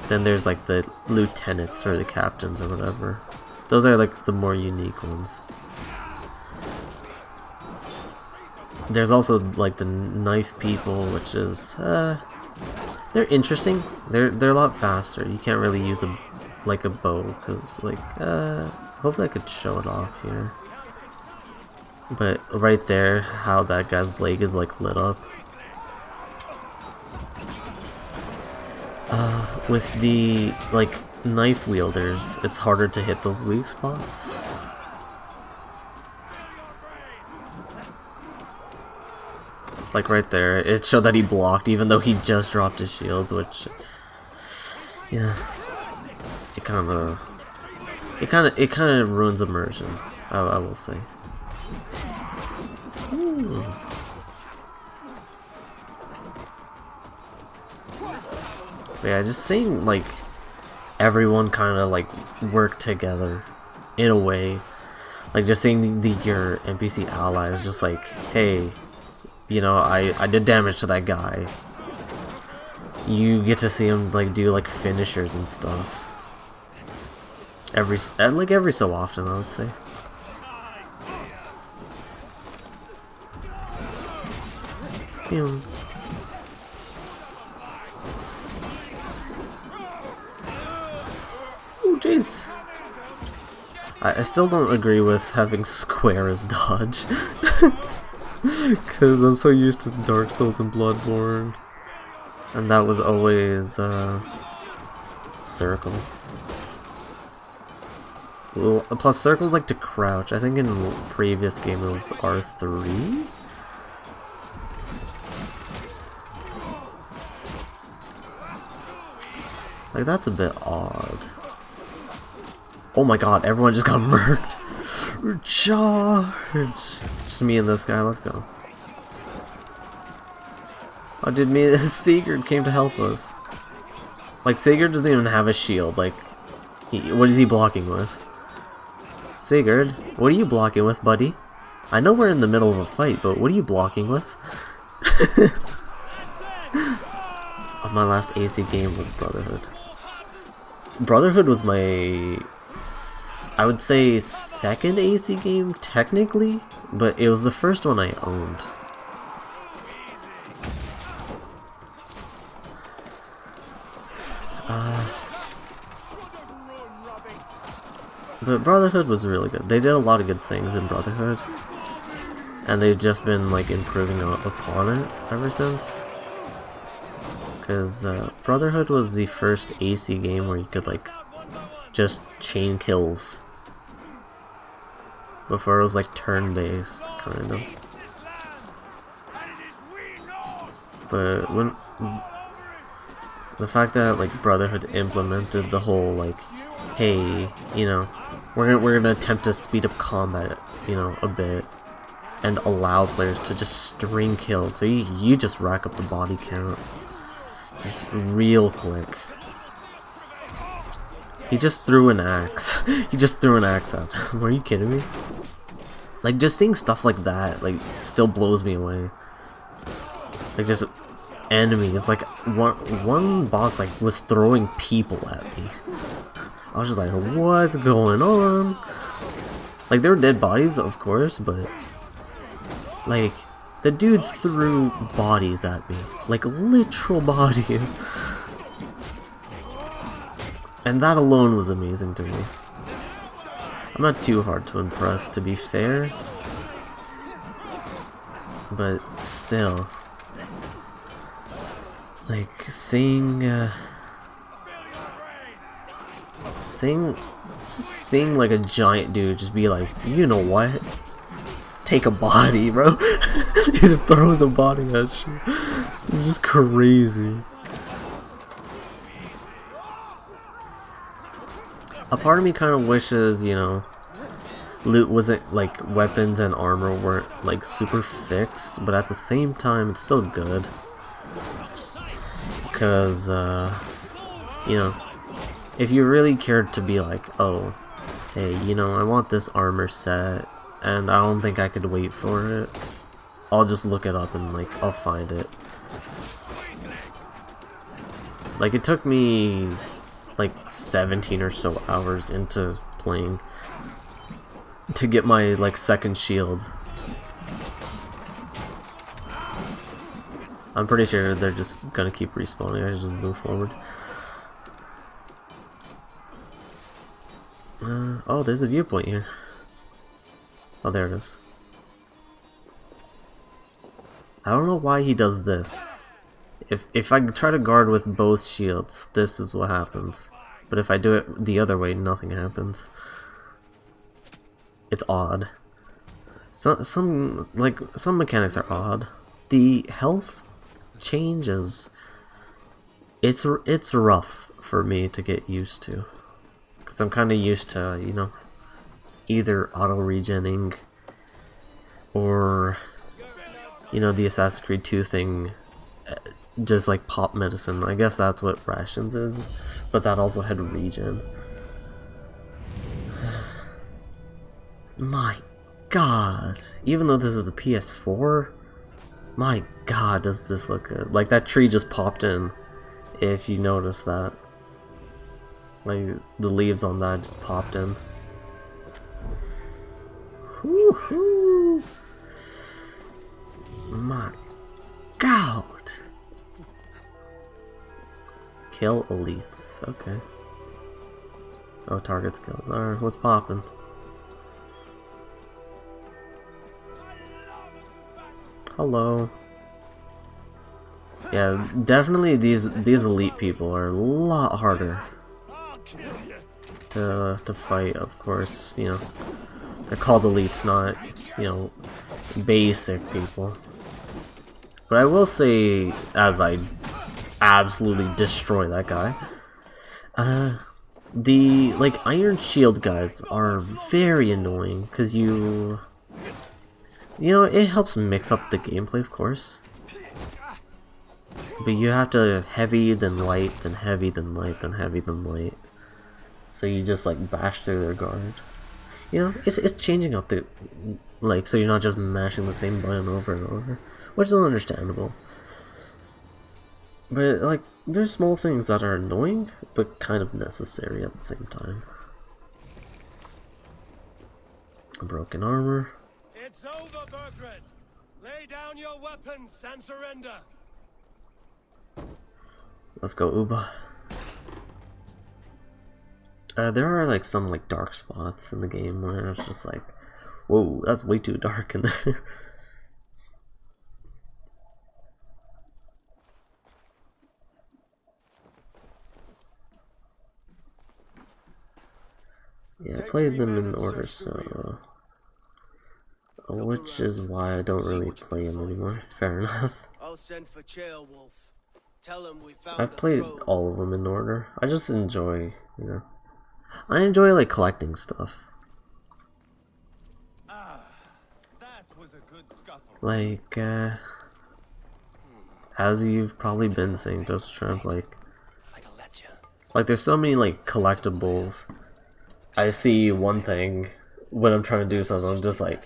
Then there's like the lieutenants or the captains or whatever. Those are like the more unique ones. There's also like the knife people, which is they're interesting. They're a lot faster. You can't really use a bow because like hopefully I could show it off here. But right there, how that guy's leg is like lit up. With the like knife wielders, it's harder to hit those weak spots. Like right there, it showed that he blocked even though he just dropped his shield, which yeah, it kind of ruins immersion. I will say. Ooh. Yeah, just seeing like everyone kind of like work together in a way, like just seeing your NPC allies just like, hey, you know, I did damage to that guy. You get to see him like do like finishers and stuff. Every so often, I would say. Oh jeez. I still don't agree with having square as dodge. Because I'm so used to Dark Souls and Bloodborne. And that was always, circle. Well, plus circles like to crouch. I think in the previous game it was R3? Like, that's a bit odd. Oh my god, everyone just got murked. Charge! Just me and this guy, let's go. Oh, dude, me and Sigurd came to help us. Like, Sigurd doesn't even have a shield. Like, what is he blocking with? Sigurd, what are you blocking with, buddy? I know we're in the middle of a fight, but what are you blocking with? My last AC game was Brotherhood. Brotherhood was my, I would say, second AC game, technically, but it was the first one I owned. But Brotherhood was really good. They did a lot of good things in Brotherhood, and they've just been like improving upon it ever since. Because Brotherhood was the first AC game where you could like just chain kills. Before it was like turn-based, kind of. But when the fact that like Brotherhood implemented the whole like, hey, you know, we're gonna attempt to speed up combat, you know, a bit, and allow players to just string kills, so you just rack up the body count just real quick. He just threw an axe. He just threw an axe at him. Are you kidding me? Like, just seeing stuff like that, like, still blows me away. Like, just enemies. Like, one boss, like, was throwing people at me. I was just like, what's going on? Like, there were dead bodies, of course, but like, the dude threw bodies at me. Like, literal bodies. And that alone was amazing to me. I'm not too hard to impress, to be fair. But still. Like, seeing like a giant dude just be like, you know what? Take a body, bro. He just throws a body at you. It's just crazy. A part of me kind of wishes, you know, loot wasn't, like, weapons and armor weren't, like, super fixed, but at the same time, it's still good. Because, you know, if you really cared to be like, oh, hey, you know, I want this armor set, and I don't think I could wait for it, I'll just look it up and, like, I'll find it. Like, it took me like 17 or so hours into playing to get my like second shield. I'm pretty sure they're just gonna keep respawning. I just move forward. Oh, there's a viewpoint here. Oh, there it is. I don't know why he does this. If I try to guard with both shields, this is what happens. But if I do it the other way, nothing happens. It's odd. Some mechanics are odd. The health changes. It's rough for me to get used to, because I'm kind of used to, you know, either auto regenning or, you know, the Assassin's Creed 2 thing. Just like pop medicine. I guess that's what rations is, but that also had regen. My god, even though this is the PS4, my god, does this look good. Like, that tree just popped in, if you notice that. Like, the leaves on that just popped in. Woohoo! My god! Kill elites, okay. Oh, targets killed. Alright, what's poppin'? Hello. Yeah, definitely these elite people are a lot harder to fight. Of course, you know, they're called elites, not, you know, basic people. But I will say, as I absolutely destroy that guy, the like Iron Shield guys are very annoying because you know, it helps mix up the gameplay, of course. But you have to heavy, then light, then heavy, then light, then heavy, then light. So you just like bash through their guard. You know, it's changing up the, like, so you're not just mashing the same button over and over, which is understandable. But like, there's small things that are annoying, but kind of necessary at the same time. Broken armor.
It's over, Burgred. Lay down your weapons and surrender.
Let's go, Uba. There are like some like dark spots in the game where it's just like, whoa, that's way too dark in there. Yeah, I played them in order, so which is why I don't really play them anymore. Fair enough.
I'll send for Wolf. Tell him we found
I've played all of them in order. I just enjoy, you know, I enjoy like collecting stuff.
That was a good scuffle.
Like, as you've probably been saying, Toast Trump, like there's so many like collectibles. I see one thing when I'm trying to do something, I'm just like,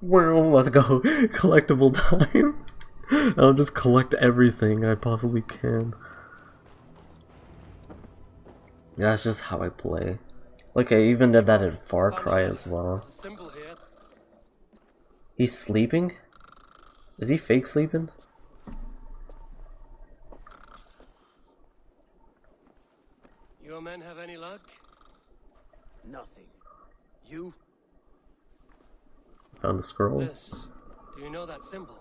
well, let's go, collectible time. I'll just collect everything I possibly can. That's just how I play. Like, I even did that in Far Cry as well. He's sleeping? Is he fake sleeping?
Your men have any luck?
Nothing. You?
Found a scroll.
This. Do you know that symbol?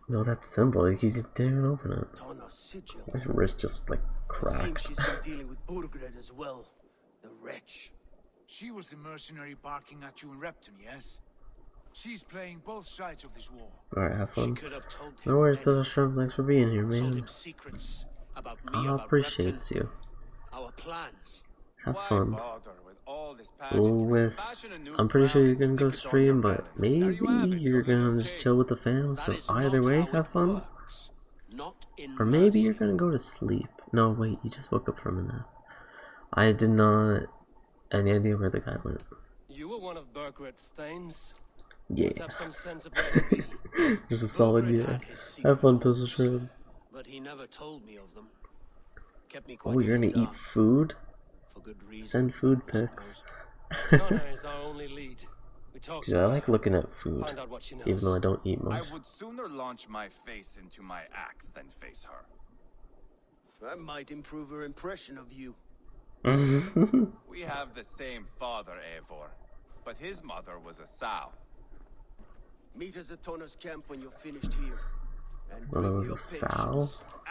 No, that symbol. He didn't even open it. His wrist just like cracked.
She's been dealing with Burgred as well. The wretch.
She was the mercenary barking at you in Repton, yes? She's playing both sides of this war.
Alright, have fun. No worries, Brother Shrimp. Thanks for being here, man. I appreciate you.
Our plans.
Have fun. I'm pretty sure you're gonna go stream, but maybe you're gonna just chill with the fam, so either way, have fun. Or maybe you're gonna go to sleep. No, wait, you just woke up from a nap. I did not any idea where the guy went.
You were one of Burgred's thanes.
Yeah.
Have some sense of
Just a solid yeah. Have fun, Pistol Shrimp.
But he never told me of them. Kept me
Oh, you're gonna eat food? Send food pics.
Connor is our only lead. We talked.
Dude, I like looking at food,
Find out what she knows.
even though I don't eat much.
I would sooner launch my face into my axe than face her.
That might improve her impression of you.
We have the same father, Eivor, but his mother was a sow.
Meet us at Tona's camp when you're finished here.
His mother was a sow?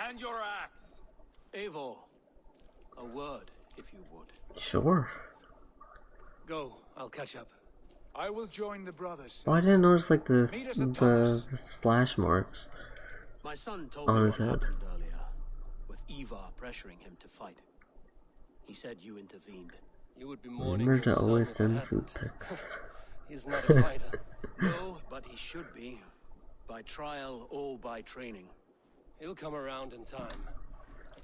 And your axe.
Eivor, a word, if you would.
Sure.
Go, I'll catch up.
I will join the brothers.
Oh, I didn't notice like the slash marks
My son told
on
me
his
what
head.
happened earlier, with Ivar pressuring him to fight. He said you intervened.
You would be mourning
Remember to
your son
always
if I
send
hadn't.
food pics.
He's not a fighter.
No, but he should be. By trial or by training.
He'll come around in time.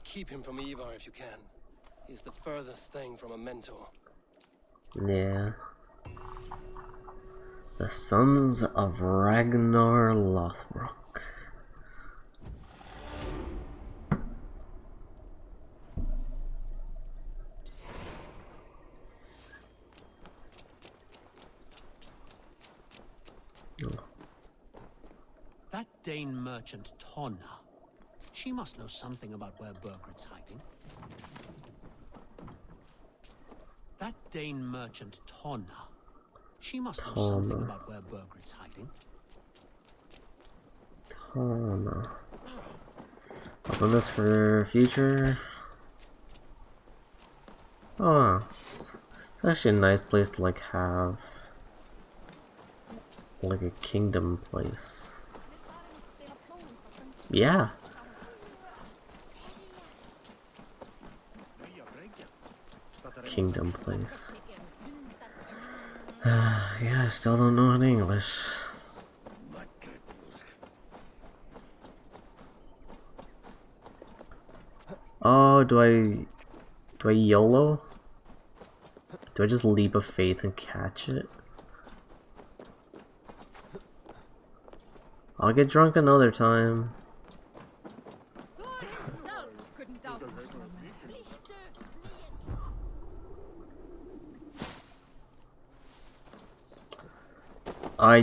Keep him from Ivar if you can. He's the furthest thing from a mentor.
Yeah. The Sons of Ragnar Lothbrok.
That Dane merchant Tonna. She must know something about where Burgred's hiding. That Dane merchant Tonna. She must know something about where Burgred's hiding.
Tana. Open this for future. Oh, it's actually a nice place to like have like a kingdom place. Yeah. Kingdom place. Yeah, I still don't know any English. Oh, do I YOLO? Do I just leap of faith and catch it? I'll get drunk another time.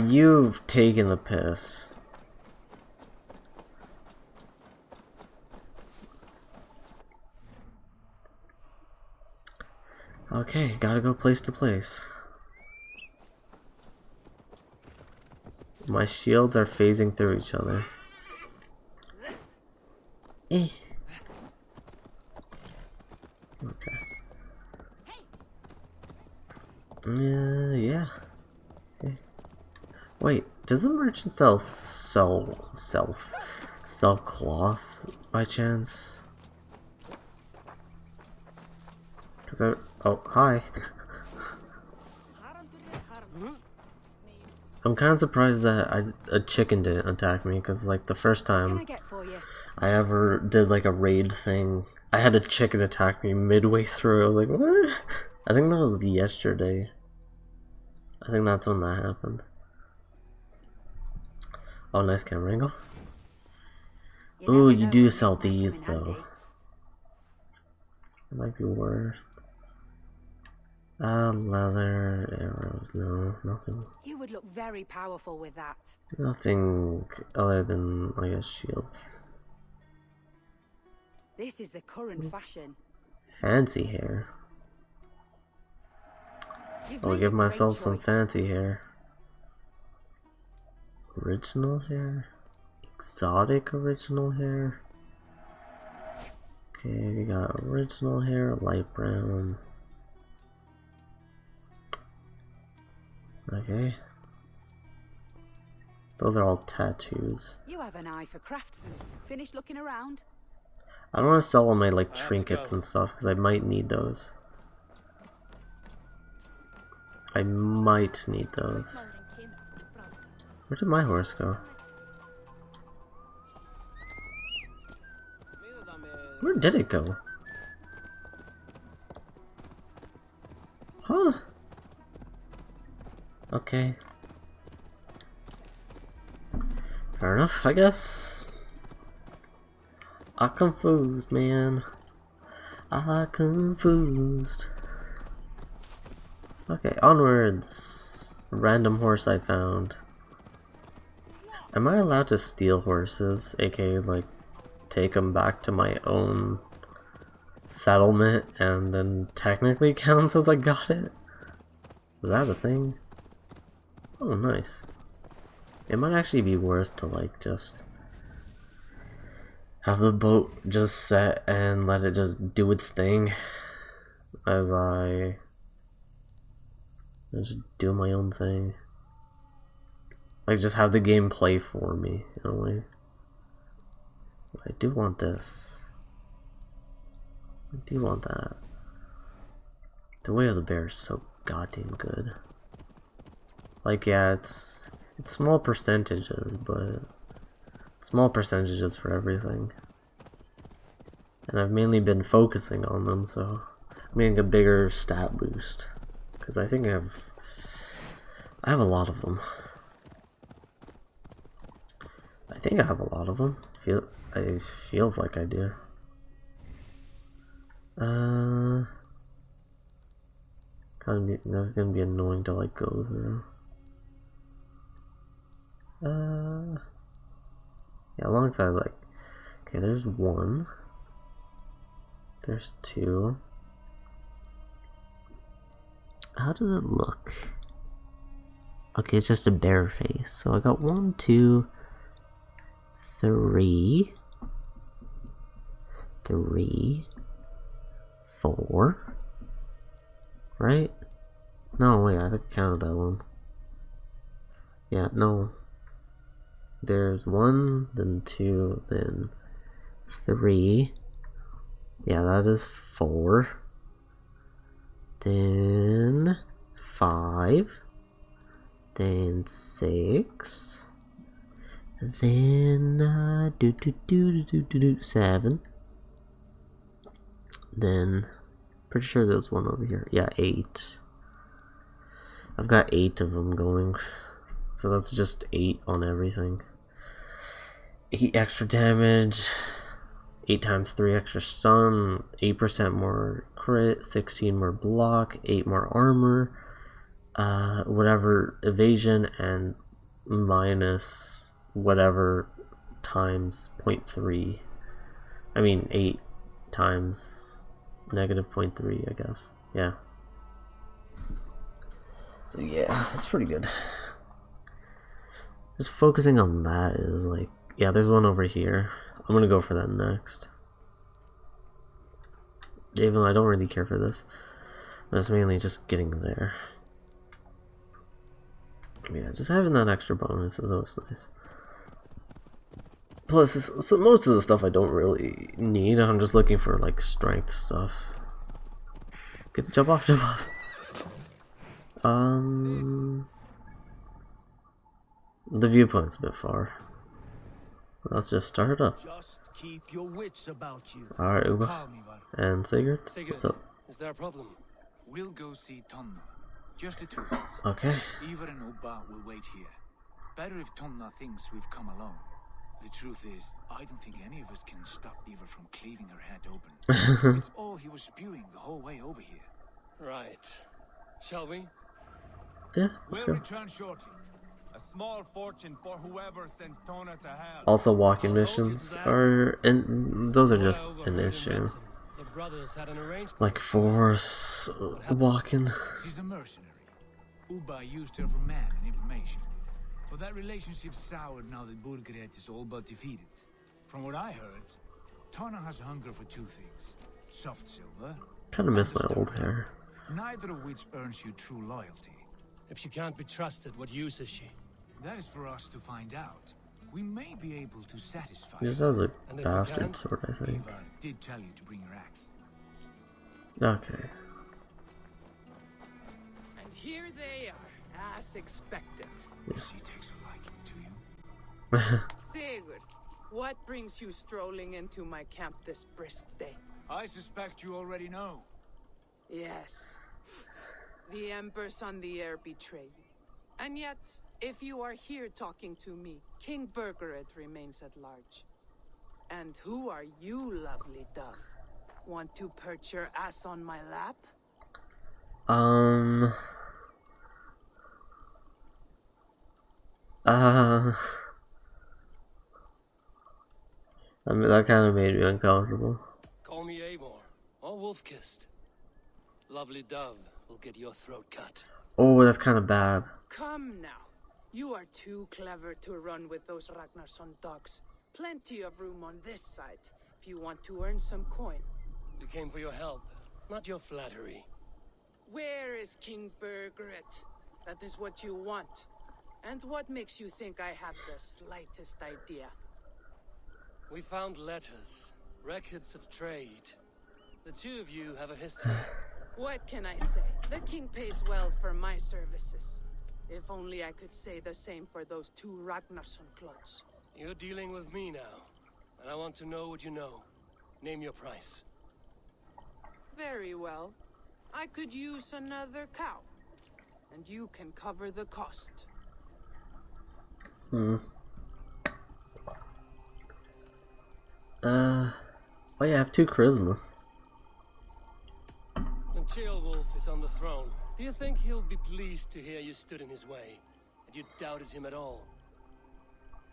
You've taken the piss. Okay, gotta go place to place. My shields are phasing through each other. Eh. Okay. Yeah. Okay. Wait, does the merchant sell cloth by chance? Cause oh, hi. I'm kind of surprised that a chicken didn't attack me, because like the first time I ever did like a raid thing, I had a chicken attack me midway through. I was like, what? I think that was yesterday. I think that's when that happened. Oh, nice camera angle. Ooh, you do sell these though. It might be worth. Leather, arrows, no, nothing.
You would look very powerful with that.
Nothing other than, I guess, shields.
This is the current fashion.
Fancy hair. I'll give myself some fancy hair. Original hair? Exotic original hair? Okay, we got original hair, light brown. Okay. Those are all tattoos.
You have an eye for craftsmen. Finished looking around?
I don't want to sell all my like trinkets and stuff because I might need those. I might need those. Where did my horse go? Where did it go? Huh? Okay. Fair enough, I guess. I'm confused, man. I'm confused. Okay, onwards. Random horse I found. Am I allowed to steal horses? AKA, like, take them back to my own settlement and then technically counts as I got it? Is that a thing? Oh, nice. It might actually be worth to, like, just have the boat just set and let it just do its thing as I just do my own thing. Like, just have the game play for me, in a way. I do want this. I do want that. The Way of the Bear is so goddamn good. Like, yeah, it's small percentages, but small percentages for everything. And I've mainly been focusing on them, so I'm getting a bigger stat boost. Because I think I have a lot of them. I think I have a lot of them. It feels like I do. That's gonna be annoying to like go through. Yeah, alongside like, okay, there's one. There's two. How does it look? Okay, it's just a bear face. So I got 1, 2, 3, 4. Right? No, wait, I think I counted that one. Yeah, no. There's 1, then 2, then 3. Yeah, that is 4. Then 5. Then 6. Then 7. Then pretty sure there's one over here. Yeah, 8. I've got 8 of them going. So that's just 8 on everything. 8 extra damage. 8 times 3 extra stun. 8% more crit. 16 more block. 8 more armor. Whatever evasion, and minus whatever times 0.3. I mean 8 times negative 0.3, I guess. Yeah. So yeah, it's pretty good. Just focusing on that is like, yeah, there's one over here. I'm gonna go for that next. Even though I don't really care for this. But it's mainly just getting there. Yeah, just having that extra bonus is always nice. Plus, so most of the stuff I don't really need. I'm just looking for like strength stuff. Get to jump off, jump off. The viewpoint's a bit far. Let's just start up.
Just keep your wits about you.
Alright, Uba. And Sigurd? What's up?
Is there a problem?
We'll go see Tonna. Just the two of us.
Okay.
Ivar and Uba will wait here. Better if Tonna thinks we've come alone. The truth is, I don't think any of us can stop Ivar from cleaving her head open. It's all he was spewing the whole way over here.
Right. Shall we?
Yeah,
We'll
let's go.
return shortly.
A small fortune for whoever sent Tonna to hell.
Also, walking missions are, and those are just an issue.
The brothers had an arrangement.
Like force walking.
She's a mercenary. Uba used her for man and information. But that relationship soured now that Burgred is all but defeated. From what I heard, Tonna has hunger for two things. Soft silver.
Kind of miss my old hair.
Neither of which earns you true loyalty.
If she can't be trusted, what use is she?
That is for us to find out. We may be able to satisfy
He just has a
And if we
bastard
can't,
sword, I think.
Ivar did tell you to bring your axe.
Okay.
And here they are, as expected.
Yes.
She takes a liking to you.
Sigurd, what brings you strolling into my camp this brisk day?
I suspect you already know.
Yes. The Emperor's on the air betrayed you. And yet, if you are here talking to me, King Burgred remains at large. And who are you, lovely dove? Want to perch your ass on my lap?
I mean, that kind of made me uncomfortable.
Call me Eivor, or Wolf-Kissed. Lovely dove will get your throat cut.
Oh, that's kind of bad.
Come now. You are too clever to run with those Ragnarsson dogs. Plenty of room on this side, if you want to earn some coin.
We came for your help, not your flattery.
Where is King Burgred? That is what you want. And what makes you think I have the slightest idea?
We found letters, records of trade. The two of you have a history.
What can I say? The king pays well for my services. If only I could say the same for those two Ragnarsson clots.
You're dealing with me now, and I want to know what you know. Name your price.
Very well. I could use another cow. And you can cover the cost.
Oh yeah, I have 2 charisma.
When Ceolwulf is on the throne, do you think he'll be pleased to hear you stood in his way, and you doubted him at all?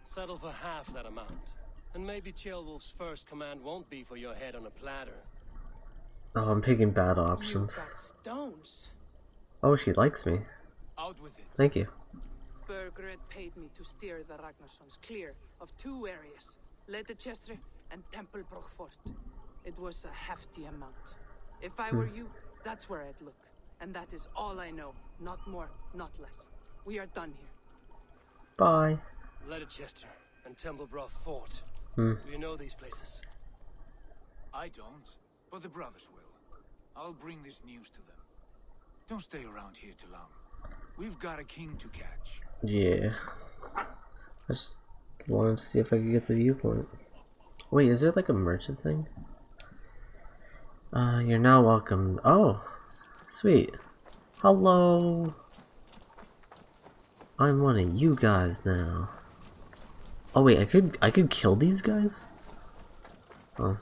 Settle for half that amount, and maybe Ceolwulf's first command won't be for your head on a platter.
Oh, I'm picking bad options.
You got stones.
Oh, she likes me.
Out with it.
Thank you.
Burgred paid me to steer the Ragnarsons clear of 2 areas, Leicester and Temple Fort. It was a hefty amount. If I were you, that's where I'd look. And that is all I know. Not more, not less. We are done here.
Bye.
Leicester and Templebroth Fort.
Hmm.
Do you know these places?
I don't, but the brothers will. I'll bring this news to them. Don't stay around here too long. We've got a king to catch.
Yeah. I just wanted to see if I could get the viewpoint. Wait, is there like a merchant thing? You're now welcome. Oh, sweet. Hello. I'm one of you guys now. Oh wait, I could kill these guys? Oh,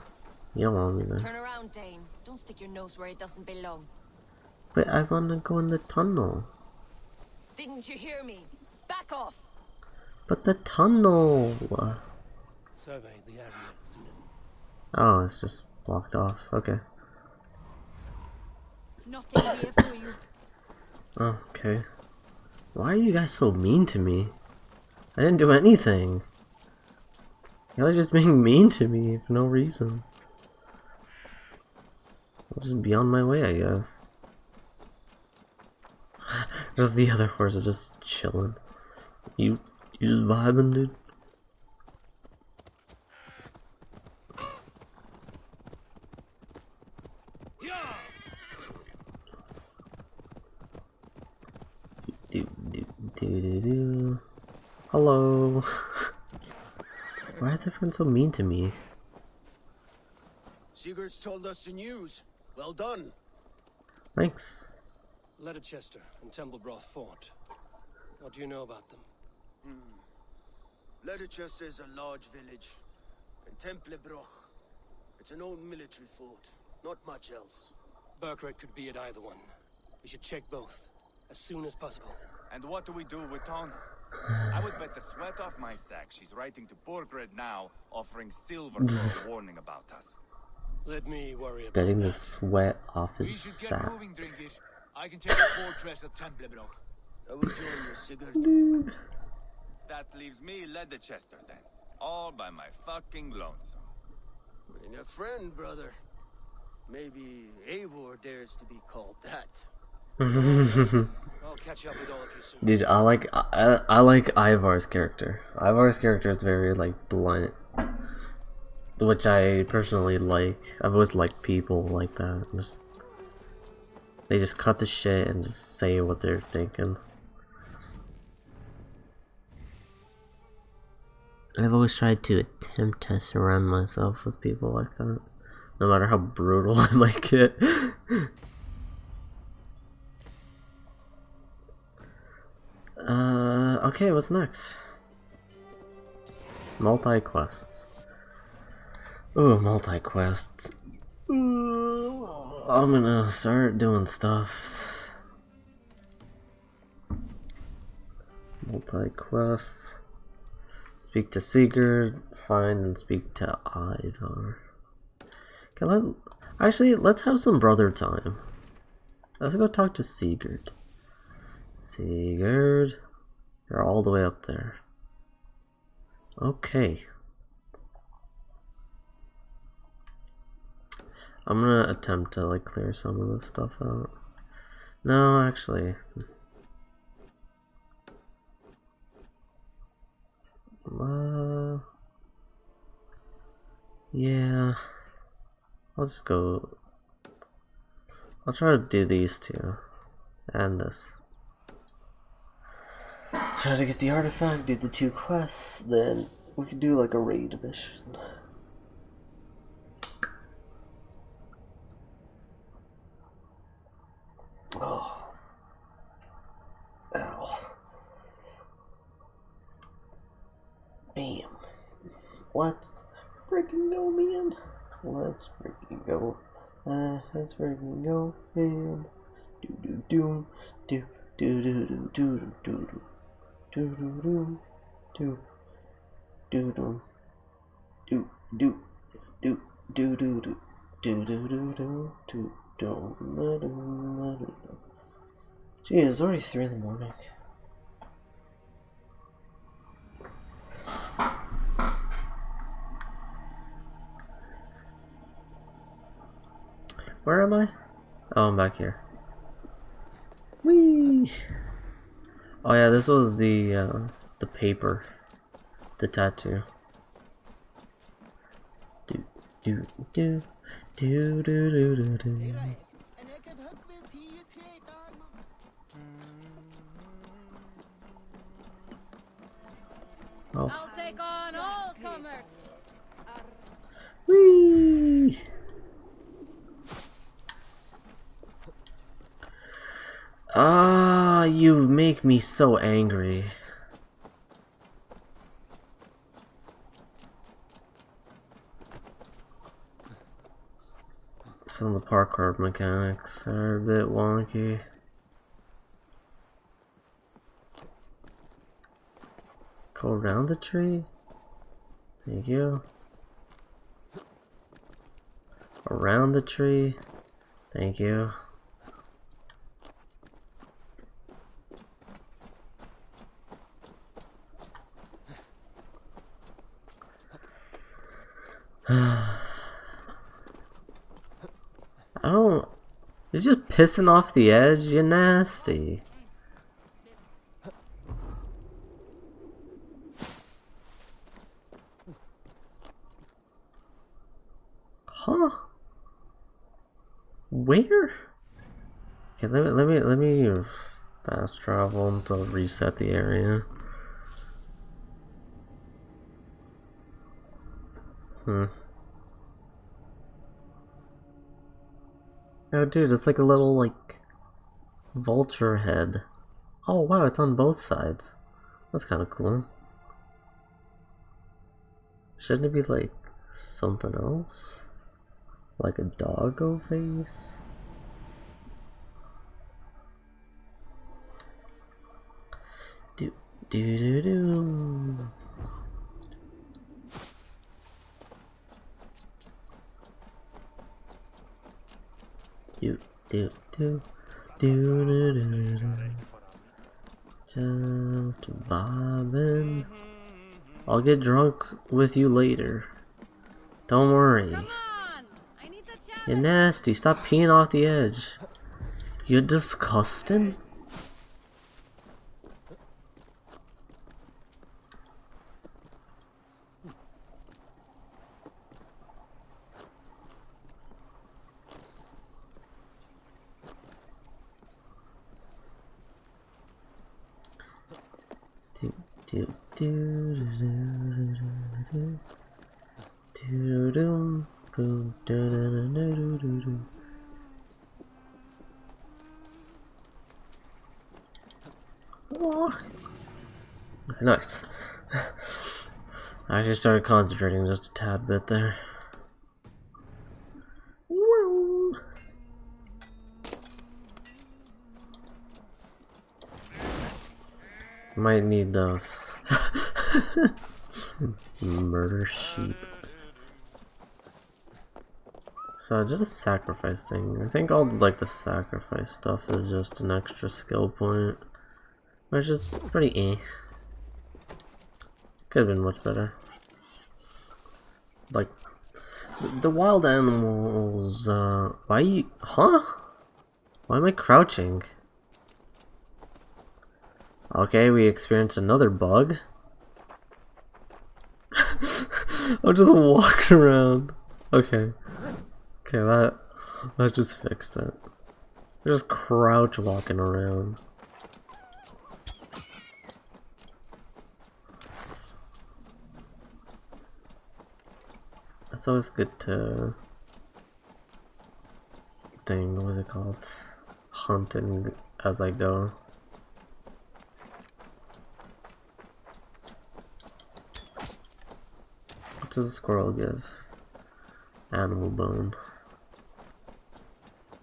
you don't want me there.
Turn around, Dane. Don't stick your nose where it doesn't belong.
But I want to go in the tunnel.
Didn't you hear me? Back off!
But the tunnel!
Survey the area, Sunan.
Oh, it's just blocked off. Okay.
Nothing here for you.
Okay. Why are you guys so mean to me? I didn't do anything. Y'all just being mean to me for no reason. I'll just be on my way, I guess. Just the other horse is just chilling. You just vibing, dude. Do. Hello. Why is everyone so mean to me?
Sigurd's told us the news. Well done.
Thanks.
Leicester and Templebroth Fort. What do you know about them?
Leicester is a large village. And Templebroch, it's an old military fort. Not much else.
Burkred could be at either one. We should check both, as soon as possible.
And what do we do with Tona? I would bet the sweat off my sack she's writing to Borgred now, offering silver for a warning about us.
Let me worry about
Betting the sweat off
We
his
should get
sack.
moving, Dringit. I can take the fortress at Templebroch.
I will join you, Sigurd.
That leaves me Leicester then. All by my fucking lonesome.
Bring a friend, brother. Maybe Eivor dares to be called that.
I'll catch up with all of you soon.
Dude, I like Ivar's character. Ivar's character is very like blunt, which I personally like. I've always liked people like that. They just cut the shit and just say what they're thinking. I've always tried to attempt to surround myself with people like that, no matter how brutal I might get. Okay, what's next? Multi-quests. Ooh, multi-quests. I'm gonna start doing stuffs. Multi-quests. Speak to Sigurd, find and speak to Ivar. Okay, let's have some brother time. Let's go talk to Sigurd. Sigurd, you're all the way up there. Okay. I'm gonna attempt to like clear some of this stuff out. No, actually. Yeah. Let's go. I'll try to do these two. And this. Try to get the artifact, do the 2 quests, then we can do like a raid mission. Oh. Ow. Bam. Let's freaking go, man. Let's freaking go. Let's freaking go, man. Do do do do do do do do do. Do do do do do do do do do do do do do do do do. Gee, it's already 3 in the morning. Where am I? Oh, I'm back here. Whee! Oh yeah, this was the paper, the tattoo. Do do do do do do do do. Oh.
I'll take on all comers.
Whee! Ah, you make me so angry. Some of the parkour mechanics are a bit wonky. Go around the tree? Thank you. Around the tree? Thank you. I don't... He's just pissing off the edge, you're nasty. Huh? Where? Okay, let me fast travel until reset the area. Oh dude, it's like a little like vulture head. Oh wow, it's on both sides. That's kind of cool. Shouldn't it be like something else? Like a doggo face? Do do do do. Do do do do do do do. Just vibing. I'll get drunk with you later. Don't worry. You're nasty. Stop peeing off the edge. You're disgusting. Do do do do do do do do do do do. Oh. Nice. I just started concentrating just a tad bit there. Might need those. Murder sheep. So I did a sacrifice thing. I think all like the sacrifice stuff is just an extra skill point, which is pretty eh. Could have been much better. Like the wild animals. Why you? Huh? Why am I crouching? Okay, we experienced another bug. I'll just walk around. Okay. Okay, that just fixed it. Just crouch walking around. It's always good to what was it called? Hunting as I go. What does a squirrel give? Animal bone.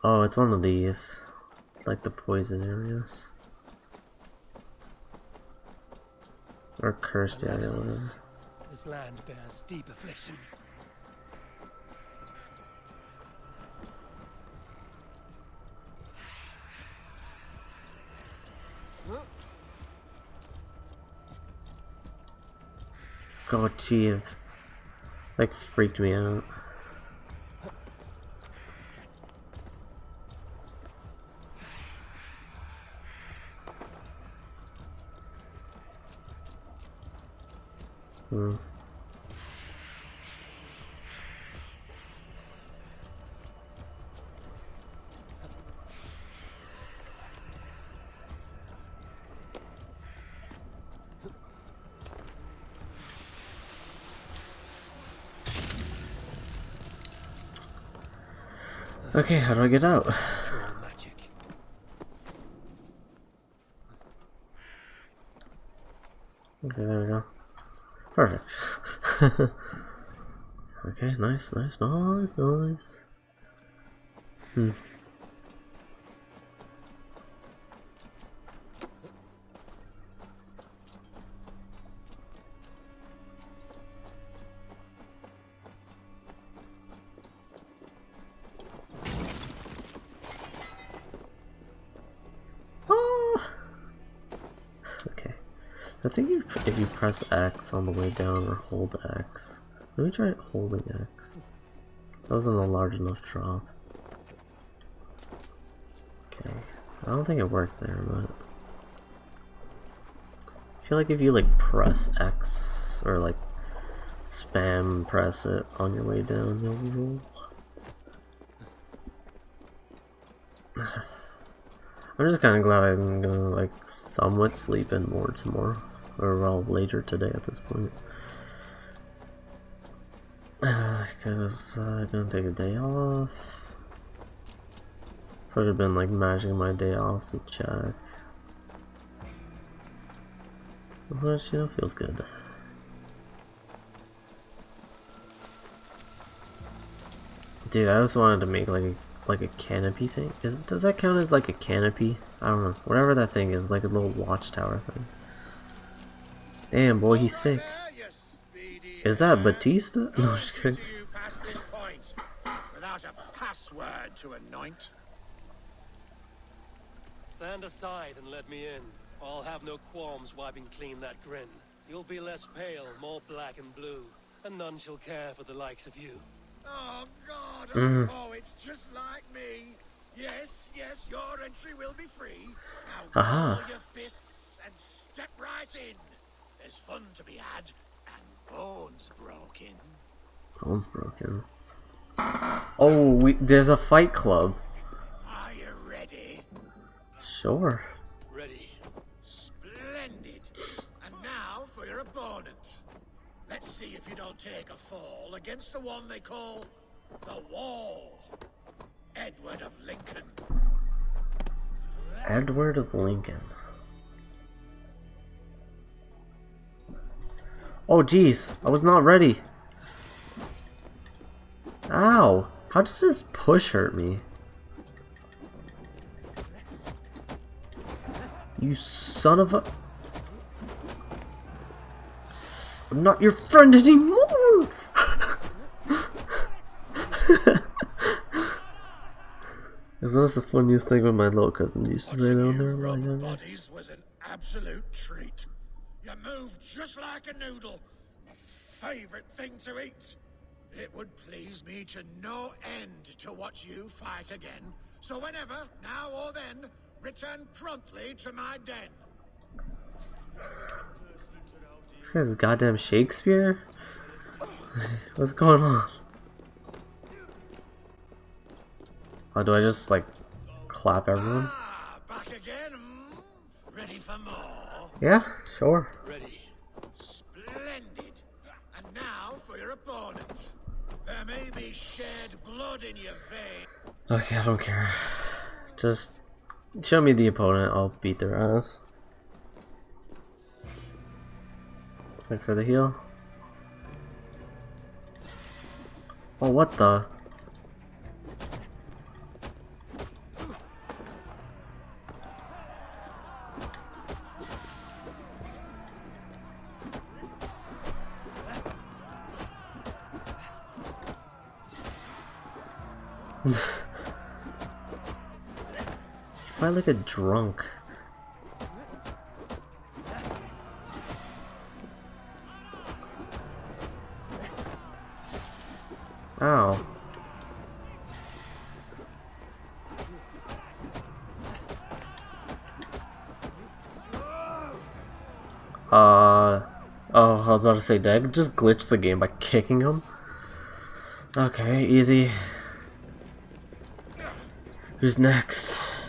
Oh, it's one of these. Like the poison areas. Or cursed area, whatever.
This land bears deep affliction.
God, jeez. Like freaked me out. Okay, how do I get out? Okay, there we go. Perfect. Okay, nice. Okay. I think if you press X on the way down or hold X. Let me try holding X. That wasn't a large enough drop. Okay. I don't think it worked there, but I feel like if you like press X or like spam press it on your way down, you'll roll. I'm just kind of glad I'm gonna like somewhat sleep in more tomorrow, or well later today at this point, because I'm gonna take a day off. So I've been like matching my day offs with Jack, which you know feels good. Dude, I just wanted to make like a canopy thing. Does that count as like a canopy? I don't know. Whatever that thing is, like a little watchtower thing. Damn, boy, he's thick. Is that Batista? No, just kidding.
Without a password to anoint.
Stand aside and let me in. I'll have no qualms wiping clean that grin. You'll be less pale, more black and blue, and none shall care for the likes of you.
Oh God! Oh, it's just like me. Yes, your entry will be free. Now ball your fists and step right in. There's fun to be had, and bones broken.
Bones broken. Oh, there's a fight club.
Are you ready?
Sure.
Ready.
Splendid. And now for your opponent. Let's see if you don't take a fall against the one they call the Wall. Edward of Lincoln.
Edward of Lincoln. Oh jeez, I was not ready. Ow! How did this push hurt me? You son of a... I'm not your friend anymore! Isn't this the funniest thing when my little cousin used to say down there a lot younger?
Bodies was an absolute treat. You moved just like a noodle. My favorite thing to eat. It would please me to no end to watch you fight again. So whenever, now or then, return promptly to my den.
This guy's goddamn Shakespeare? What's going on? Oh, do I just like clap everyone?
Back again. Ready for more?
Yeah, sure.
Ready. Splendid. And now for your opponent. There may be shed blood in your veins.
Okay, I don't care. Just show me the opponent, I'll beat their ass. Thanks for the heal. Oh, what the? Fight like a drunk. Ow. Oh, I was about to say, did I just glitch the game by kicking him? Okay, easy. Who's next?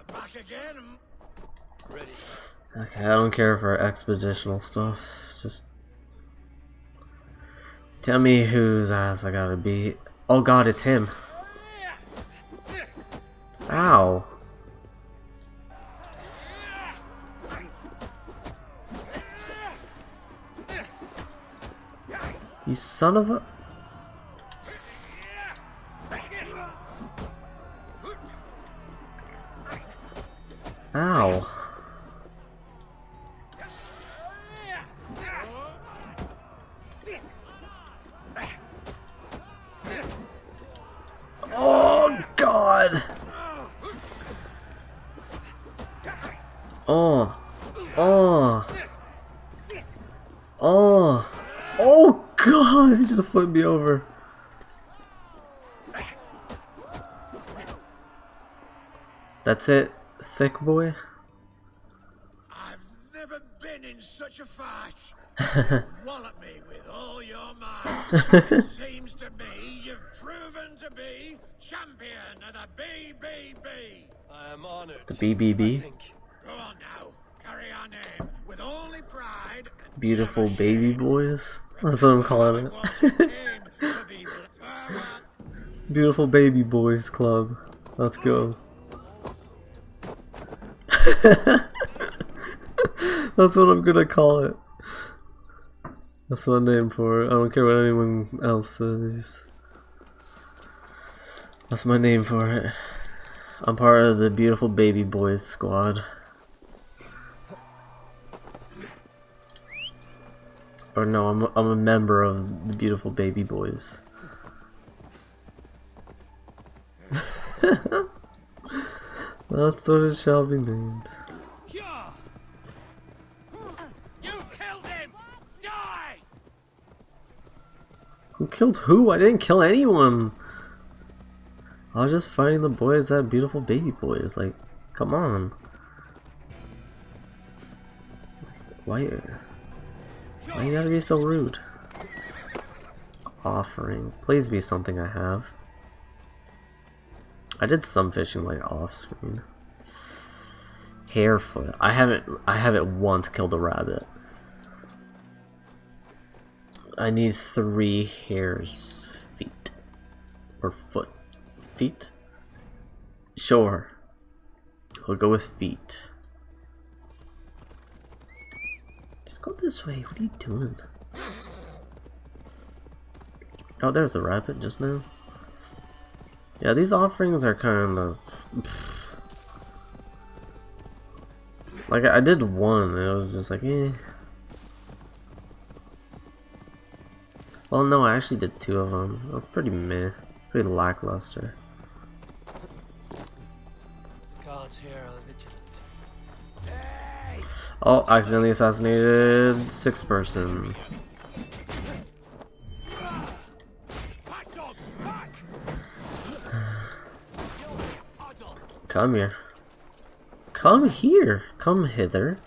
Back again.
Ready.
Okay, I don't care for expeditional stuff. Just tell me whose ass I gotta beat. Oh god, it's him. Ow. You son of a... Ow. Oh god. Oh. Oh. Oh. Oh god, he just flipped me over. That's it, thick boy.
I've never been in such a fight. Wallop me with all your might. It seems to me you've proven to be champion of the BBB.
I am honored.
The BBB?
Go on now. Carry our name with only pride.
Beautiful baby boys. That's what I'm calling it. Beautiful baby boys club. Let's go. That's what I'm gonna call it. That's my name for it. I don't care what anyone else says. That's my name for it. I'm part of the beautiful baby boys squad. Or no, I'm a member of the beautiful baby boys. That's what it shall be named.
You killed him! Die!
Who killed who? I didn't kill anyone. I was just fighting the boys that beautiful baby boys. Like, come on. Why you gotta be so rude? Offering. Please be something I have. I did some fishing like off screen. Harefoot. I haven't once killed a rabbit. I need 3 hare's feet. Or foot. Feet? Sure. We'll go with feet. Just go this way. What are you doing? Oh, there's a rabbit just now. Yeah, these offerings are kind of... Like, I did one, it was just like, eh. Well, no, I actually did 2 of them. That was pretty meh. Pretty lackluster.
Guards here are vigilant.
Oh, accidentally assassinated 6th person. Come here. Come here. Come hither.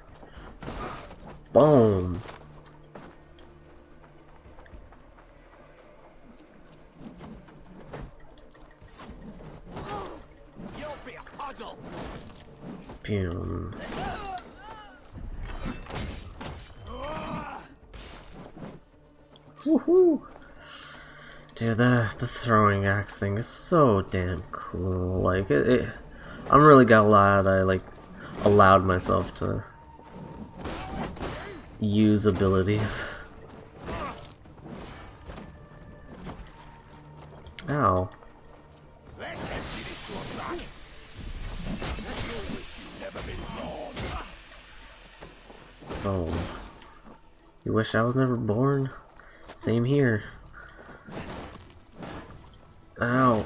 Boom. Boom. Woohoo! Dude, the throwing axe thing is so damn cool. Like I'm really glad I like allowed myself to use abilities. Ow. Oh. You wish I was never born? Same here. Ow.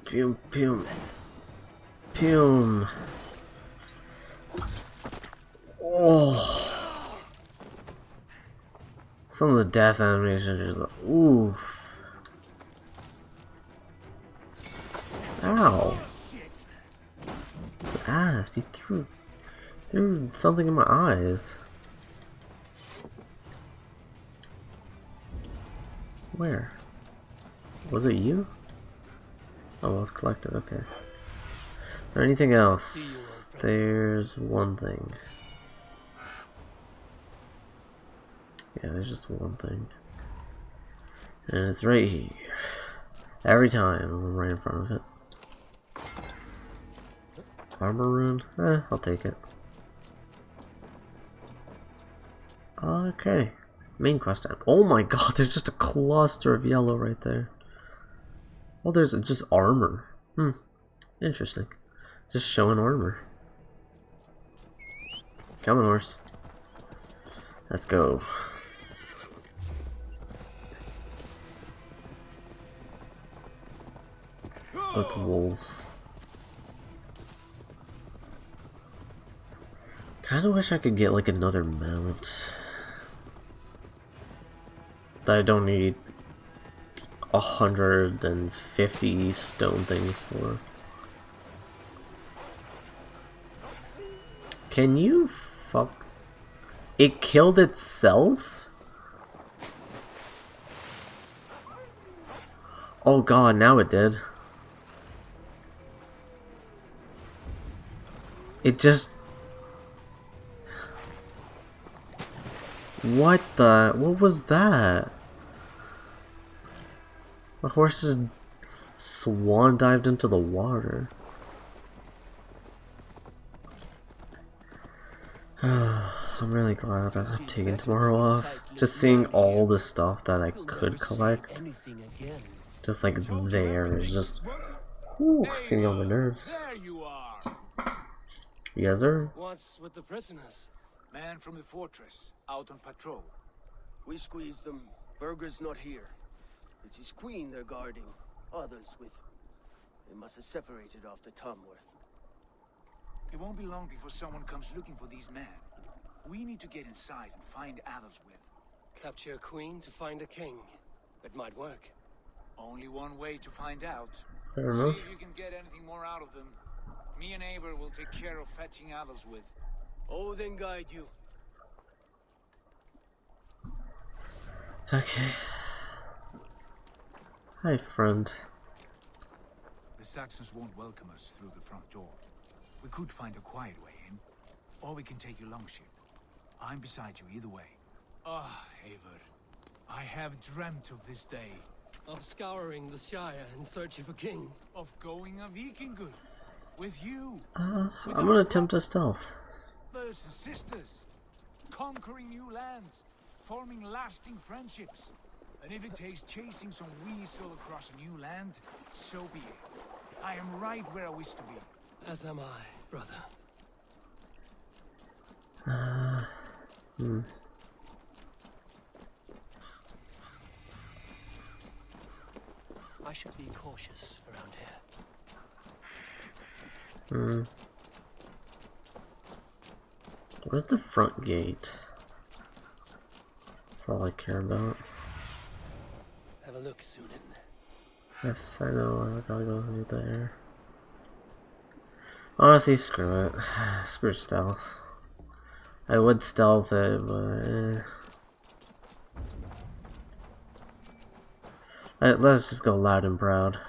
Pum pum. Pum. Oh. Some of the death animations are just like, oof. Ow. Ass. fast. He threw something in my eyes. Where? Was it you? Oh, well, it's collected. Okay. Is there anything else? There's one thing. Yeah, there's just one thing. And it's right here. Every time I'm right in front of it. Armor rune? I'll take it. Okay. Main quest tab. Oh my god, there's just a cluster of yellow right there. Oh, there's just armor. Interesting. Just showing armor. Come on, horse. Let's go. Oh, it's wolves. Kinda wish I could get like another mount that I don't need 150 stone things for. Can you fuck? It killed itself? Oh god, now it did. It just... What was that? The horse just swan dived into the water. I'm really glad I'm taking tomorrow off. Just seeing all the stuff that I could collect. Just like there is just... Whew, it's getting on my nerves. You guys there?
What's with the prisoners?
Man from the fortress, out on patrol.
We squeezed them. Burger's not here. It's his queen they're guarding. Others with... They must have separated after Tomworth.
It won't be long before someone comes looking for these men. We need to get inside and find Adelswith.
Capture a queen to find a king. It might work.
Only one way to find out.
Fair enough.
See if you can get anything more out of them. Me and Eivor will take care of fetching Adelswith.
Odin guide you.
Okay. Hi, friend.
The Saxons won't welcome us through the front door. We could find a quiet way in, or we can take your longship. I'm beside you either way. Ah, Eivor. I have dreamt of this day.
Of scouring the Shire in search of a king.
Of going a Vikingur. With you.
I'm gonna attempt a stealth.
Brothers and sisters. Conquering new lands. Forming lasting friendships. And if it takes chasing some weasel across a new land, so be it. I am right where I wish to be.
As am I, brother. I should be cautious around here.
Where's the front gate? That's all I care about.
Have a look, Sunan.
Yes, I know. I gotta go through there. Honestly, screw it. Screw stealth. I would stealth it, but let's just go loud and proud.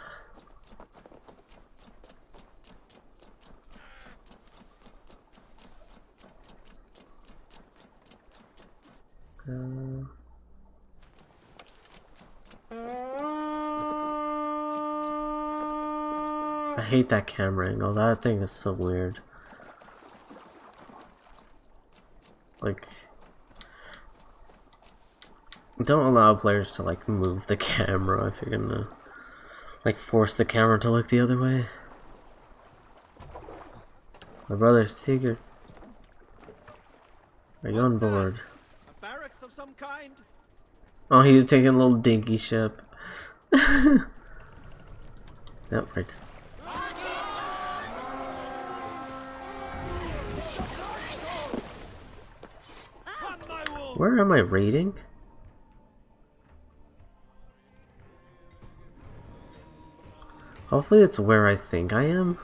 I hate that camera angle. That thing is so weird. Like, don't allow players to like move the camera if you're gonna like force the camera to look the other way. My brother Sigurd, are you on board?
A barracks of some kind?
Oh, he was taking a little dinky ship. Yep, right. Where am I raiding? Hopefully it's where I think I am.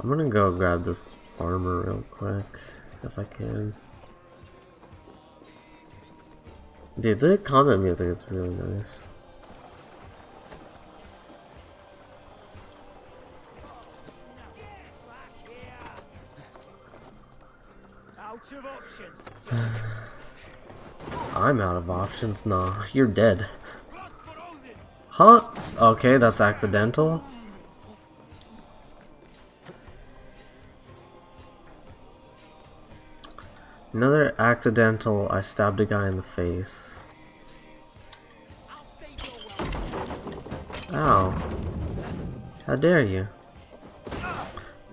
I'm gonna go grab this armor real quick, if I can. Dude, the combat music is really nice.
Out of options.
I'm out of options. Nah, you're dead. Huh? Okay, that's accidental. Another accidental, I stabbed a guy in the face. Ow. How dare you?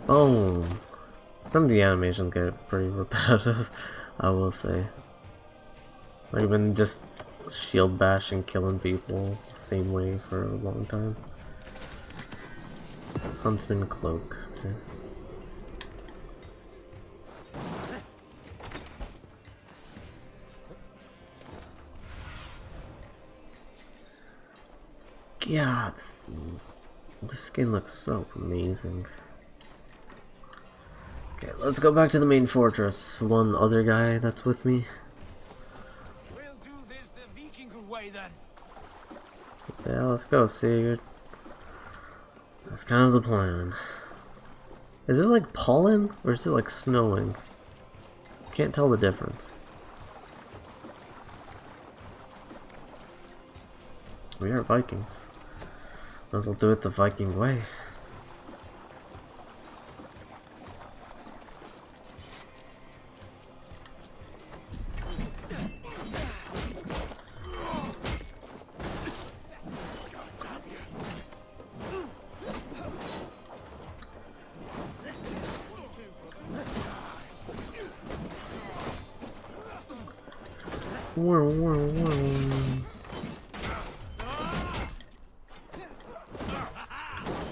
Boom. Some of the animations get pretty repetitive, I will say. I've been just shield bashing, killing people the same way for a long time. Huntsman cloak. Okay. God, the skin looks so amazing. Okay, let's go back to the main fortress. One other guy that's with me.
We'll do this the Viking way then.
Yeah, let's go, Sigurd. That's kind of the plan. Is it like pollen or is it like snowing? Can't tell the difference. We are Vikings. Might as well do it the Viking way.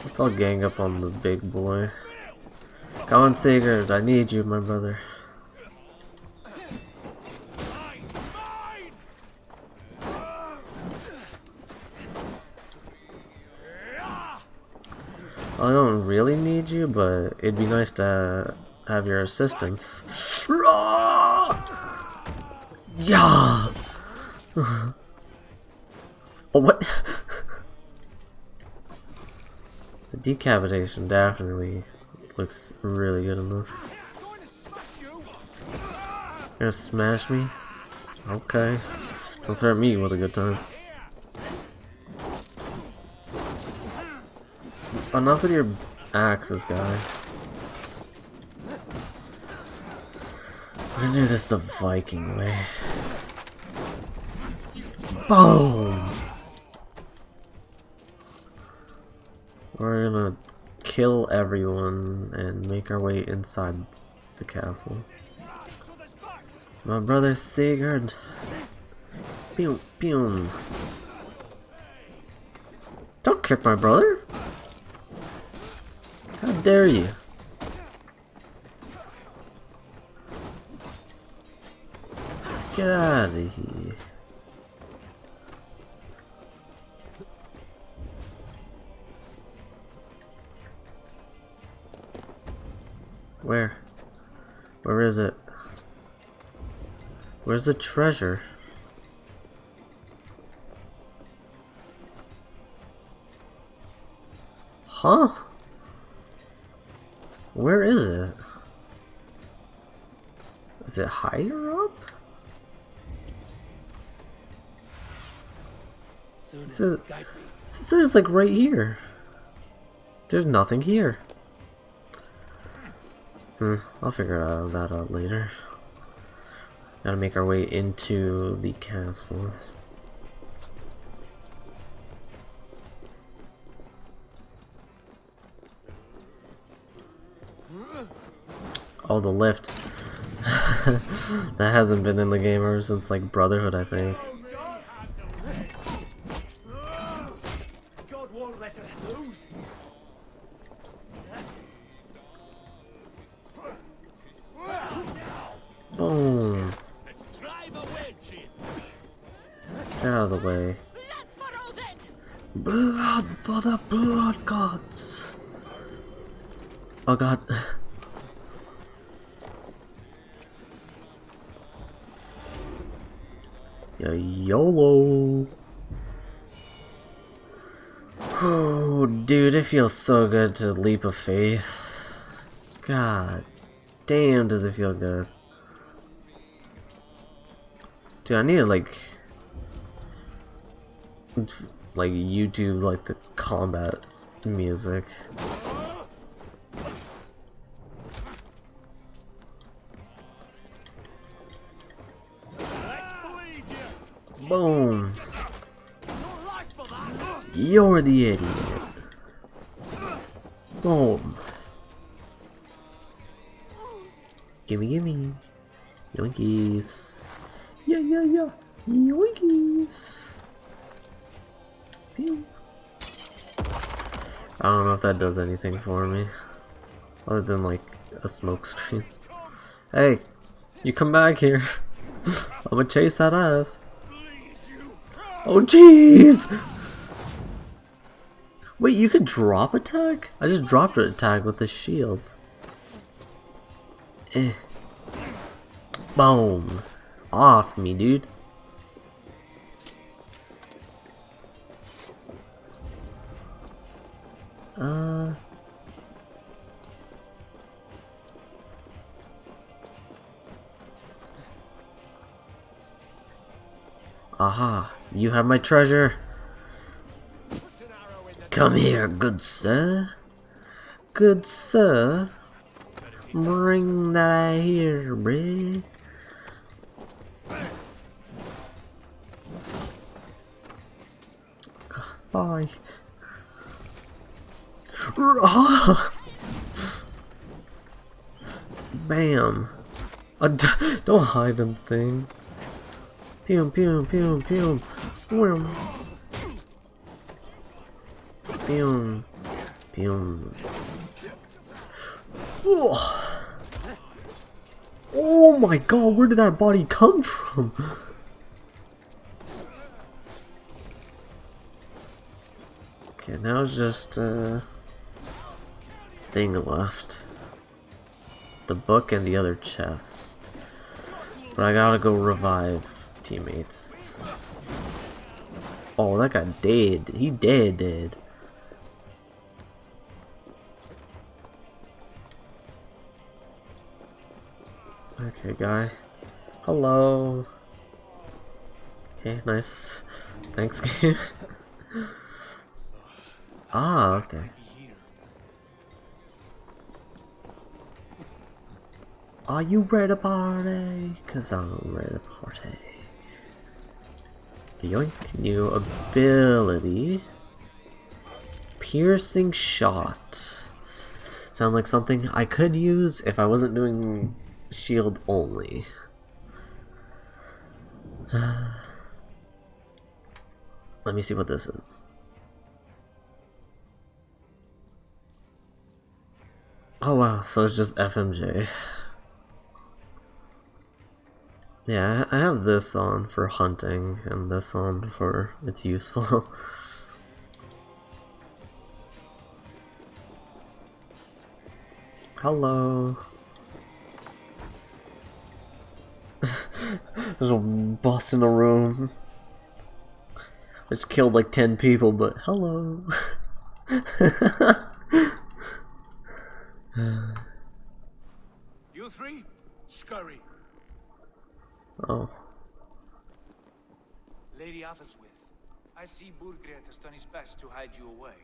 Let's all gang up on the big boy. Come on, Sigurd, I need you, my brother. I don't really need you, but it'd be nice to have your assistance. Yeah. Oh, what? The decapitation definitely looks really good in this. You're gonna smash me? Okay. Don't threaten me with a good time. Enough with your axes, guy. We're gonna do this the Viking way. Boom! We're gonna kill everyone and make our way inside the castle. My brother Sigurd. Pew pew. Don't kick my brother. How dare you? Get out of here. Where? Where is it? Where's the treasure? Huh? Where is it? Is it higher up? It says like right here. There's nothing here. I'll figure that out later. Gotta make our way into the castle. Oh, the lift. That hasn't been in the game ever since like Brotherhood, I think.
God won't let us lose.
Boom. Get out of the way. Blood for the blood gods. Oh god. YOLO. Oh, dude, it feels so good to leap of faith. God damn, does it feel good. Dude, I need to like YouTube like the combat music. Boom. You're the idiot. Boom. Gimme. Yoinkies. Yeah. Yoinkies. Pew. I don't know if that does anything for me. Other than like a smoke screen. Hey, you come back here. I'm gonna chase that ass. Oh jeez! Wait, you could drop attack? I just dropped an attack with the shield. Boom. Off me, dude. Aha, you have my treasure. Come here, good sir. Good sir. Bring that here, bruh. Bye. Bam. Don't hide them thing. Pew. Pew. Oh my god, where did that body come from? Okay, now it's just thing left. The book and the other chest. But I gotta go revive teammates. Oh, that guy dead. He dead. Okay, guy. Hello. Okay, nice. Thanks, game. Ah, okay. Are you ready to party? Cause I'm ready to party. Yoink, new ability. Piercing shot. Sound like something I could use if I wasn't doing shield only. Let me see what this is. Oh wow, so it's just FMJ. Yeah, I have this on for hunting and this on for it's useful. Hello. There's a boss in a room. I just killed like 10 people, but hello.
You three, scurry.
Oh.
Lady Athelstwith, I see Burgred has done his best to hide you away.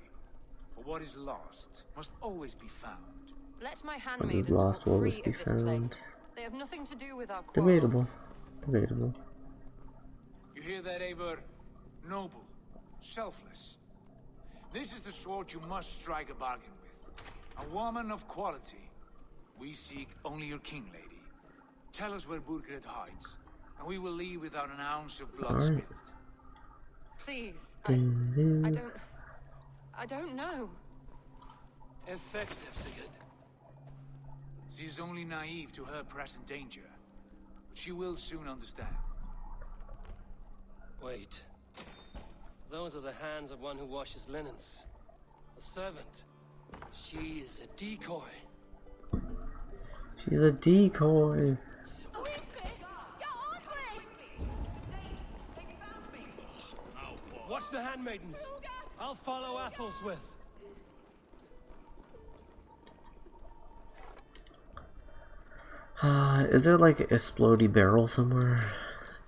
But what is lost must always be found.
Let my
What is
handmaidens
lost will
walk
always
free
be
of this
found.
place. They have nothing to do with our quarrel.
Debatable.
You hear that, Eivor? Noble, selfless. This is the sword you must strike a bargain with. A woman of quality. We seek only your king, lady. Tell us where Burgred hides, and we will leave without an ounce of blood spilled.
Please, I don't know.
Effective, Sigurd. She is only naive to her present danger, but she will soon understand.
Wait. Those are the hands of one who washes linens. A servant. She is a decoy.
She's a decoy.
Watch the handmaidens. I'll follow Athel's.
Is there like a explodey barrel somewhere?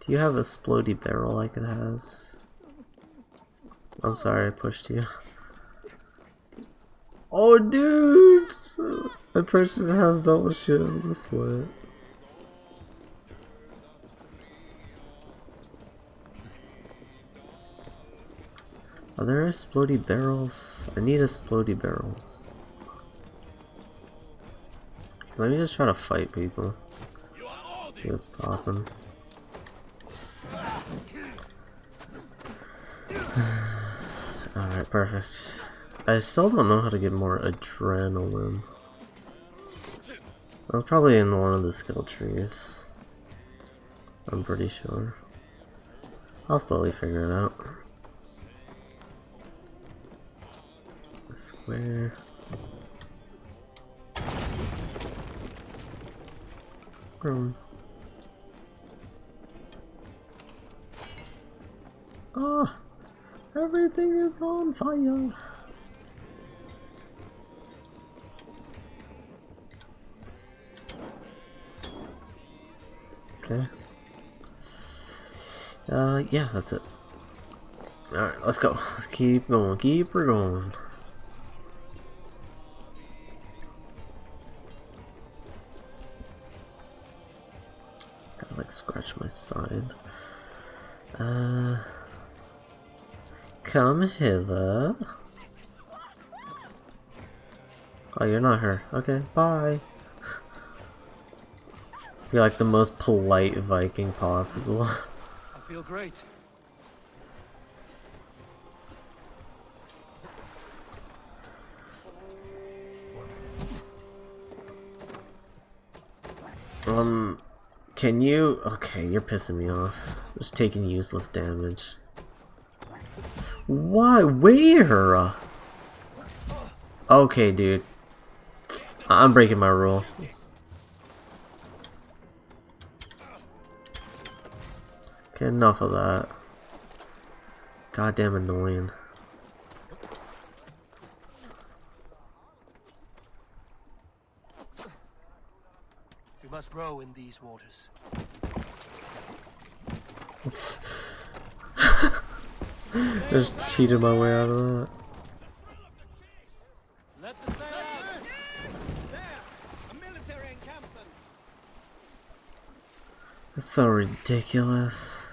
Do you have a explodey barrel like it has? I'm sorry I pushed you. Oh dude! My person has double shield. That's lit. Are there explodey barrels? I need explodey barrels. Let me just try to fight people. See what's popping. Alright, perfect. I still don't know how to get more adrenaline. That was probably in one of the skill trees. I'm pretty sure. I'll slowly figure it out. Square. Oh, everything is on fire. Okay. Yeah, that's it. Alright, let's go. Let's keep going. Keep her going. Gotta like scratch my side. Come hither. Oh, you're not her. Okay, bye. You're like the most polite Viking possible.
I feel great.
Can you? Okay, you're pissing me off. Just taking useless damage. Why? Where? Okay, dude. I'm breaking my rule. Okay, enough of that. Goddamn annoying.
We must row in these waters.
Just cheated my way out of that. That's so ridiculous.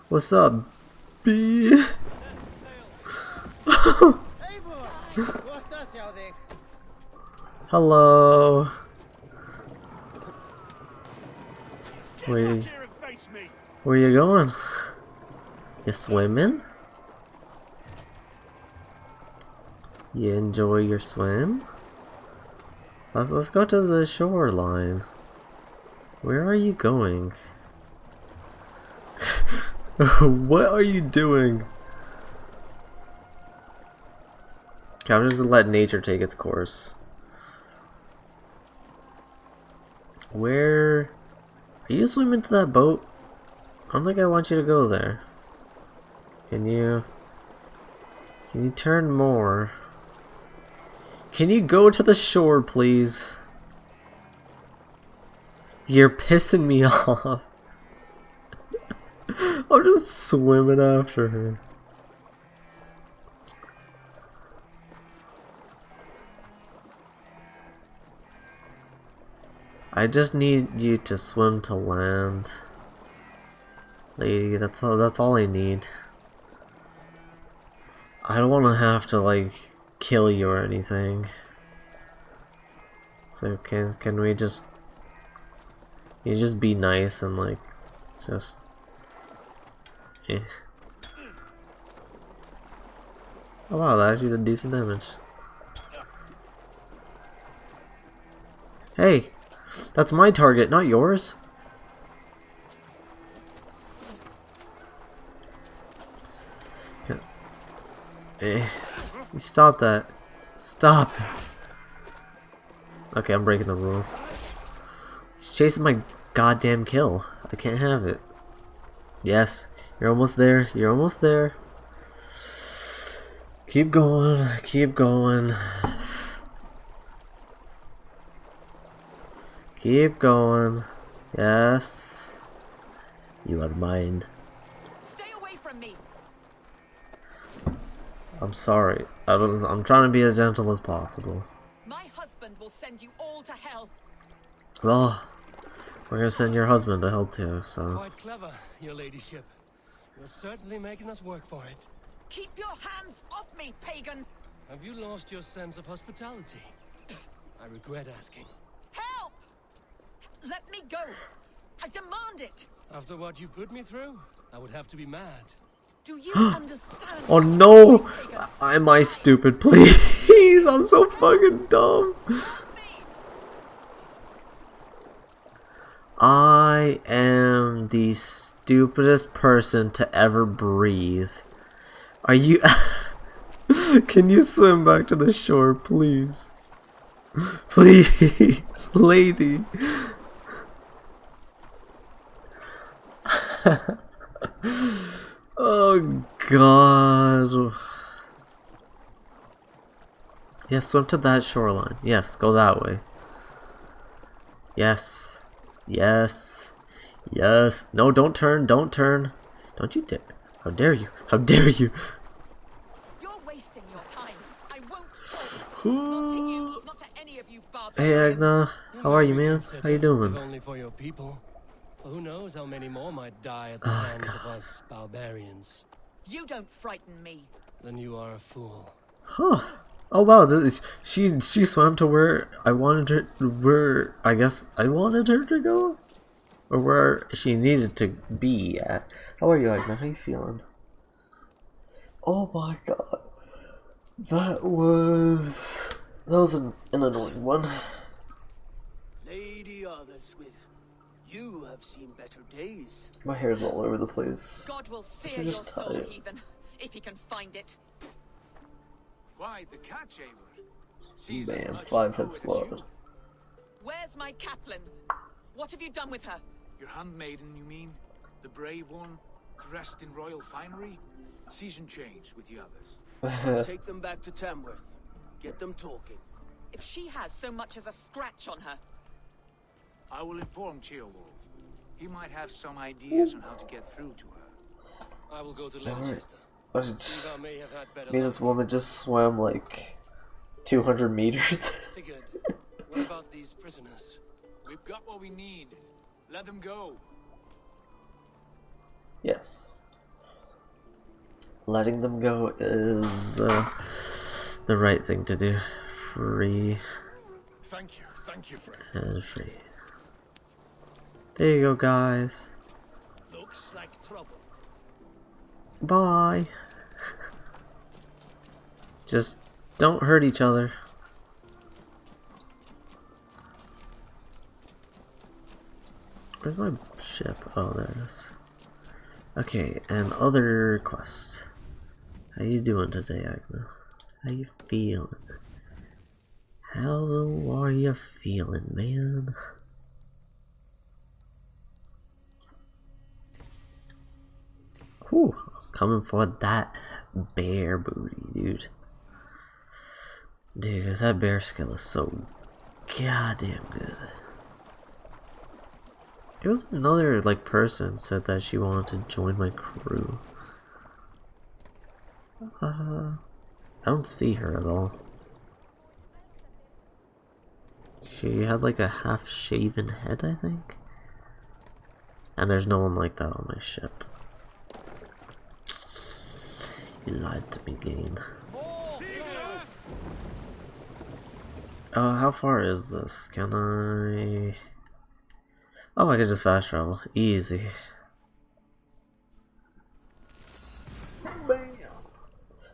What's up, B? Hello. Where you going? You swimming? You enjoy your swim? Let's go to the shoreline. Where are you going? What are you doing? Okay, I'm just gonna let nature take its course. Where? Are you swimming to that boat? I don't think I want you to go there. Can you turn more? Can you go to the shore, please? You're pissing me off. I'm just swimming after her. I just need you to swim to land. Lady, that's all I need. I don't want to have to like kill you or anything. So can we just be nice and like just oh wow, that actually did decent damage. Hey, that's my target, not yours. You stop that. Stop. Okay, I'm breaking the rule. chasing my goddamn kill. I can't have it. Yes, you're almost there. You're almost there. Keep going. Keep going. Keep going. Yes. You are mine.
Stay away from me.
I'm sorry. I'm trying to be as gentle as possible.
My husband will send you all to hell.
Well, we're gonna send your husband to hell too, so.
Quite clever, your ladyship. You're certainly making us work for it.
Keep your hands off me, pagan!
Have you lost your sense of hospitality? I regret asking.
Help! Let me go! I demand it!
After what you put me through, I would have to be mad.
Do you understand?
Oh no! Am I stupid? Please! I'm so fucking dumb! I am the stupidest person to ever breathe. Are you... Can you swim back to the shore, please? Please, lady. Oh god. Yes, swim to that shoreline. Yes, go that way. Yes. Yes. Yes. No, don't turn. Don't turn. Don't you dare. How dare you? How dare you?
You're wasting your time. I won't talk. Not to you, not to any of you
Hey Agna, how are you, man? How you doing?
Only for your people. Who knows how many more might die at the hands of us barbarians.
You don't frighten me.
Then you are a fool.
Huh. Oh wow, she swam to where I wanted her, I guess I wanted her to go? Or where she needed to be at. How are you, Agna? How you feeling? Oh my god. That was an annoying one.
Lady Otherswith, you have seen better days.
My hair's all over the place.
God will
I
sear
should
your
just tie
soul,
it.
heathen, if he can find it.
Why the catch, Eivor? Sees as
Man,
much
5 head
poet as
squad.
you.
Where's my Catelyn? What have you done with her?
Your handmaiden, you mean? The brave one, dressed in royal finery? Season change with the others.
Take them back to Tamworth. Get them talking.
If she has so much as a scratch on her.
I will inform Ceolwulf. He might have some ideas on how to get through to her.
I will go to
Alright.
Leicester. Eva may have had better
Me and
luck.
this woman just swam like 200 meters.
Sigurd, what about these prisoners?
We've got what we need. Let them go.
Yes. Letting them go is the right thing to do. Free
Thank you, friend.
and free. There you go, guys.
Looks like trouble.
Bye. Just don't hurt each other. Where's my ship? Oh, there it is. Okay, and other quest. How you doing today, Agna? How you feeling? How are you feeling, man? Whew, coming for that bear booty, dude. Dude, that bear skill is so goddamn good. There was another like person said that she wanted to join my crew. I don't see her at all. She had like a half-shaven head, I think. And there's no one like that on my ship. You lied to me, game. How far is this? Can I... Oh, I can just fast travel. Easy.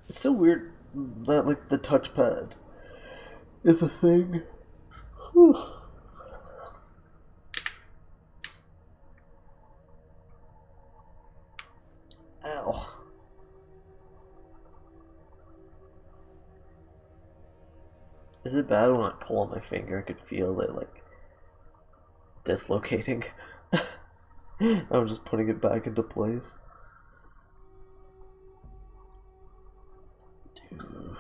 It's so weird that, like, the touchpad is a thing. Whew. Ow. Is it bad when I pull on my finger? I could feel it, like, dislocating. I'm just putting it back into place. Dude.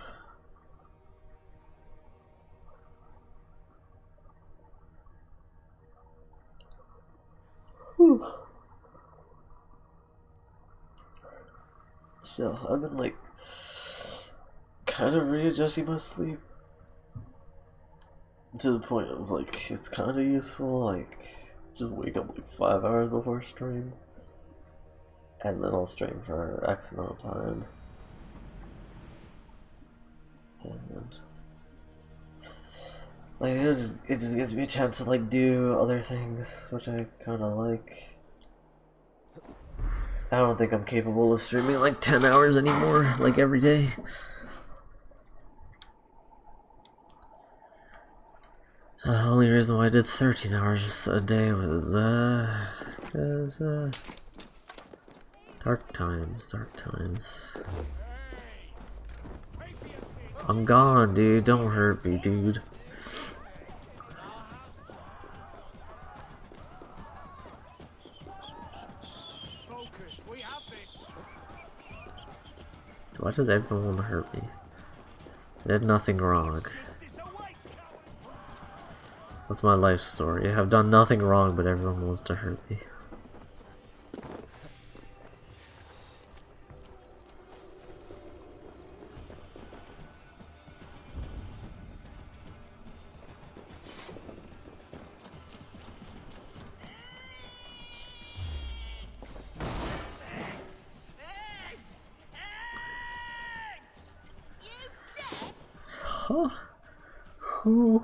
Whew. So I've been like kind of readjusting my sleep to the point of like it's kind of useful. Like just wake up like 5 hours before stream, and then I'll stream for X amount of time. And like it just gives me a chance to like do other things, which I kind of like. I don't think I'm capable of streaming like 10 hours anymore, like every day. The only reason why I did 13 hours a day was, because, dark times. I'm gone, dude. Don't hurt me, dude. Why does everyone want to hurt me? I did nothing wrong. That's my life story. I've done nothing wrong, but everyone wants to hurt me. Huh? Who?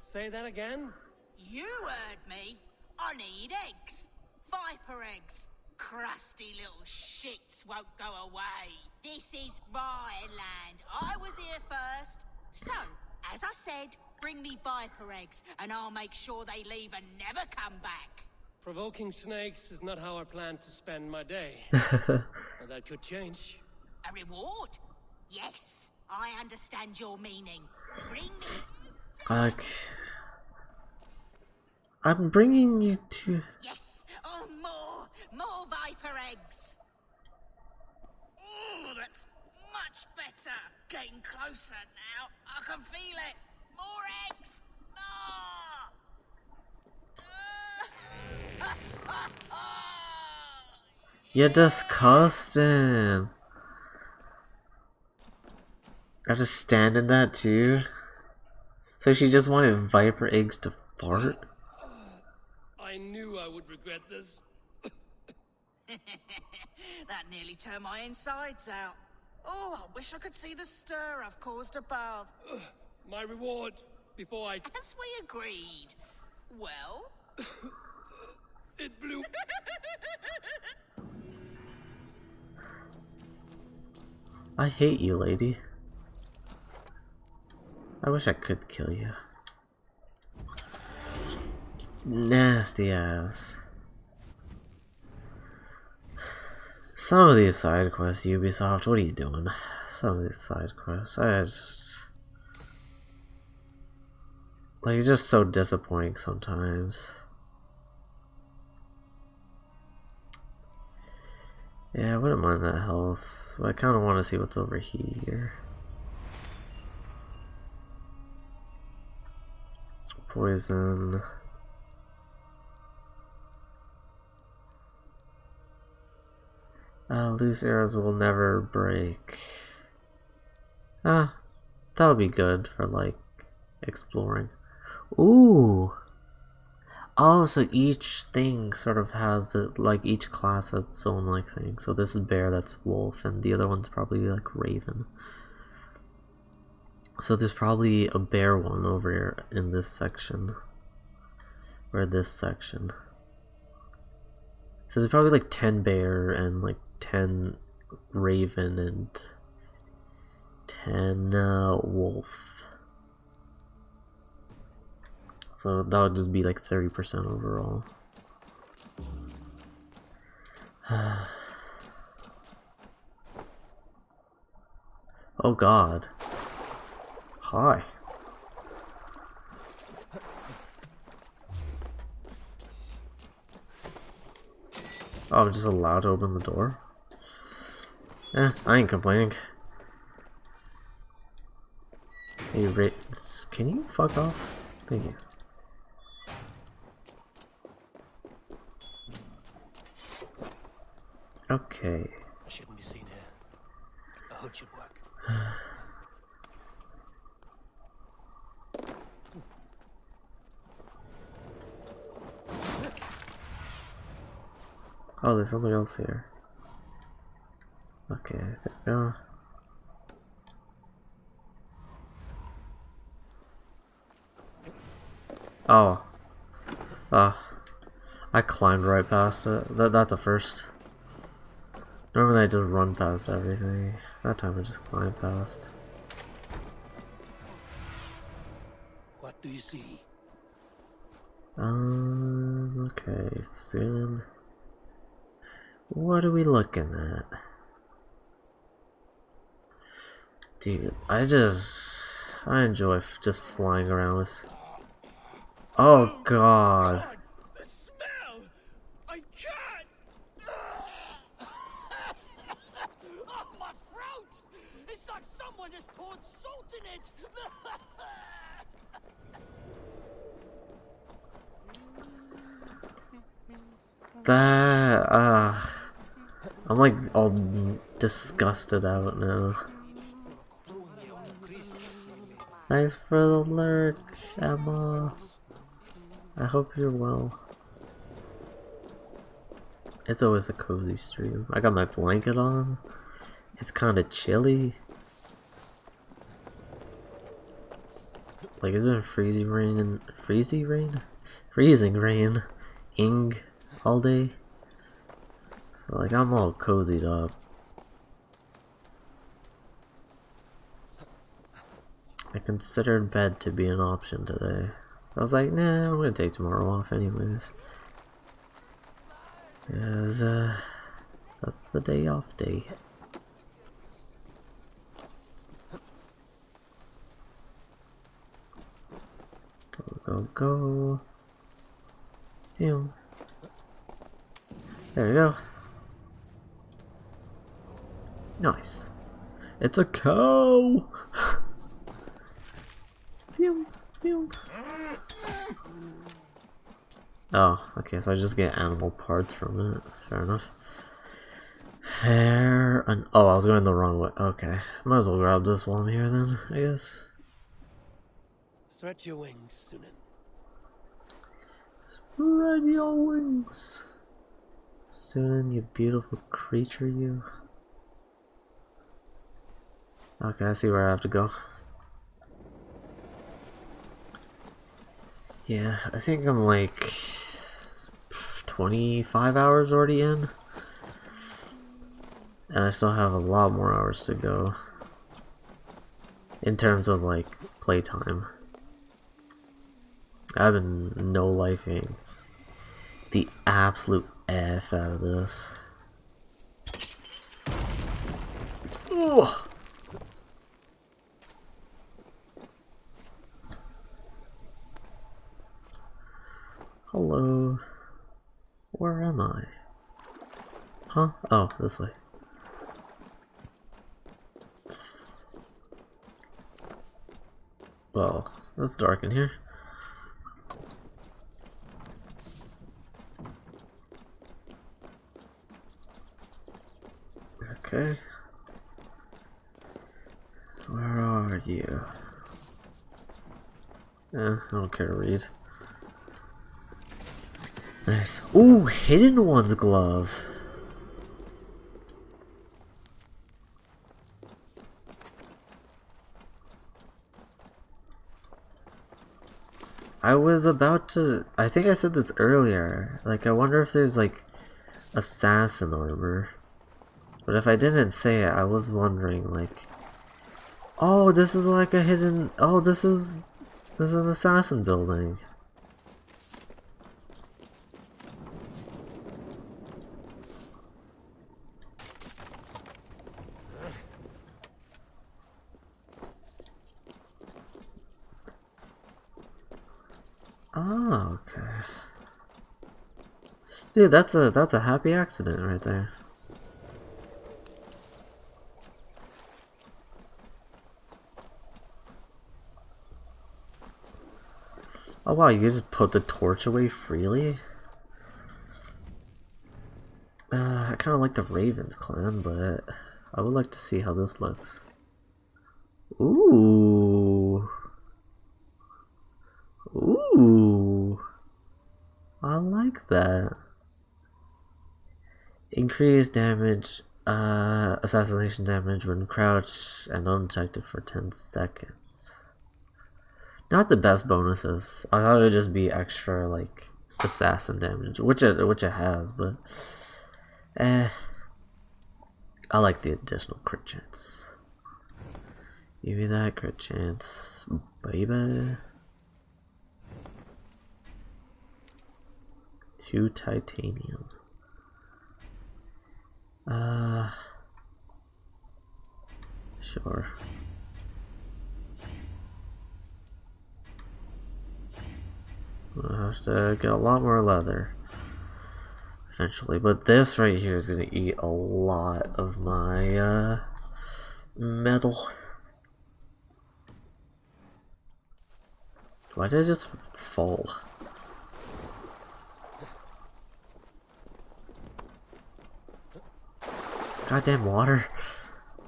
Say that again?
You heard me. I need eggs. Viper eggs. Crusty little shits won't go away. This is my land. I was here first. So, as I said, bring me viper eggs, and I'll make sure they leave and never come back.
Provoking snakes is not how I plan to spend my day. But that could change.
A reward? Yes, I understand your meaning. Bring me...
I'm bringing you to...
Yes! Oh, more viper eggs! Oh, that's much better! Getting closer now. I can feel it! More eggs!
You're disgusting! I have to stand in that too? So she just wanted viper eggs to fart?
I knew I would regret this.
That nearly turned my insides out. Oh, I wish I could see the stir I've caused above.
My reward, before I...
As we agreed. Well?
It blew...
I hate you, lady. I wish I could kill you. Nasty ass. Some of these side quests, Ubisoft, what are you doing? Some of these side quests, I just... like, it's just so disappointing sometimes. Yeah, I wouldn't mind that health, but I kind of want to see what's over here. Poison. Loose arrows will never break. That would be good for, like, exploring. Ooh! Oh, so each thing sort of has, like, each class has its own, like, thing. So this is bear, that's wolf, and the other one's probably, like, raven. So there's probably a bear one over here in this section. Or this section. So there's probably, like, 10 bear and, like, 10 raven and 10 wolf. So that would just be like 30% overall. Oh god. Hi. Oh, I'm just allowed to open the door? Eh, I ain't complaining. Hey, can you fuck off? Thank you. Okay.
I shouldn't be seen here. A hood should work.
Oh, there's something else here. Okay, I think. Oh. I climbed right past it. That's a first. Normally I just run past everything. That time I just climbed past.
What do you see?
Okay, soon. What are we looking at? Dude, I enjoy just flying around with. Oh god.
The smell! I can't! Oh, my throat! It's like someone has poured salt in it!
I'm like all disgusted out now. Thanks for the lurk, Emma. I hope you're well. It's always a cozy stream. I got my blanket on. It's kind of chilly. Like it's been freezing rain, all day. So like I'm all cozied up. I considered bed to be an option today. I was like, nah, I'm gonna take tomorrow off anyways. Because, that's the day off day. Go, go, go. Ew. There we go. Nice. It's a cow! Pew, pew. Oh, okay, so I just get animal parts from it. Fair enough. Oh, I was going the wrong way. Okay. Might as well grab this while I'm here then, I guess.
Stretch your wings, Sunan.
Spread your wings. Sunan, you beautiful creature, you. Okay, I see where I have to go. Yeah, I think I'm like 25 hours already in. And I still have a lot more hours to go. In terms of like playtime. I've been no-lifing the absolute F out of this. Ooh. Hello. Where am I? Huh? Oh, this way. Well, it's dark in here. Okay. Where are you? I don't care to read. Nice. Ooh, Hidden One's glove. I was about to... I think I said this earlier. Like, I wonder if there's, like, assassin armor. But if I didn't say it, I was wondering, like... Oh, this is like a hidden... Oh, this is an assassin building. Oh, okay. Dude, that's a happy accident right there. Oh wow, you just put the torch away freely? I kind of like the Ravens clan, but I would like to see how this looks. Ooh. Ooh. I like that. Increased damage, assassination damage when crouched and undetected for 10 seconds. Not the best bonuses. I thought it'd just be extra, like, assassin damage, which it has, but I like the additional crit chance. Give me that crit chance, baby. 2 titanium. Sure. I'll have to get a lot more leather eventually, but this right here is gonna eat a lot of my metal. Why did it just fall? Goddamn water.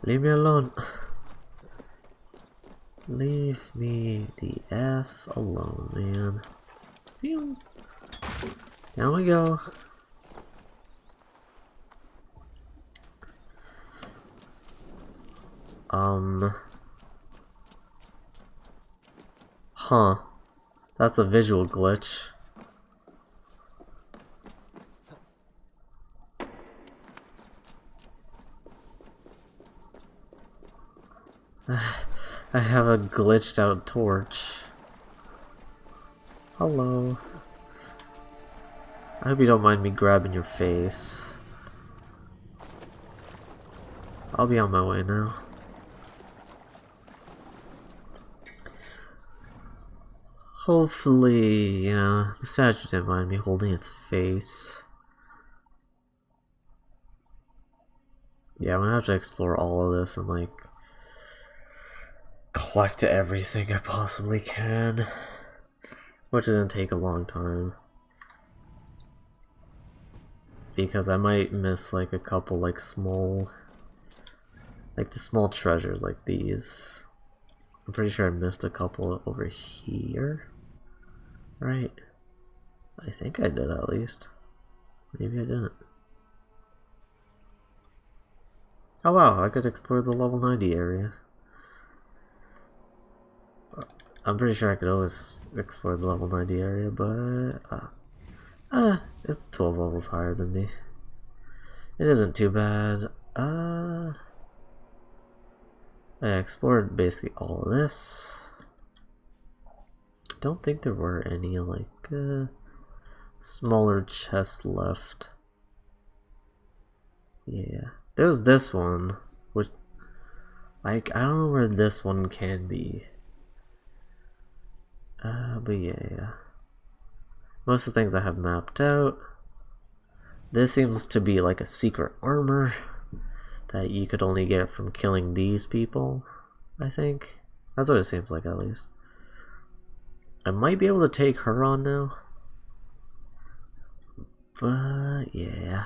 Leave me alone. Leave me the F alone, man. Pew. Down we go. Huh. That's a visual glitch. I have a glitched out torch. Hello. I hope you don't mind me grabbing your face. I'll be on my way now. Hopefully, you know, the statue didn't mind me holding its face. Yeah, I'm gonna have to explore all of this and, like, collect everything I possibly can. Which is gonna take a long time. Because I might miss, like, a couple, like, small... like, the small treasures like these. I'm pretty sure I missed a couple over here. Right? I think I did at least. Maybe I didn't. Oh wow, I could explore the level 90 areas. I'm pretty sure I could always explore the level 90 area, but it's 12 levels higher than me. It isn't too bad. I explored basically all of this. Don't think there were any, like, smaller chests left. Yeah. There was this one, which, like, I don't know where this one can be. But yeah. Most of the things I have mapped out. This seems to be like a secret armor that you could only get from killing these people, I think. That's what it seems like, at least. I might be able to take her on now. But yeah.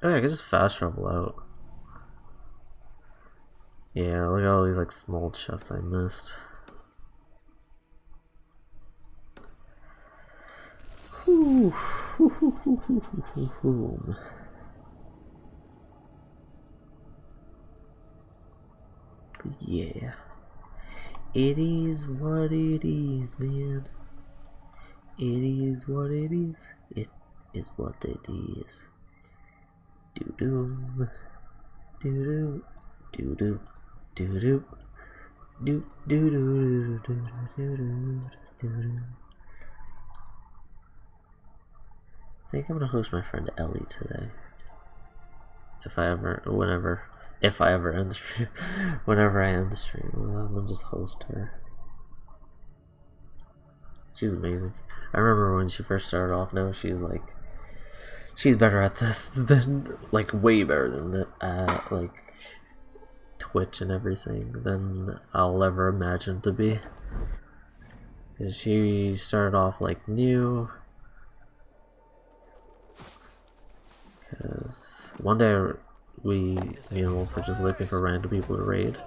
Oh yeah, I can just fast travel out. Yeah, look at all these, like, small chests I missed. Whew. Yeah. It is what it is, man. It is what it is. It is what it is. Doo-doo. Doo-doo. Doo-doo. Doo-doo. Doo-doo-doo-doo-doo-doo-doo-doo. I think I'm gonna host my friend Ellie today. If I ever end the stream. Whenever I end the stream, I'm gonna just host her. She's amazing. I remember when she first started off. Now she's like, she's better at this than, like, way better than like Twitch and everything than I'll ever imagine to be. Cause she started off like new. Cause one day me and Wolf were just looking for random people to raid.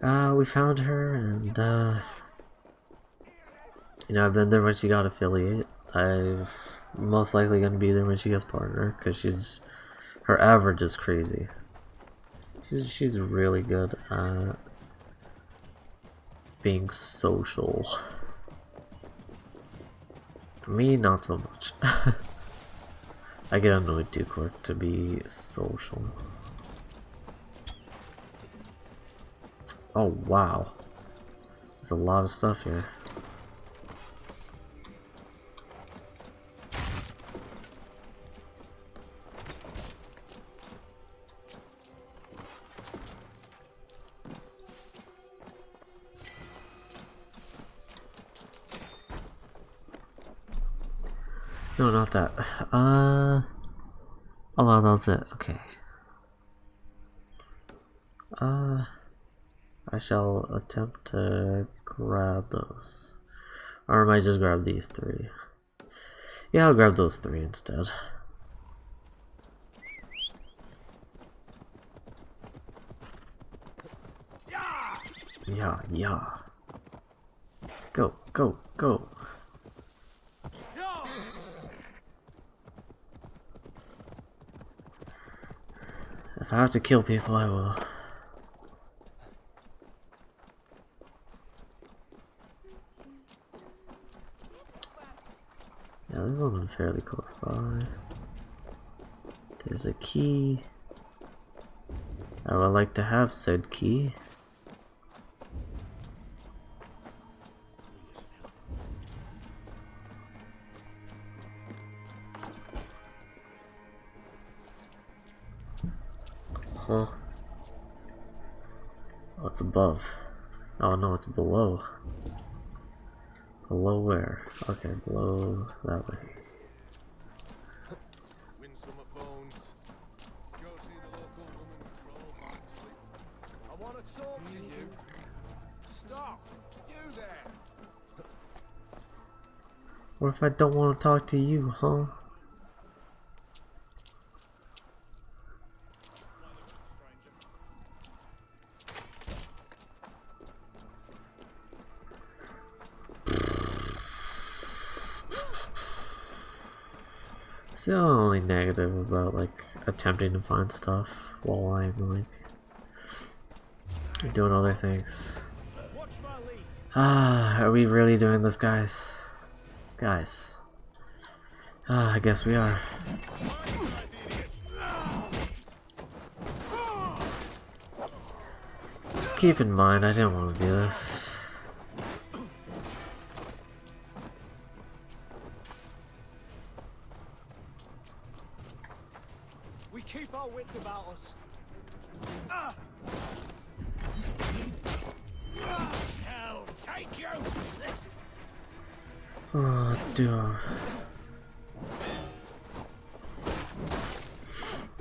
We found her, and you know, I've been there when she got affiliate. I'm most likely gonna be there when she gets partner, cause her average is crazy. She's really good at being social. Me, not so much. I get annoyed too quick to be social. Oh wow, there's a lot of stuff here. No, not that. Oh well, that's it. Okay. I shall attempt to grab those. Or I might just grab these three. Yeah, I'll grab those three instead. Yeah. Go, go, go. If I have to kill people, I will. Yeah, this one is fairly close by. There's a key. I would like to have said key. Huh. Oh, it's above. Oh no, it's below. Below where? Okay, below that way.
I want to talk to you. Stop! You there!
What if I don't want to talk to you, huh? It's the only negative about like attempting to find stuff while I'm like doing other things. Are we really doing this, guys? Guys. I guess we are. Just keep in mind, I didn't want to do this.
We keep our wits about us.
Hell, take you!
Oh, dude.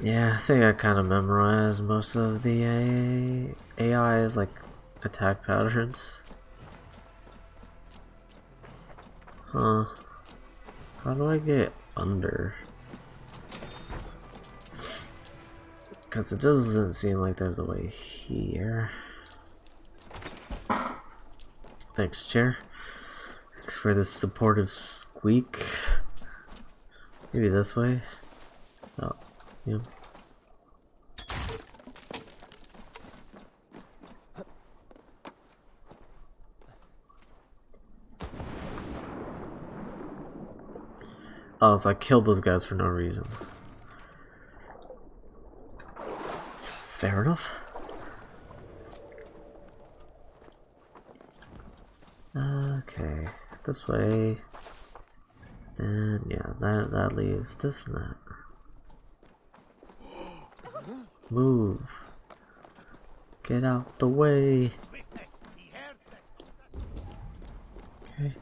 Yeah, I think I kind of memorized most of the AI's like attack patterns. Huh. How do I get under? Because it doesn't seem like there's a way here. Thanks, chair. Thanks for this supportive squeak. Maybe this way? Oh, yeah. Oh, so I killed those guys for no reason. Fair enough. Okay, this way. Then yeah, that leaves this and that. Move. Get out the way. Okay.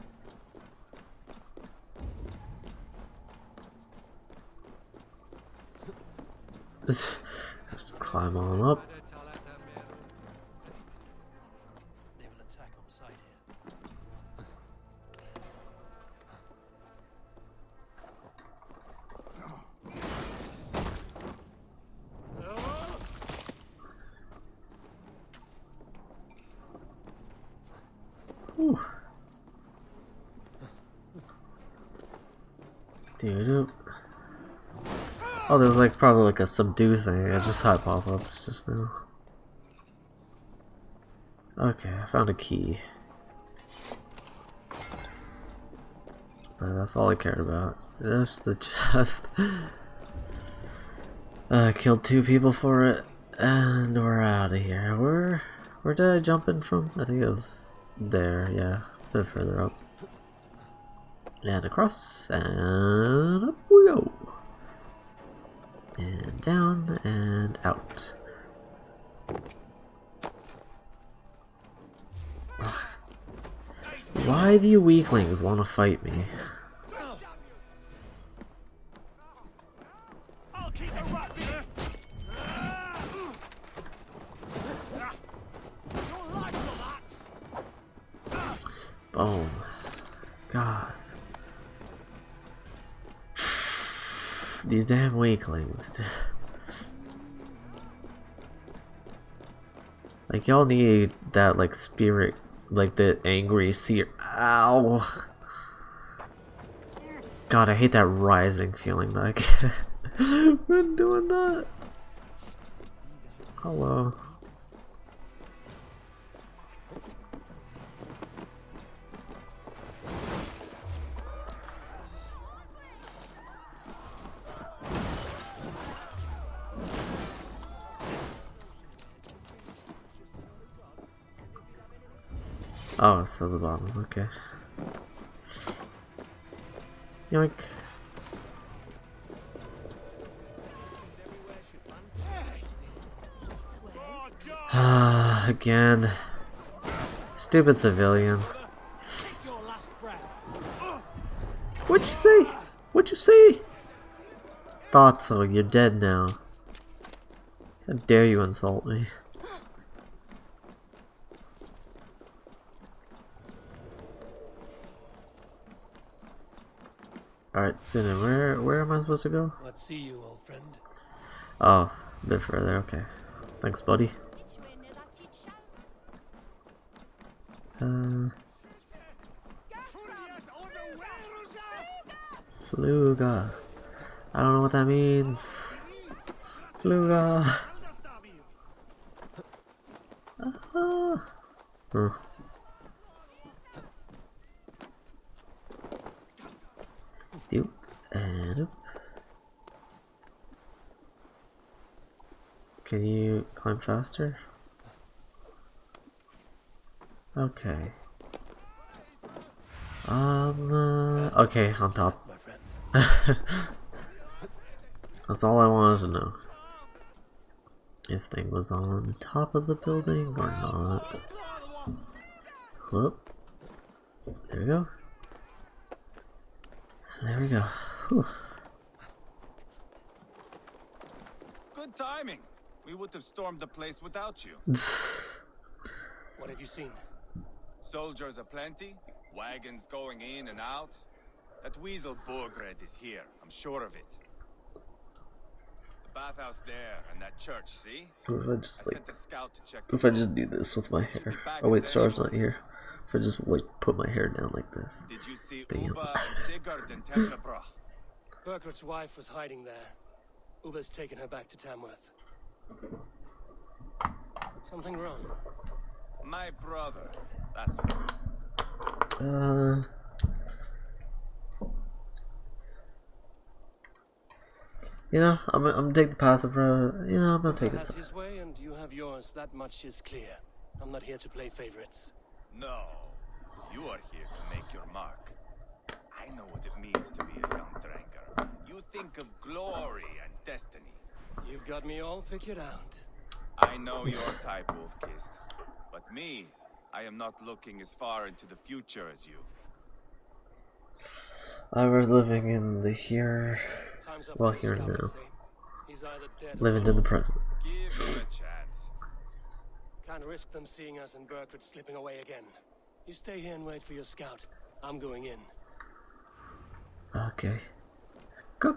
Just climb on up. Whew. Dude. Oh, there's like probably like a subdue thing. I just had pop up just now. Okay, I found a key. But that's all I cared about. Just the chest. Killed 2 people for it, and we're out of here. Where did I jump in from? I think it was there. Yeah, a bit further up. And across, and up we go. And down, and out. Ugh. Why do you weaklings want to fight me? Boom. God. These damn weaklings. Like, y'all need that, like, spirit, like the angry seer. Ow. God, I hate that rising feeling that I get when doing that. Hello. Oh, it's at the bottom, okay. Yoink. Again. Stupid civilian. What'd you say? What'd you say? Thought so, you're dead now. How dare you insult me? Alright, Suna, where am I supposed to go?
Let's see you, old friend.
Oh, a bit further, okay. Thanks, buddy. Fluga. I don't know what that means. Fluga. Doop and up. Can you climb faster? Okay. Okay, on top. That's all I wanted to know. If thing was on top of the building or not. Whoop. There we go. There we go. Whew.
Good timing. We would have stormed the place without you.
What have you seen?
Soldiers aplenty, wagons going in and out. That weasel Borgred is here, I'm sure of it. The bathhouse there and that church, see?
What if I just like,
sent a scout to check
if I just do this with my hair? Oh wait, Star's not here. If I just like put my hair down like this.
Did you see
Bam.
Uba and Sigurd in Templebroch?
Burgred's wife was hiding there. Uba's taken her back to Tamworth. Something wrong?
My brother. That's it.
You know, I'm gonna take the passive road. You know, I'm gonna take it.
Has his way, and you have yours. That much is clear. I'm not here to play favorites.
No, you are here to make your mark. I know what it means to be a young drinker. You think of glory and destiny.
You've got me all figured out.
I know your type, Wolf-Kissed. But me, I am not looking as far into the future as you.
I was living in the here. Well, here and now.
He's either dead or
living in the present.
Give him a chance.
Can't risk them seeing us and Burkhardt slipping away again. You stay here and wait for your scout. I'm going in.
Okay. Go!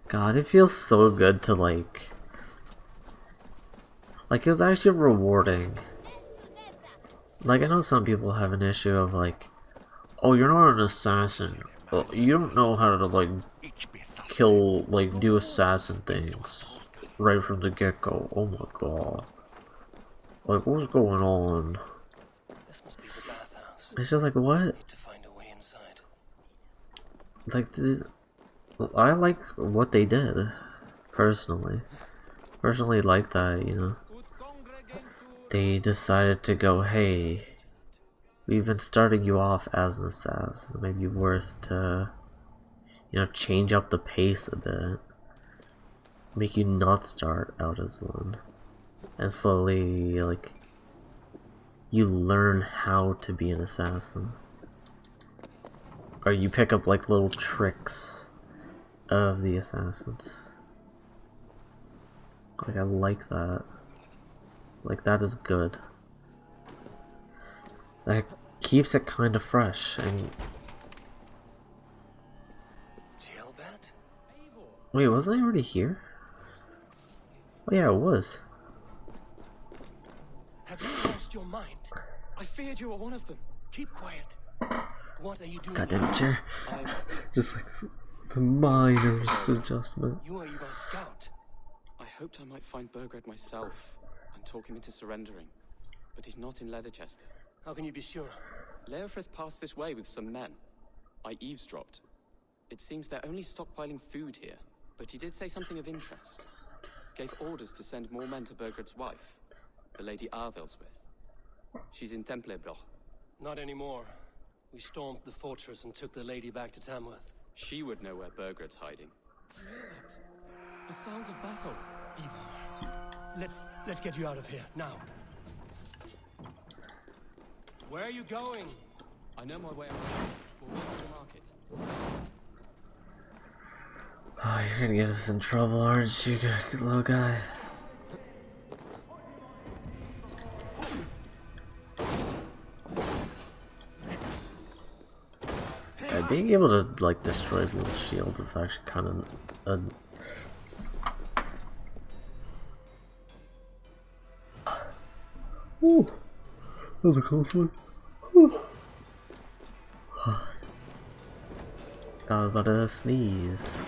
God, it feels so good to like it was actually rewarding. Like, I know some people have an issue of like, oh, you're not an assassin. Well, you don't know how to like kill, like do assassin things right from the get-go. Oh my god. Like, what's going on?
This must be the bathhouse.
It's just like, what?
Need to find a way inside.
Like, I like what they did, personally. Personally like that, you know. They decided to go, hey, we've been starting you off as an assassin. It may be worth to, you know, change up the pace a bit. Make you not start out as one. And slowly, like, you learn how to be an assassin. Or you pick up, like, little tricks of the assassins. Like, I like that. Like, that is good. That keeps it kind of fresh. And wait, wasn't I already here? Oh yeah, it was.
Have you lost your mind? I feared you were one of them. Keep quiet. What are you doing?
Goddamn chair. Just like the minor adjustment.
You are my scout. I hoped I might find Burgred myself and talk him into surrendering, but he's not in Leatherchester.
How can you be sure?
Leofrith passed this way with some men. I eavesdropped. It seems they're only stockpiling food here, but he did say something of interest. Gave orders to send more men to Burgred's wife, the Lady Arvelswith. She's in Templebroch.
Not anymore. We stormed the fortress and took the lady back to Tamworth.
She would know where Burgred's hiding. The sounds of battle.
Eivor, let's get you out of here, now. Where are you going?
I know my way around. We'll walk to the market.
Oh, you're gonna get us in trouble, aren't you, little guy? Yeah, being able to, like, destroy people's shields is actually kind of a... Ooh, that was a close one. I was about to sneeze.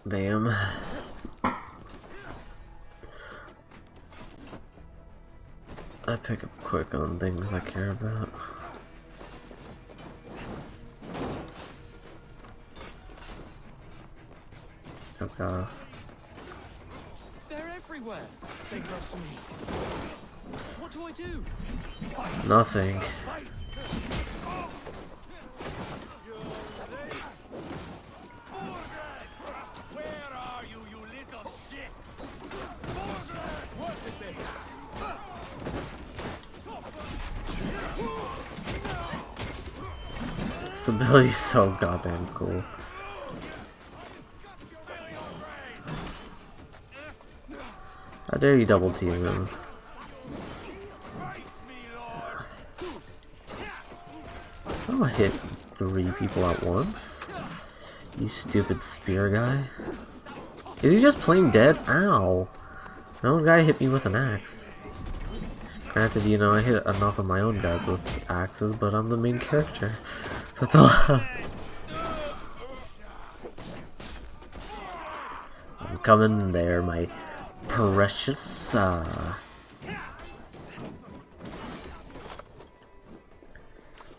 Bam. I pick up quick on things I care about. Oh god.
They're everywhere. Stay close to me. What do I do?
Nothing. This ability is so goddamn cool. How dare you double team him? I don't hit 3 people at once. You stupid spear guy. Is he just plain dead? Ow. No guy hit me with an axe. Granted, you know, I hit enough of my own guys with axes, but I'm the main character. So it's all I'm coming there, my precious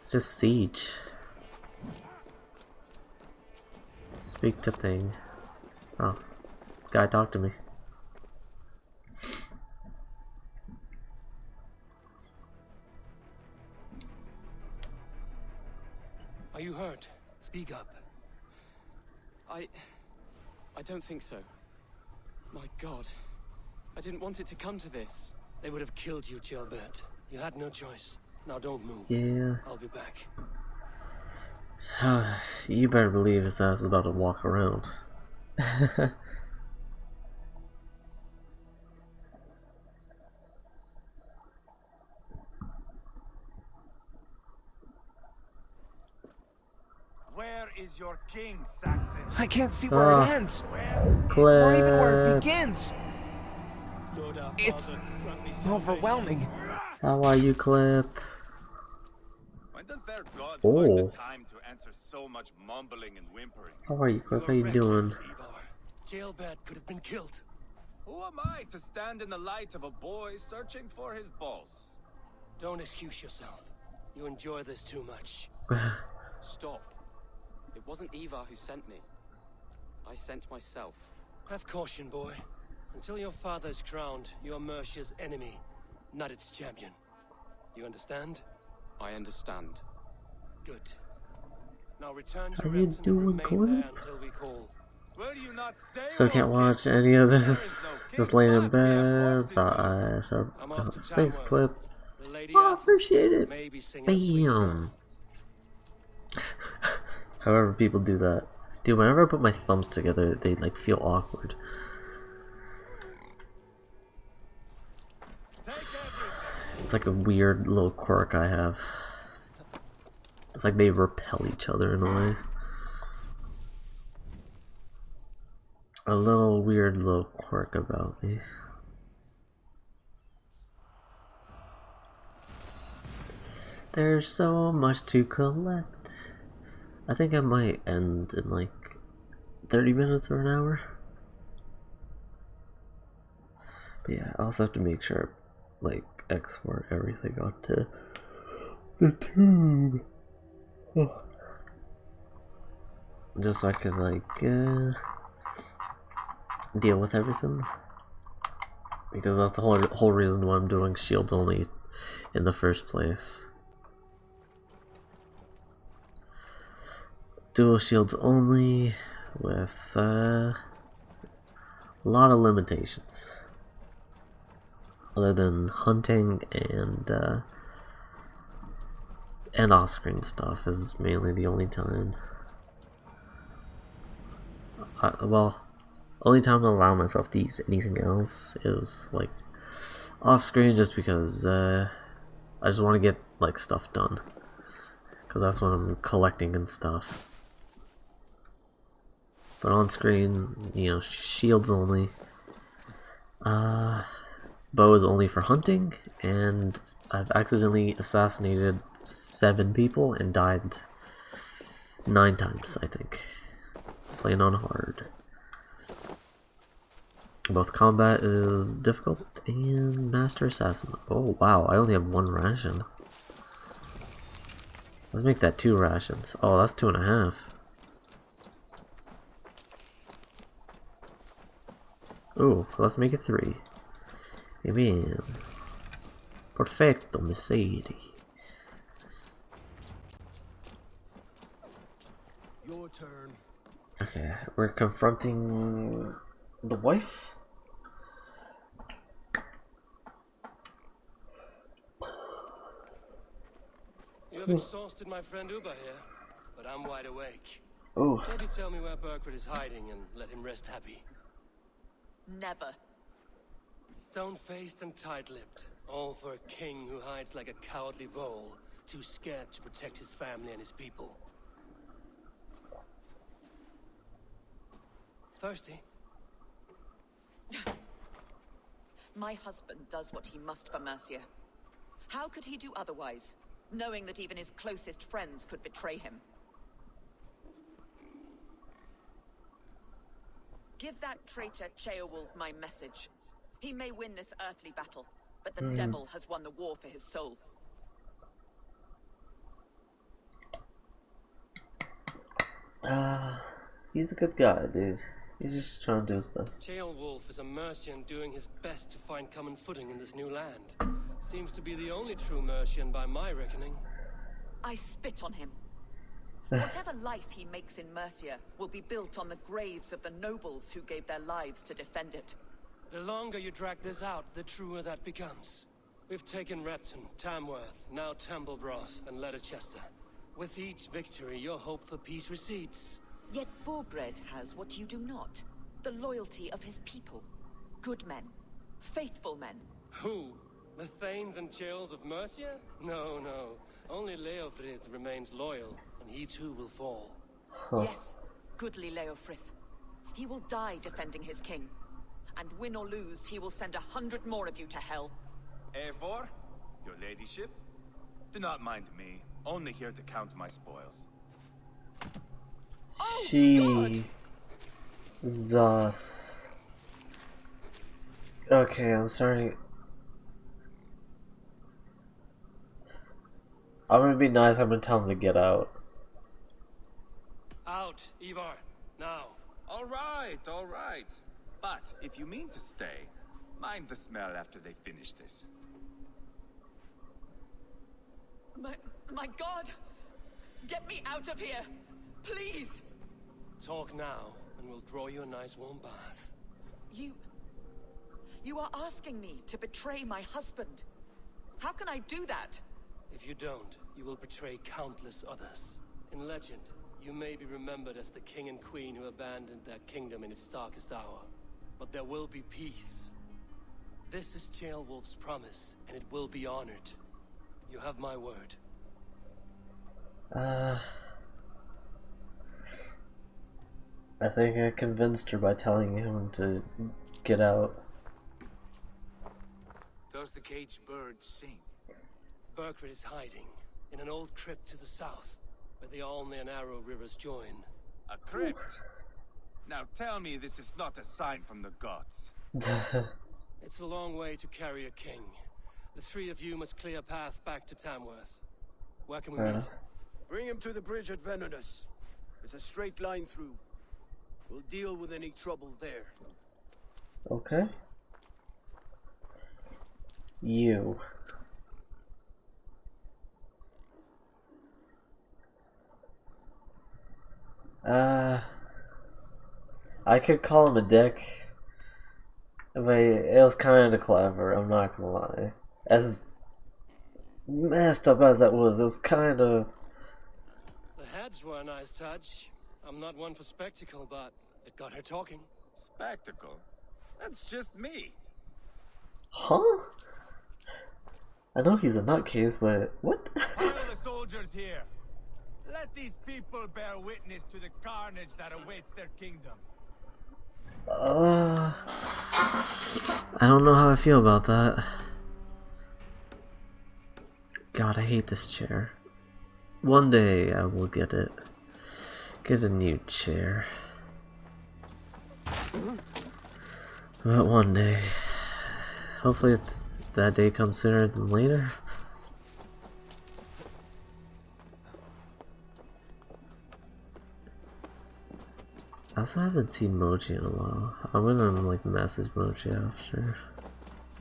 It's just siege. Speak to thing. Oh. Guy, talk to me.
Are you hurt? Speak up.
I don't think so. My God. I didn't want it to come to this.
They would have killed you, Gilbert. You had no choice. Now don't move.
Yeah.
I'll be back.
You better believe his ass is about to walk around.
Where is your king, Saxon?
I can't see where it ends. Or even where it begins. It's overwhelming.
How are you, Clip?
When does their god
Oh.
find the time to answer so much mumbling and whimpering?
How are you, Clip? How you doing?
Jailbird could have been killed.
Who am I to stand in the light of a boy searching for his balls?
Don't excuse yourself. You enjoy this too much.
Stop. It wasn't Ivar who sent me. I sent myself.
Have caution, boy. Until your father is crowned, you are Mercia's enemy, not its champion. You understand?
I understand.
Good. Now return to
How you
Renton and
doing,
remain
Clip?
there until we call.
Will you not stay?
Still can't watch any of this. Just laying in bed. Thanks, Clip. Oh, appreciate it. Bam. However people do that. Dude, whenever I put my thumbs together, they like feel awkward. It's like a weird little quirk I have. It's like they repel each other in a way. A little weird little quirk about me. There's so much to collect. I think I might end in like 30 minutes or an hour. But yeah, I also have to make sure like export everything onto the tube. Oh. Just so I can like deal with everything. Because that's the whole reason why I'm doing shields only in the first place. Dual shields only with a lot of limitations. Other than hunting and off-screen stuff is mainly the only time. Well, only time I allow myself to use anything else is like off-screen, just because I just want to get like stuff done. Because that's when I'm collecting and stuff. But on screen, you know, shields only. Bow is only for hunting, and I've accidentally assassinated 7 people and died 9 times, I think. Playing on hard. Both combat is difficult and master assassin. Oh wow, I only have 1 ration. Let's make that 2 rations. Oh, that's 2.5. Oh, let's make it 3. Bien. Perfecto, Mercedes.
Your turn.
Okay, we're confronting the wife.
You have exhausted my friend Uba here, but I'm wide awake.
Oh.
Maybe tell me where Burkred is hiding and let him rest happy.
Never.
Stone-faced and tight-lipped, all for a king who hides like a cowardly vole, too scared to protect his family and his people. Thirsty?
My husband does what he must for Mercia. How could he do otherwise, knowing that even his closest friends could betray him? Give that traitor Ceolwulf my message. He may win this earthly battle, but the devil has won the war for his soul.
He's a good guy, dude. He's just trying to do his best.
Ceolwulf is a Mercian doing his best to find common footing in this new land. Seems to be the only true Mercian by my reckoning.
I spit on him. Whatever life he makes in Mercia will be built on the graves of the nobles who gave their lives to defend it.
The longer you drag this out, the truer that becomes. We've taken Repton, Tamworth, now Templebroth, and Letterchester. With each victory, your hope for peace recedes.
Yet Borgred has what you do not. The loyalty of his people. Good men. Faithful men.
Who? The Thanes and Churls of Mercia? No, no. Only Leofrith remains loyal, and he too will fall.
Yes, goodly Leofrith. He will die defending his king. And win or lose, he will send 100 more of you to hell.
Eivor, your ladyship? Do not mind me. Only here to count my spoils.
Jesus. Okay, I'm starting. I'm gonna be nice. I'm gonna tell him to get out.
Out, Ivar. Now.
All right, all right. But if you mean to stay, mind the smell after they finish this.
My God! Get me out of here! Please!
Talk now, and we'll draw you a nice warm bath.
You are asking me to betray my husband. How can I do that?
If you don't, you will betray countless others. In legend, you may be remembered as the king and queen who abandoned their kingdom in its darkest hour. But there will be peace. This is Ceolwulf's promise, and it will be honored. You have my word.
I think I convinced her by telling him to get out.
Does the caged bird sing?
Burkred is hiding in an old crypt to the south, where the Alne and Arrow rivers join.
A crypt? Now tell me this is not a sign from the gods.
It's a long way to carry a king. The three of you must clear a path back to Tamworth. Where can we meet?
Bring him to the bridge at Venonus. It's a straight line through. We'll deal with any trouble there.
Okay. You. I could call him a dick, but it was kind of clever, I'm not gonna lie. As messed up as that was, it was kind of...
The heads were a nice touch. I'm not one for spectacle, but it got her talking.
Spectacle? That's just me.
Huh? I know he's a nutcase, but what?
Fire the soldiers here. Let these people bear witness to the carnage that awaits their kingdom.
I don't know how I feel about that. God, I hate this chair. One day I will get it. Get a new chair. But one day. Hopefully that day comes sooner than later. I also haven't seen Mochi in a while. I'm gonna like message Mochi after.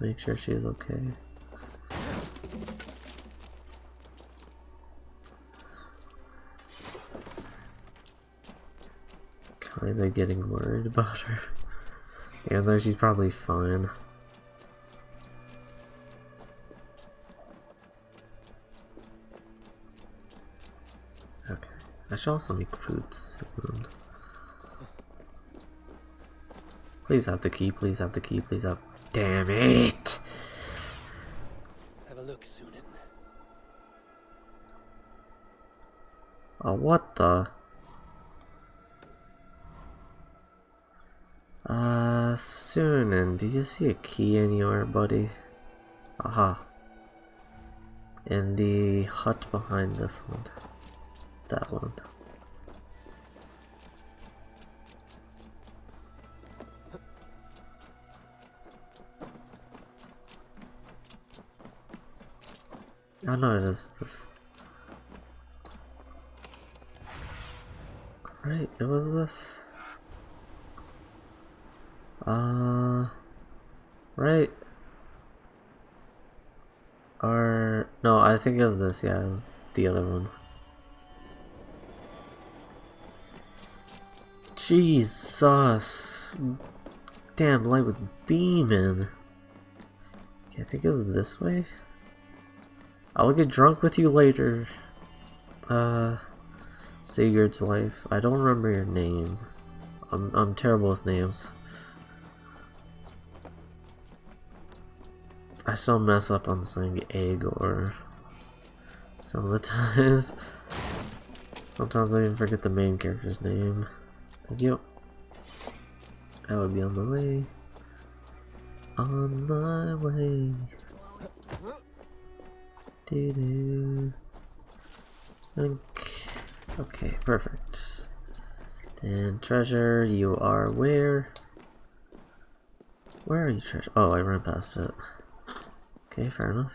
Make sure she's okay. Kinda getting worried about her. Yeah, though she's probably fine. Okay. I should also make food soon. Please have the key, please have the key, please have... Damn it!
Have a look, Sunan.
Oh, what the? Sunan, do you see a key anywhere, buddy? Aha. In the hut behind this one. That one. Oh no, it is this. Right, it was this. Right. Or no, I think it was this. Yeah, it was the other one. Jesus. damn light was beaming. Okay, I think it was this way. I will get drunk with you later. Sigurd's wife. I don't remember your name. I'm terrible with names. I still mess up on saying egg or some of the times. Sometimes I even forget the main character's name. Thank you. I would be on my way. On my way. Doo-doo. Okay, perfect. Then treasure, you are where? Where are you, treasure? Oh, I ran past it. Okay, fair enough.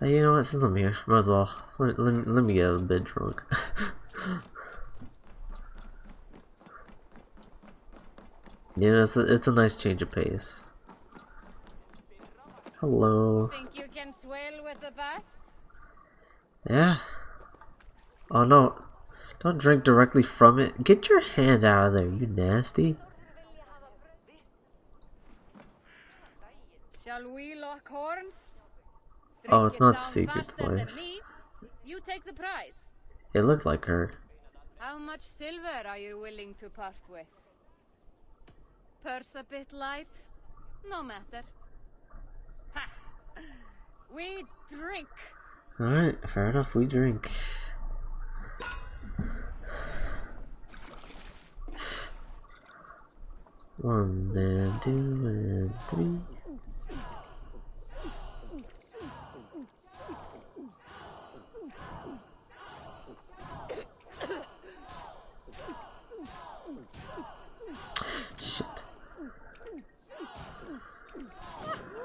Hey, you know what? Since I'm here, might as well let me get a bit drunk. Yeah, it's a nice change of pace. Hello.
Think you can swell with the best?
Yeah. Oh no! Don't drink directly from it. Get your hand out of there, you nasty.
Shall we lock horns?
Oh,
Drink
it's
it
not
down
Sigurd's
faster than
wife.
me. You take the prize.
It looks like her.
How much silver are you willing to part with? Purse a bit light? No matter. Ha! We drink.
Alright, fair enough, we drink. One and two and three. Shit.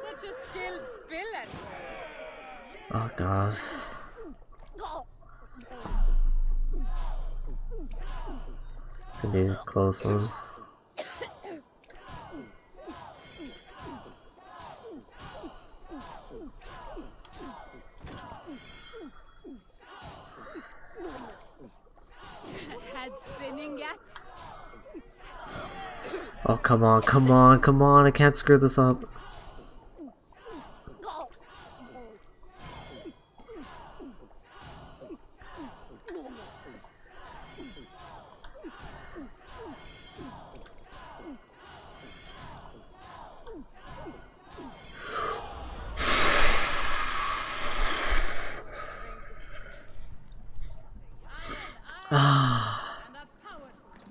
Such a skilled spiller.
Oh god. It's gonna be a close one.
Head spinning yet?
Oh, come on, come on, come on, I can't screw this up.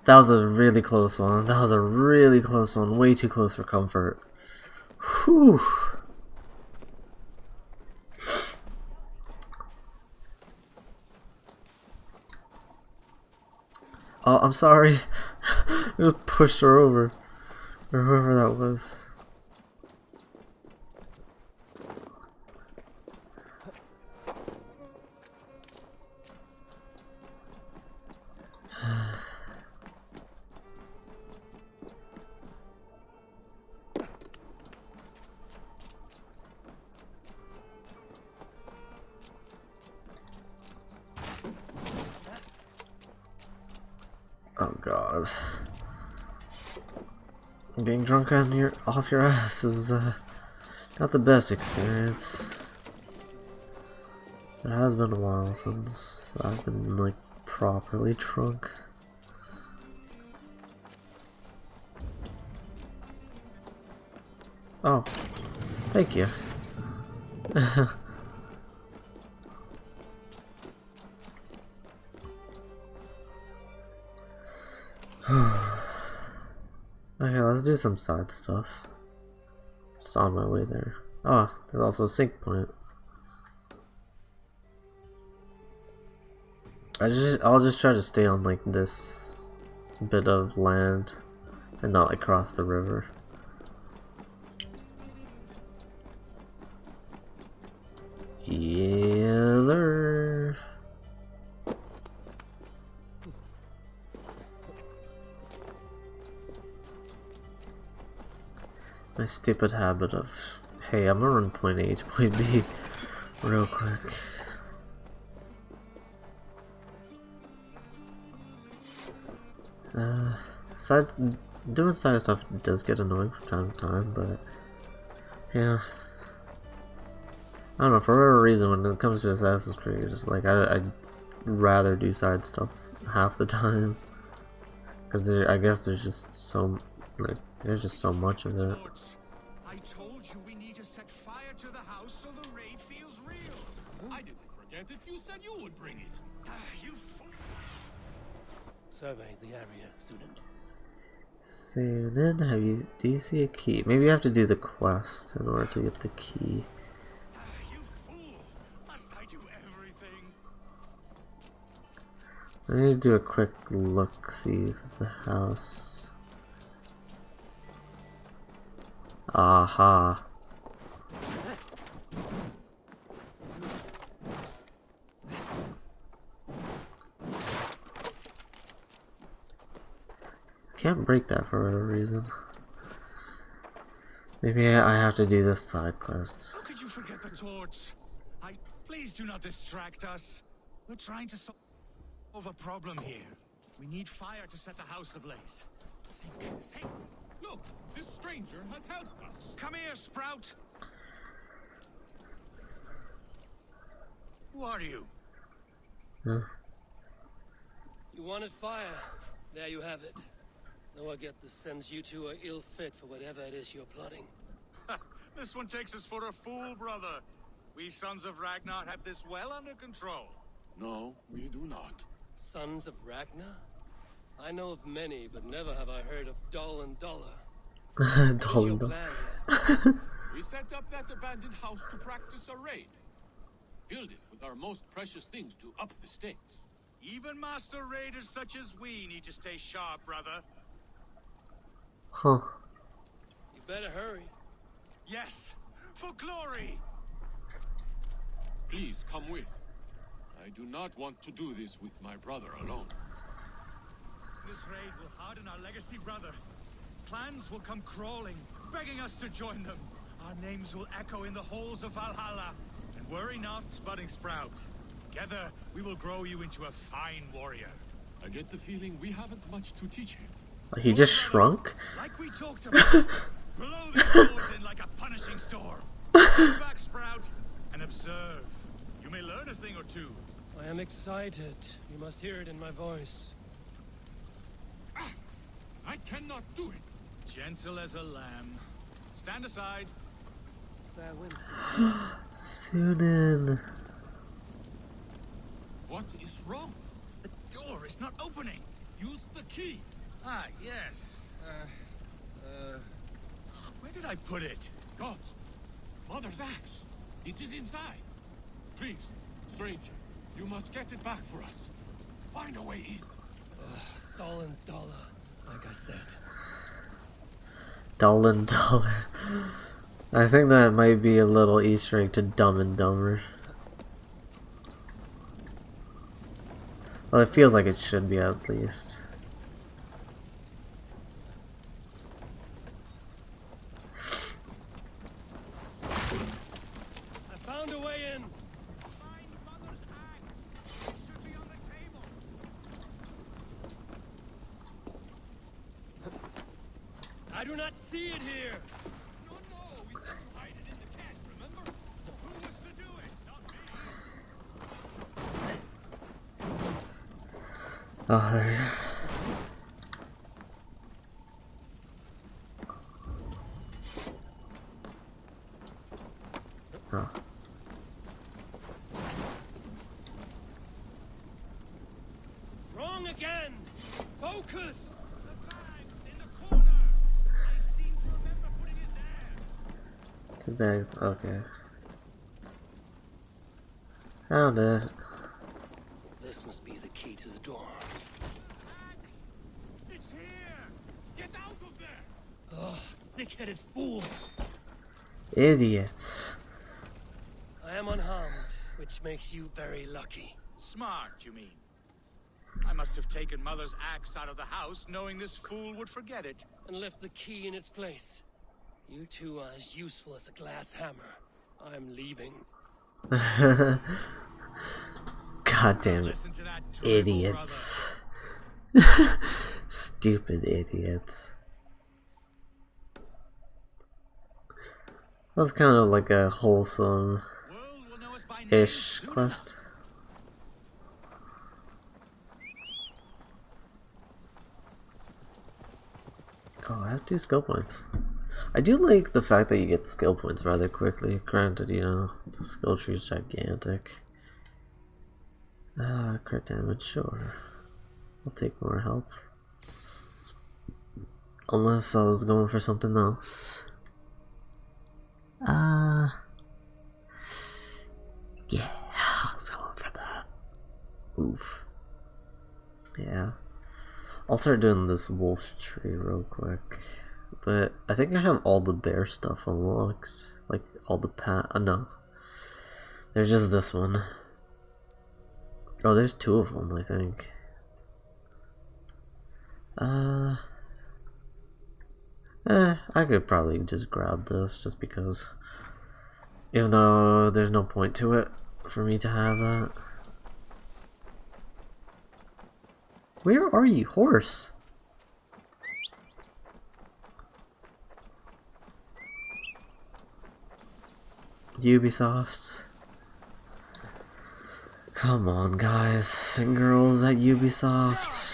That was a really close one. That was a really close one. Way too close for comfort. Whew. Oh, I'm sorry. I just pushed her over. Or whoever that was. Oh god. Being drunk off your ass is not the best experience. It has been a while since I've been like properly drunk. Oh, thank you. Okay, let's do some side stuff. Just on my way there. Oh, there's also a sync point. I'll just try to stay on like this bit of land and not like cross the river. Yeah, sir. My stupid habit of, hey, I'm gonna run point A to point B. real quick. Doing side stuff does get annoying from time to time, but yeah, I don't know, for whatever reason when it comes to Assassin's Creed, it's like I'd rather do side stuff half the time, because I guess there's just so much of it.
I told you we need to set fire to the house so the raid feels real.
I didn't forget it. You said you would bring it.
You fool.
Survey the area, Sunan.
Sunan, do you see a key? Maybe you have to do the quest in order to get the key.
You fool. Must I do everything?
I need to do a quick look-sees at the house. Aha. Can't break that for whatever reason. Maybe I have to do this side quest.
How could you forget the torch? Please do not distract us. We're trying to solve a problem here. We need fire to set the house ablaze. Think.
Look, this stranger has helped us.
Come here, Sprout. Who are you?
Huh?
You wanted fire. There you have it. Though I get the sense you two are ill fit for whatever it is you're plotting.
This one takes us for a fool, brother. We sons of Ragnar have this well under control.
No, we do not.
Sons of Ragnar? I know of many, but never have I heard of Dull and Dollar.
Dull and Dollar.
We set up that abandoned house to practice a raid. Filled it with our most precious things to up the stakes.
Even master raiders such as we need to stay sharp, brother.
Huh.
You better hurry.
Yes, for glory!
Please come with. I do not want to do this with my brother alone.
This raid will harden our legacy, brother. Clans will come crawling, begging us to join them. Our names will echo in the halls of Valhalla. And worry not, Budding Sprout. Together, we will grow you into a fine warrior.
I get the feeling we haven't much to teach him.
He just shrunk?
Like we talked about. Blow these doors in like a punishing storm. Stand back, Sprout, and observe. You may learn a thing or two.
I am excited. You must hear it in my voice.
I cannot do it.
Gentle as a lamb. Stand aside.
Fair winds.
Sunan.
What is wrong?
The door is not opening.
Use the key.
Ah, yes. Where did I put it?
Gods. Mother's axe. It is inside. Please, stranger, you must get it back for us. Find a way in.
Dull and Dollar, like I said.
Dull and Dollar. I think that might be a little Easter egg to Dumb and Dumber. Well, it feels like it should be at least.
I found a way in. I do not see it here.
No, we said hide it in the tent, remember? Who was to do it? Not me.
Oh, there you go. Oh.
Wrong again. Focus.
Two bags, okay. Found it.
This must be the key to the door.
Axe! It's here! Get out of there!
Ugh, thick-headed fools.
Idiots.
I am unharmed, which makes you very lucky.
Smart, you mean? I must have taken Mother's axe out of the house, knowing this fool would forget it.
And left the key in its place. You two are as useful as a glass hammer. I'm leaving.
Goddamn idiots. Stupid idiots. That's kind of like a wholesome-ish quest. Oh, I have 2 skill points. I do like the fact that you get skill points rather quickly. Granted, you know, the skill tree is gigantic. Crit damage, sure. I'll take more health. Unless I was going for something else. Yeah, I was going for that. Oof. Yeah. I'll start doing this wolf tree real quick. But I think I have all the bear stuff unlocked. Like, all the no. There's just this one. Oh, there's 2 of them, I think. I could probably just grab this, just because. Even though there's no point to it for me to have that. Where are you, horse? Ubisoft. Come on, guys and girls at Ubisoft.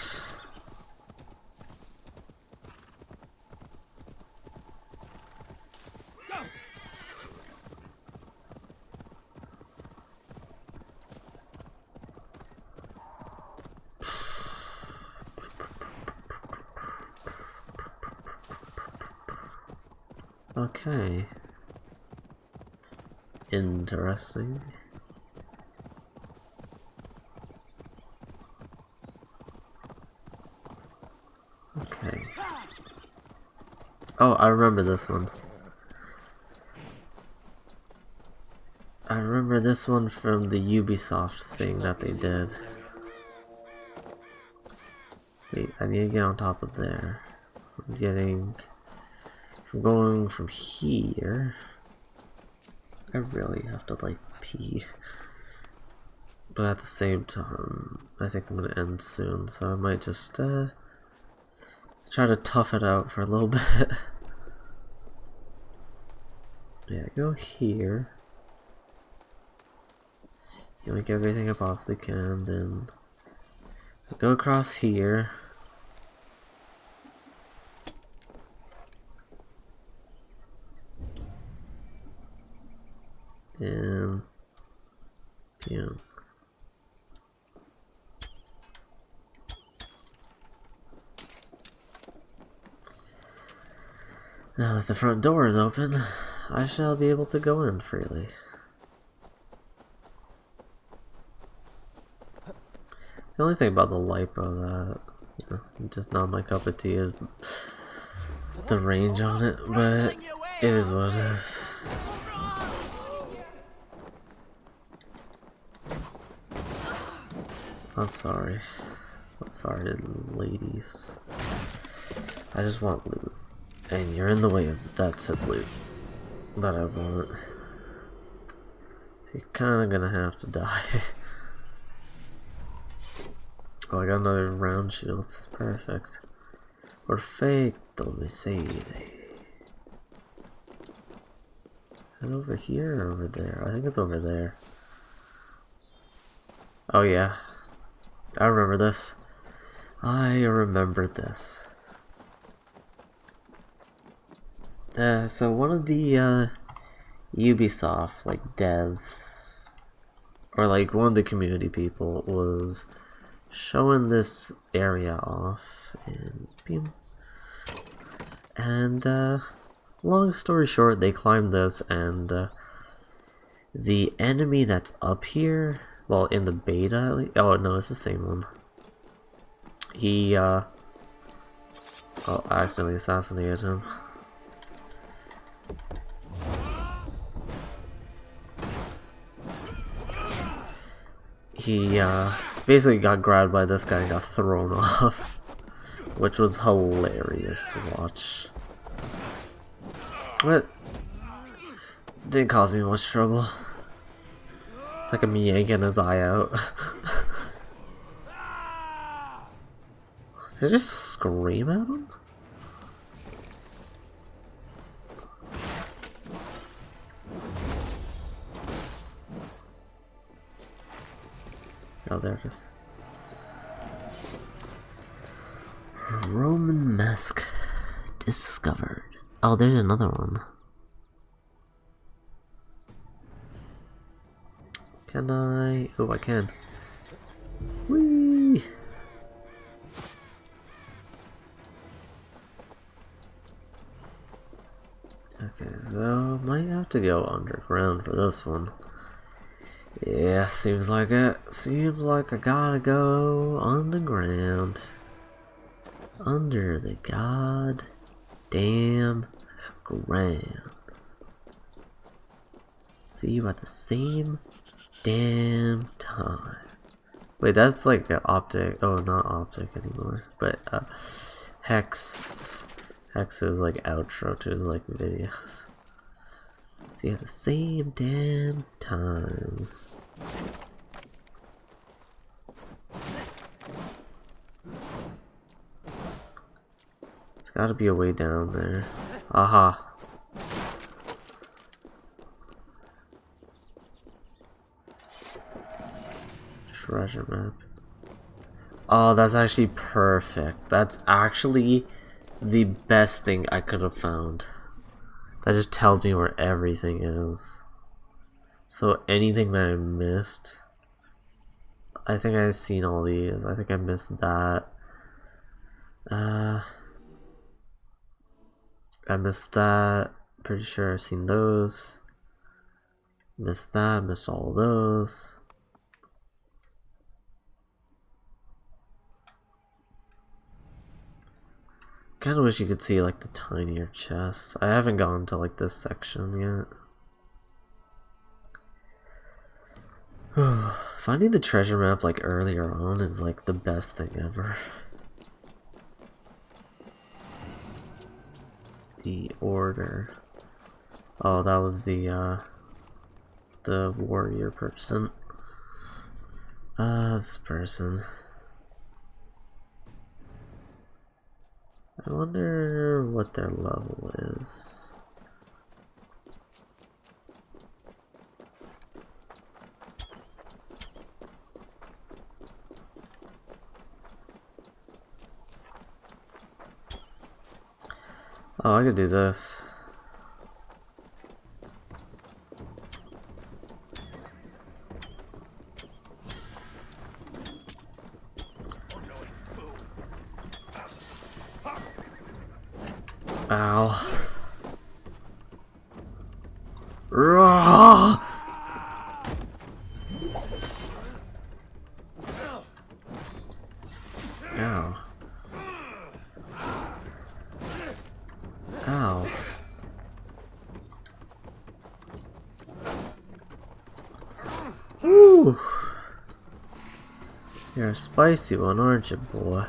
Okay. Interesting. Okay. Oh, I remember this one. I remember this one from the Ubisoft thing that they did. Wait, I need to get on top of there. I'm going from here. I really have to like pee. But at the same time, I think I'm gonna end soon, so I might just try to tough it out for a little bit. Yeah, go here. Make everything I possibly can, then go across here. Then, yeah. Now that the front door is open, I shall be able to go in freely. The only thing about the lipo that, you know, just not my cup of tea is the range on it, but it is what it is. I'm sorry. I'm sorry, ladies. I just want loot. And you're in the way of that said loot that I want. So you're kinda gonna have to die. Oh, I got another round shield. It's perfect. Perfecto, me say. Is it over here or over there? I think it's over there. Oh yeah. I remember this. I remember this. So one of the Ubisoft like devs, or like one of the community people, was showing this area off, and beam. And long story short, they climbed this, and the enemy that's up here, well, in the beta, at least, oh no, it's the same one. He oh, I accidentally assassinated him. He basically got grabbed by this guy and got thrown off, which was hilarious to watch. But didn't cause me much trouble. It's like I'm yanking his eye out. Did I just scream at him? Oh, there it is. Roman mask discovered. Oh, there's another one. Can I? Oh, I can. Whee! Okay, so might have to go underground for this one. Yeah, seems like it. Seems like I gotta go underground. Under the goddamn ground. See you at the same damn time. Wait, that's like an optic. Oh, not optic anymore. But Hex. Hex is like outro to his like videos. See you at the same damn time. It's gotta be a way down there. Aha. Treasure map. Oh, that's actually perfect. That's actually the best thing I could have found. That just tells me where everything is. So anything that I missed, I think I've seen all these. I think I missed that. I missed that. Pretty sure I've seen those. Missed that. Missed all of those. Kind of wish you could see like the tinier chests. I haven't gone to like this section yet. Finding the treasure map like earlier on is like the best thing ever. The order. Oh, that was the warrior person. This person. I wonder what their level is. Oh, I could do this. Ow. Ow. Ow. Woo. You're a spicy one, aren't you, boy?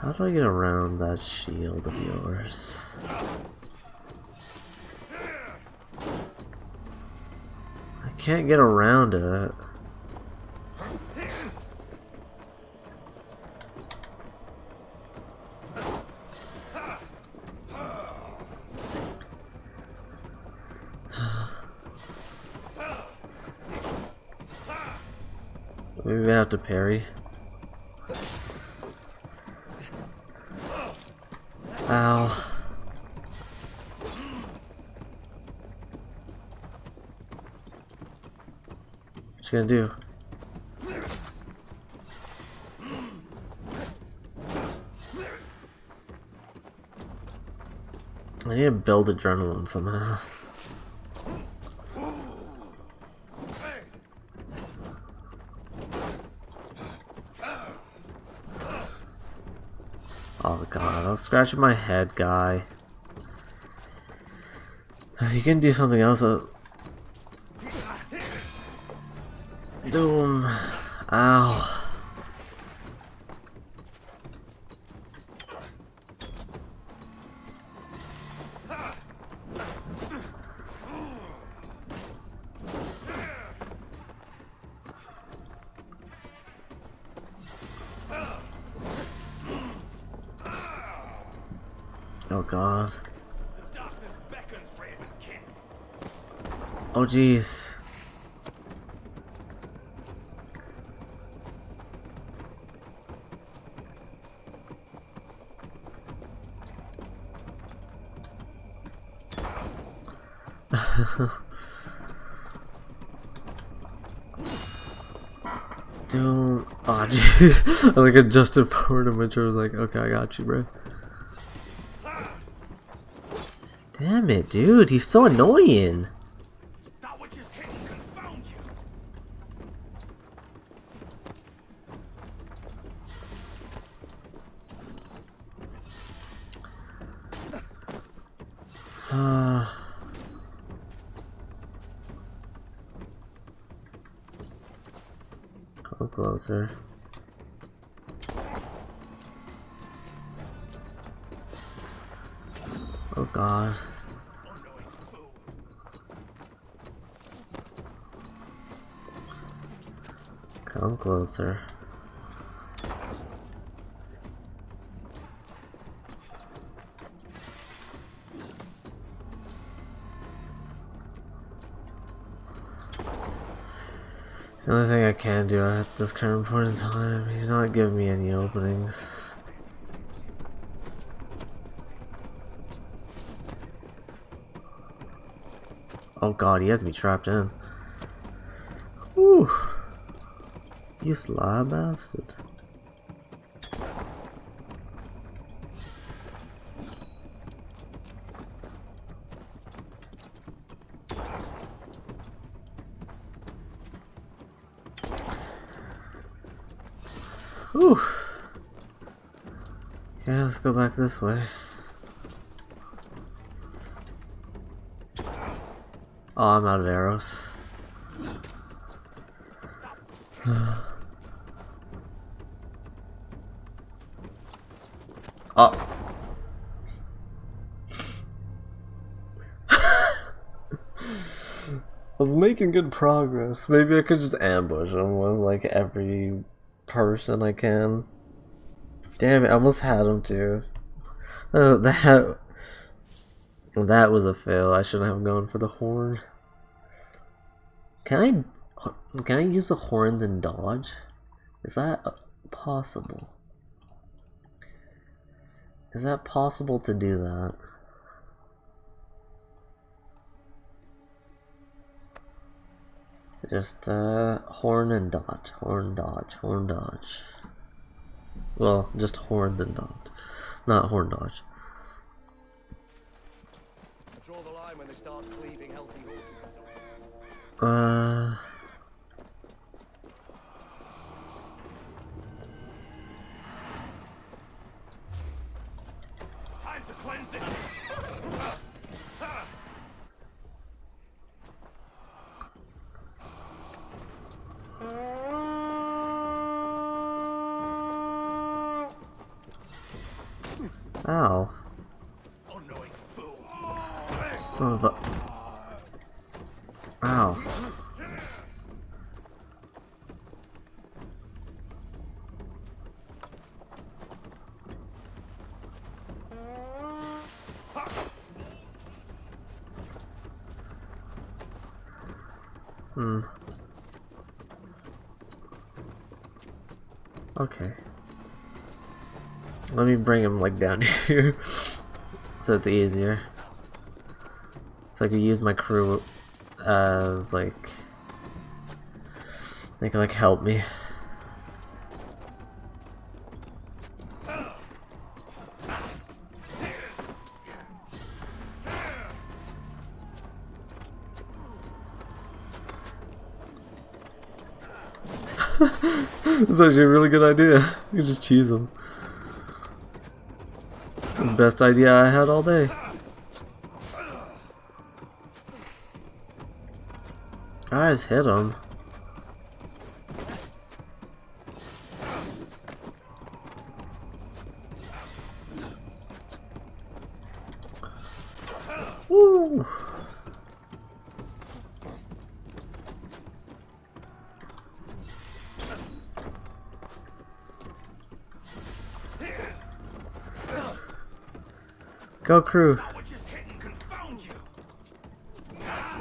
How do I get around that shield of yours? I can't get around it. Maybe I have to parry. Ow. What you gonna do? I need to build adrenaline somehow. Oh god, I was scratching my head, guy. You can do something else. Doom. Ow. Oh god. Oh jeez. Dude, oh jeez. I like adjusted forward and Mitchell was like, okay, I got you, bro. Damn it, dude, he's so annoying. Come closer. Oh god. Come closer. The only thing I can do at this current point in time, he's not giving me any openings. Oh god, he has me trapped in. Whew. You sly bastard. Whew. Yeah, let's go back this way. Oh, I'm out of arrows. Oh. I was making good progress. Maybe I could just ambush him with like every person I can. Damn it, I almost had him too. That was a fail. I shouldn't have gone for the horn. Can I use the horn then dodge? Is that possible? Is that possible to do that? Just horn and dodge, horn dodge, horn dodge. Well, just horn then dodge, not horn dodge.
Draw the line when they start cleaving healthy horses.
Time to cleanse it.
Ow. Son of a... Ow. Okay. Let me bring him like down here so it's easier. So I can use my crew as like they can like help me. It's actually a really good idea. You can just cheese them. The best idea I had all day. Guys, hit him. Woo! Go, crew.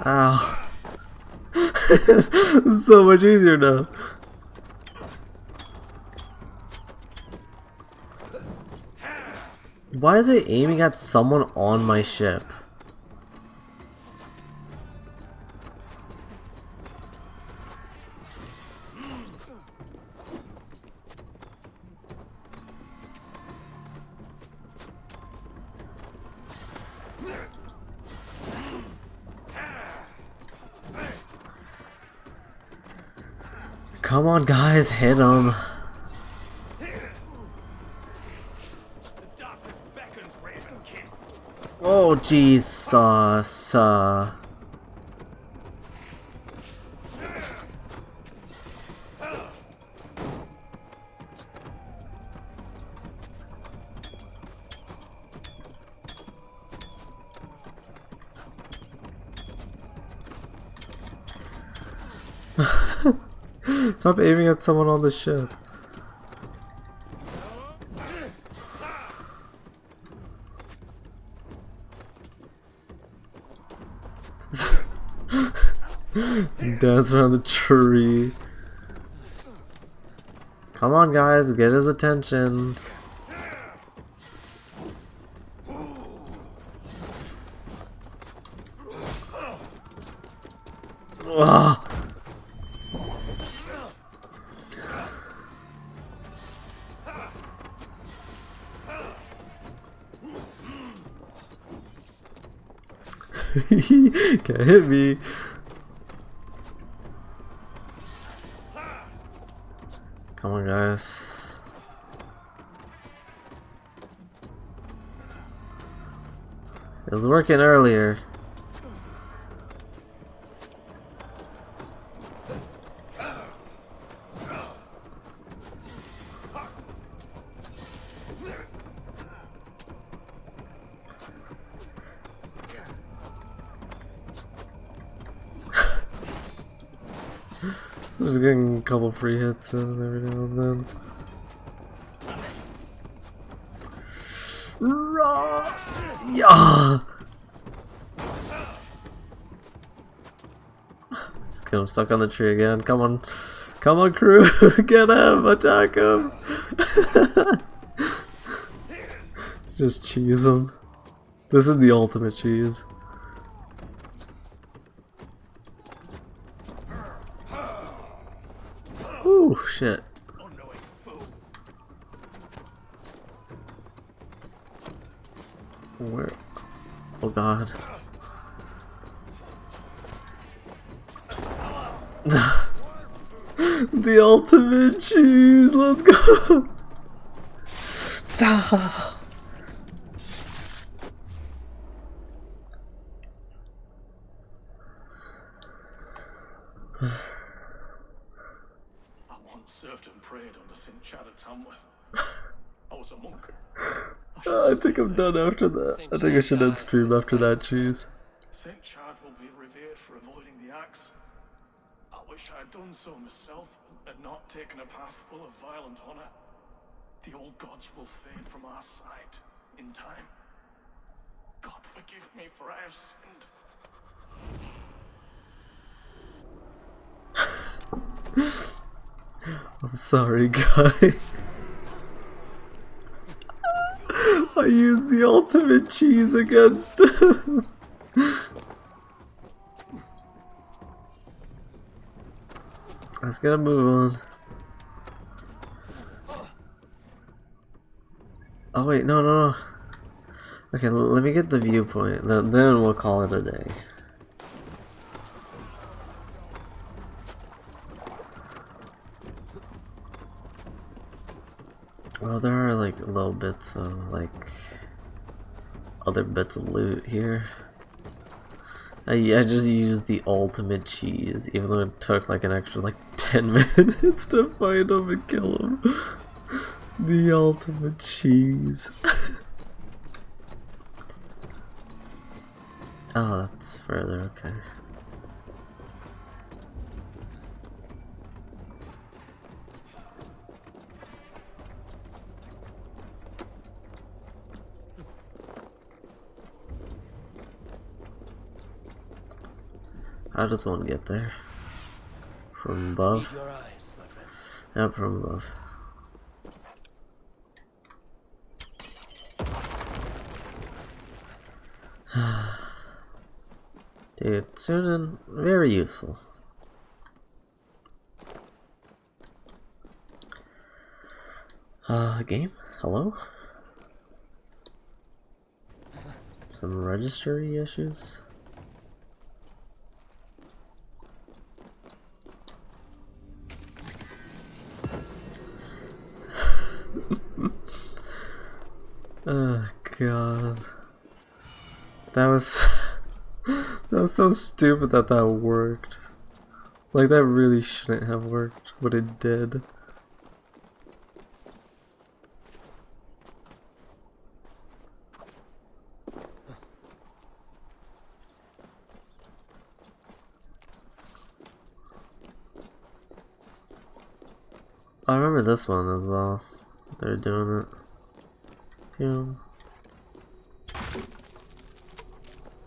Ow. This is so much easier now. Why is it aiming at someone on my ship? Come on, guys, hit him. Oh, Jesus. Stop aiming at someone on the ship. Dance around the tree. Come on, guys, get his attention. Ugh. Can't hit me. Come on, guys. It was working earlier. I'm just getting a couple free hits in every now and then. Yeah. Let's get him stuck on the tree again. Come on. Come on, crew. Get him. Attack him. Just cheese him. This is the ultimate cheese. Ooh, shit. Where? Oh god. The ultimate cheese, let's go!
Served and prayed under St. Chad at Tamworth. I was a monk.
I think I'm done after that. I think I should end stream after that cheese.
St. Chad will be revered for avoiding the axe. I wish I had done so myself and not taken a path full of violent honor. The old gods will fade from our sight in time. God forgive me, for I have sinned.
I'm sorry, guy. I used the ultimate cheese against him. Let's get a move on. Oh wait, no. Okay, let me get the viewpoint. Then we'll call it a day. Well, there are like little bits of like other bits of loot here. I just used the ultimate cheese, even though it took like an extra like 10 minutes to find him and kill him. The ultimate cheese. Oh, that's further, okay. I just want to get there. From above.
Need your eyes, my friend.
Yep, from above. Dude, Sunan, very useful. Game? Hello? Some registry issues? Oh god. That was that was so stupid that that worked. Like that really shouldn't have worked, but it did. I remember this one as well. They're doing it. Pew.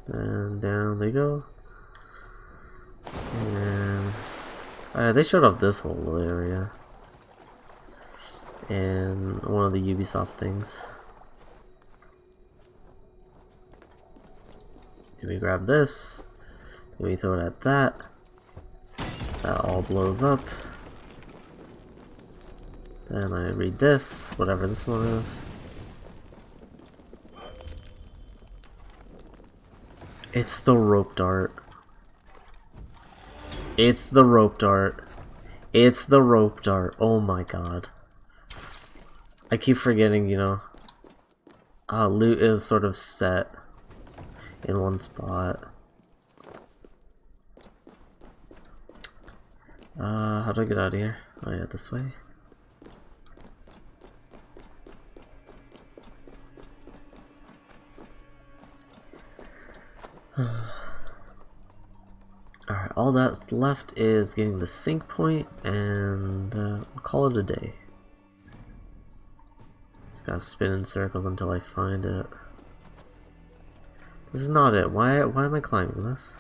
And down they go. And they showed off this whole area. And one of the Ubisoft things. Then we grab this. Then we throw it at that. That all blows up. Then I read this, whatever this one is. It's the rope dart. It's the rope dart. It's the rope dart. Oh my god. I keep forgetting, you know. Loot is sort of set in one spot. How do I get out of here? Oh yeah, this way. Alright, all that's left is getting the sync point, and we'll call it a day. Just gotta spin in circles until I find it. This is not it. Why am I climbing this?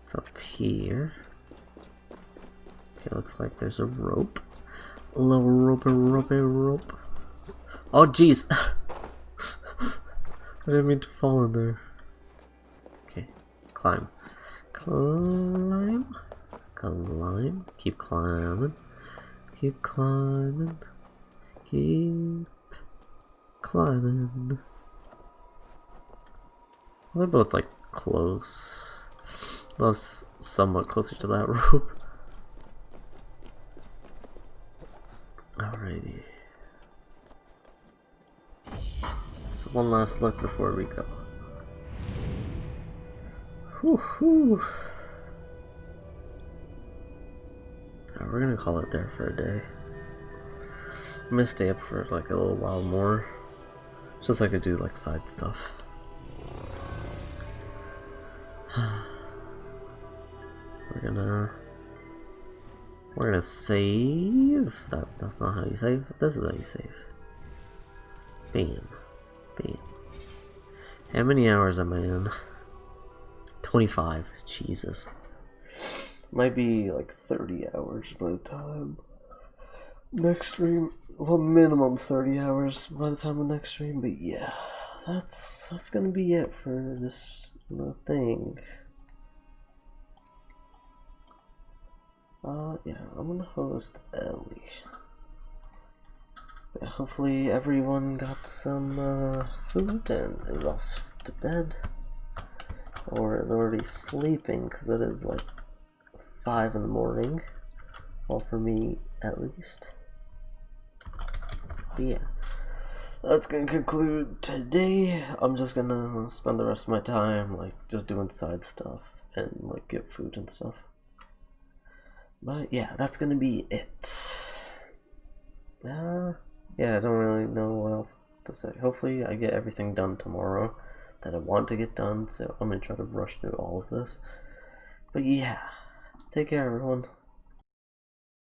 It's up here. Okay, looks like there's a rope. A little rope. Oh jeez! I didn't mean to fall in there. Okay, climb. Climb. Climb. Keep climbing. Keep climbing. Keep climbing. Well, they're both like close. Well, somewhat closer to that rope. Alrighty. So one last look before we go. Whew. Right, we're gonna call it there for a day. I'm gonna stay up for like a little while more, just so I could do like side stuff. We're gonna save. That's not how you save. This is how you save. Bam. Bam. How many hours am I in? 25. Jesus. Might be like 30 hours by the time next stream. Well, minimum 30 hours by the time of next stream. But yeah, that's gonna be it for this thing. Yeah, I'm gonna host Ellie. But hopefully everyone got some food and is off to bed, or is already sleeping, because it is like 5 in the morning. Well, for me at least. But yeah, that's gonna conclude today. I'm just gonna spend the rest of my time like just doing side stuff and like get food and stuff. But yeah, that's gonna be it. Yeah, I don't really know what else to say. Hopefully I get everything done tomorrow that I want to get done, so I'm gonna try to rush through all of this. But yeah, take care everyone.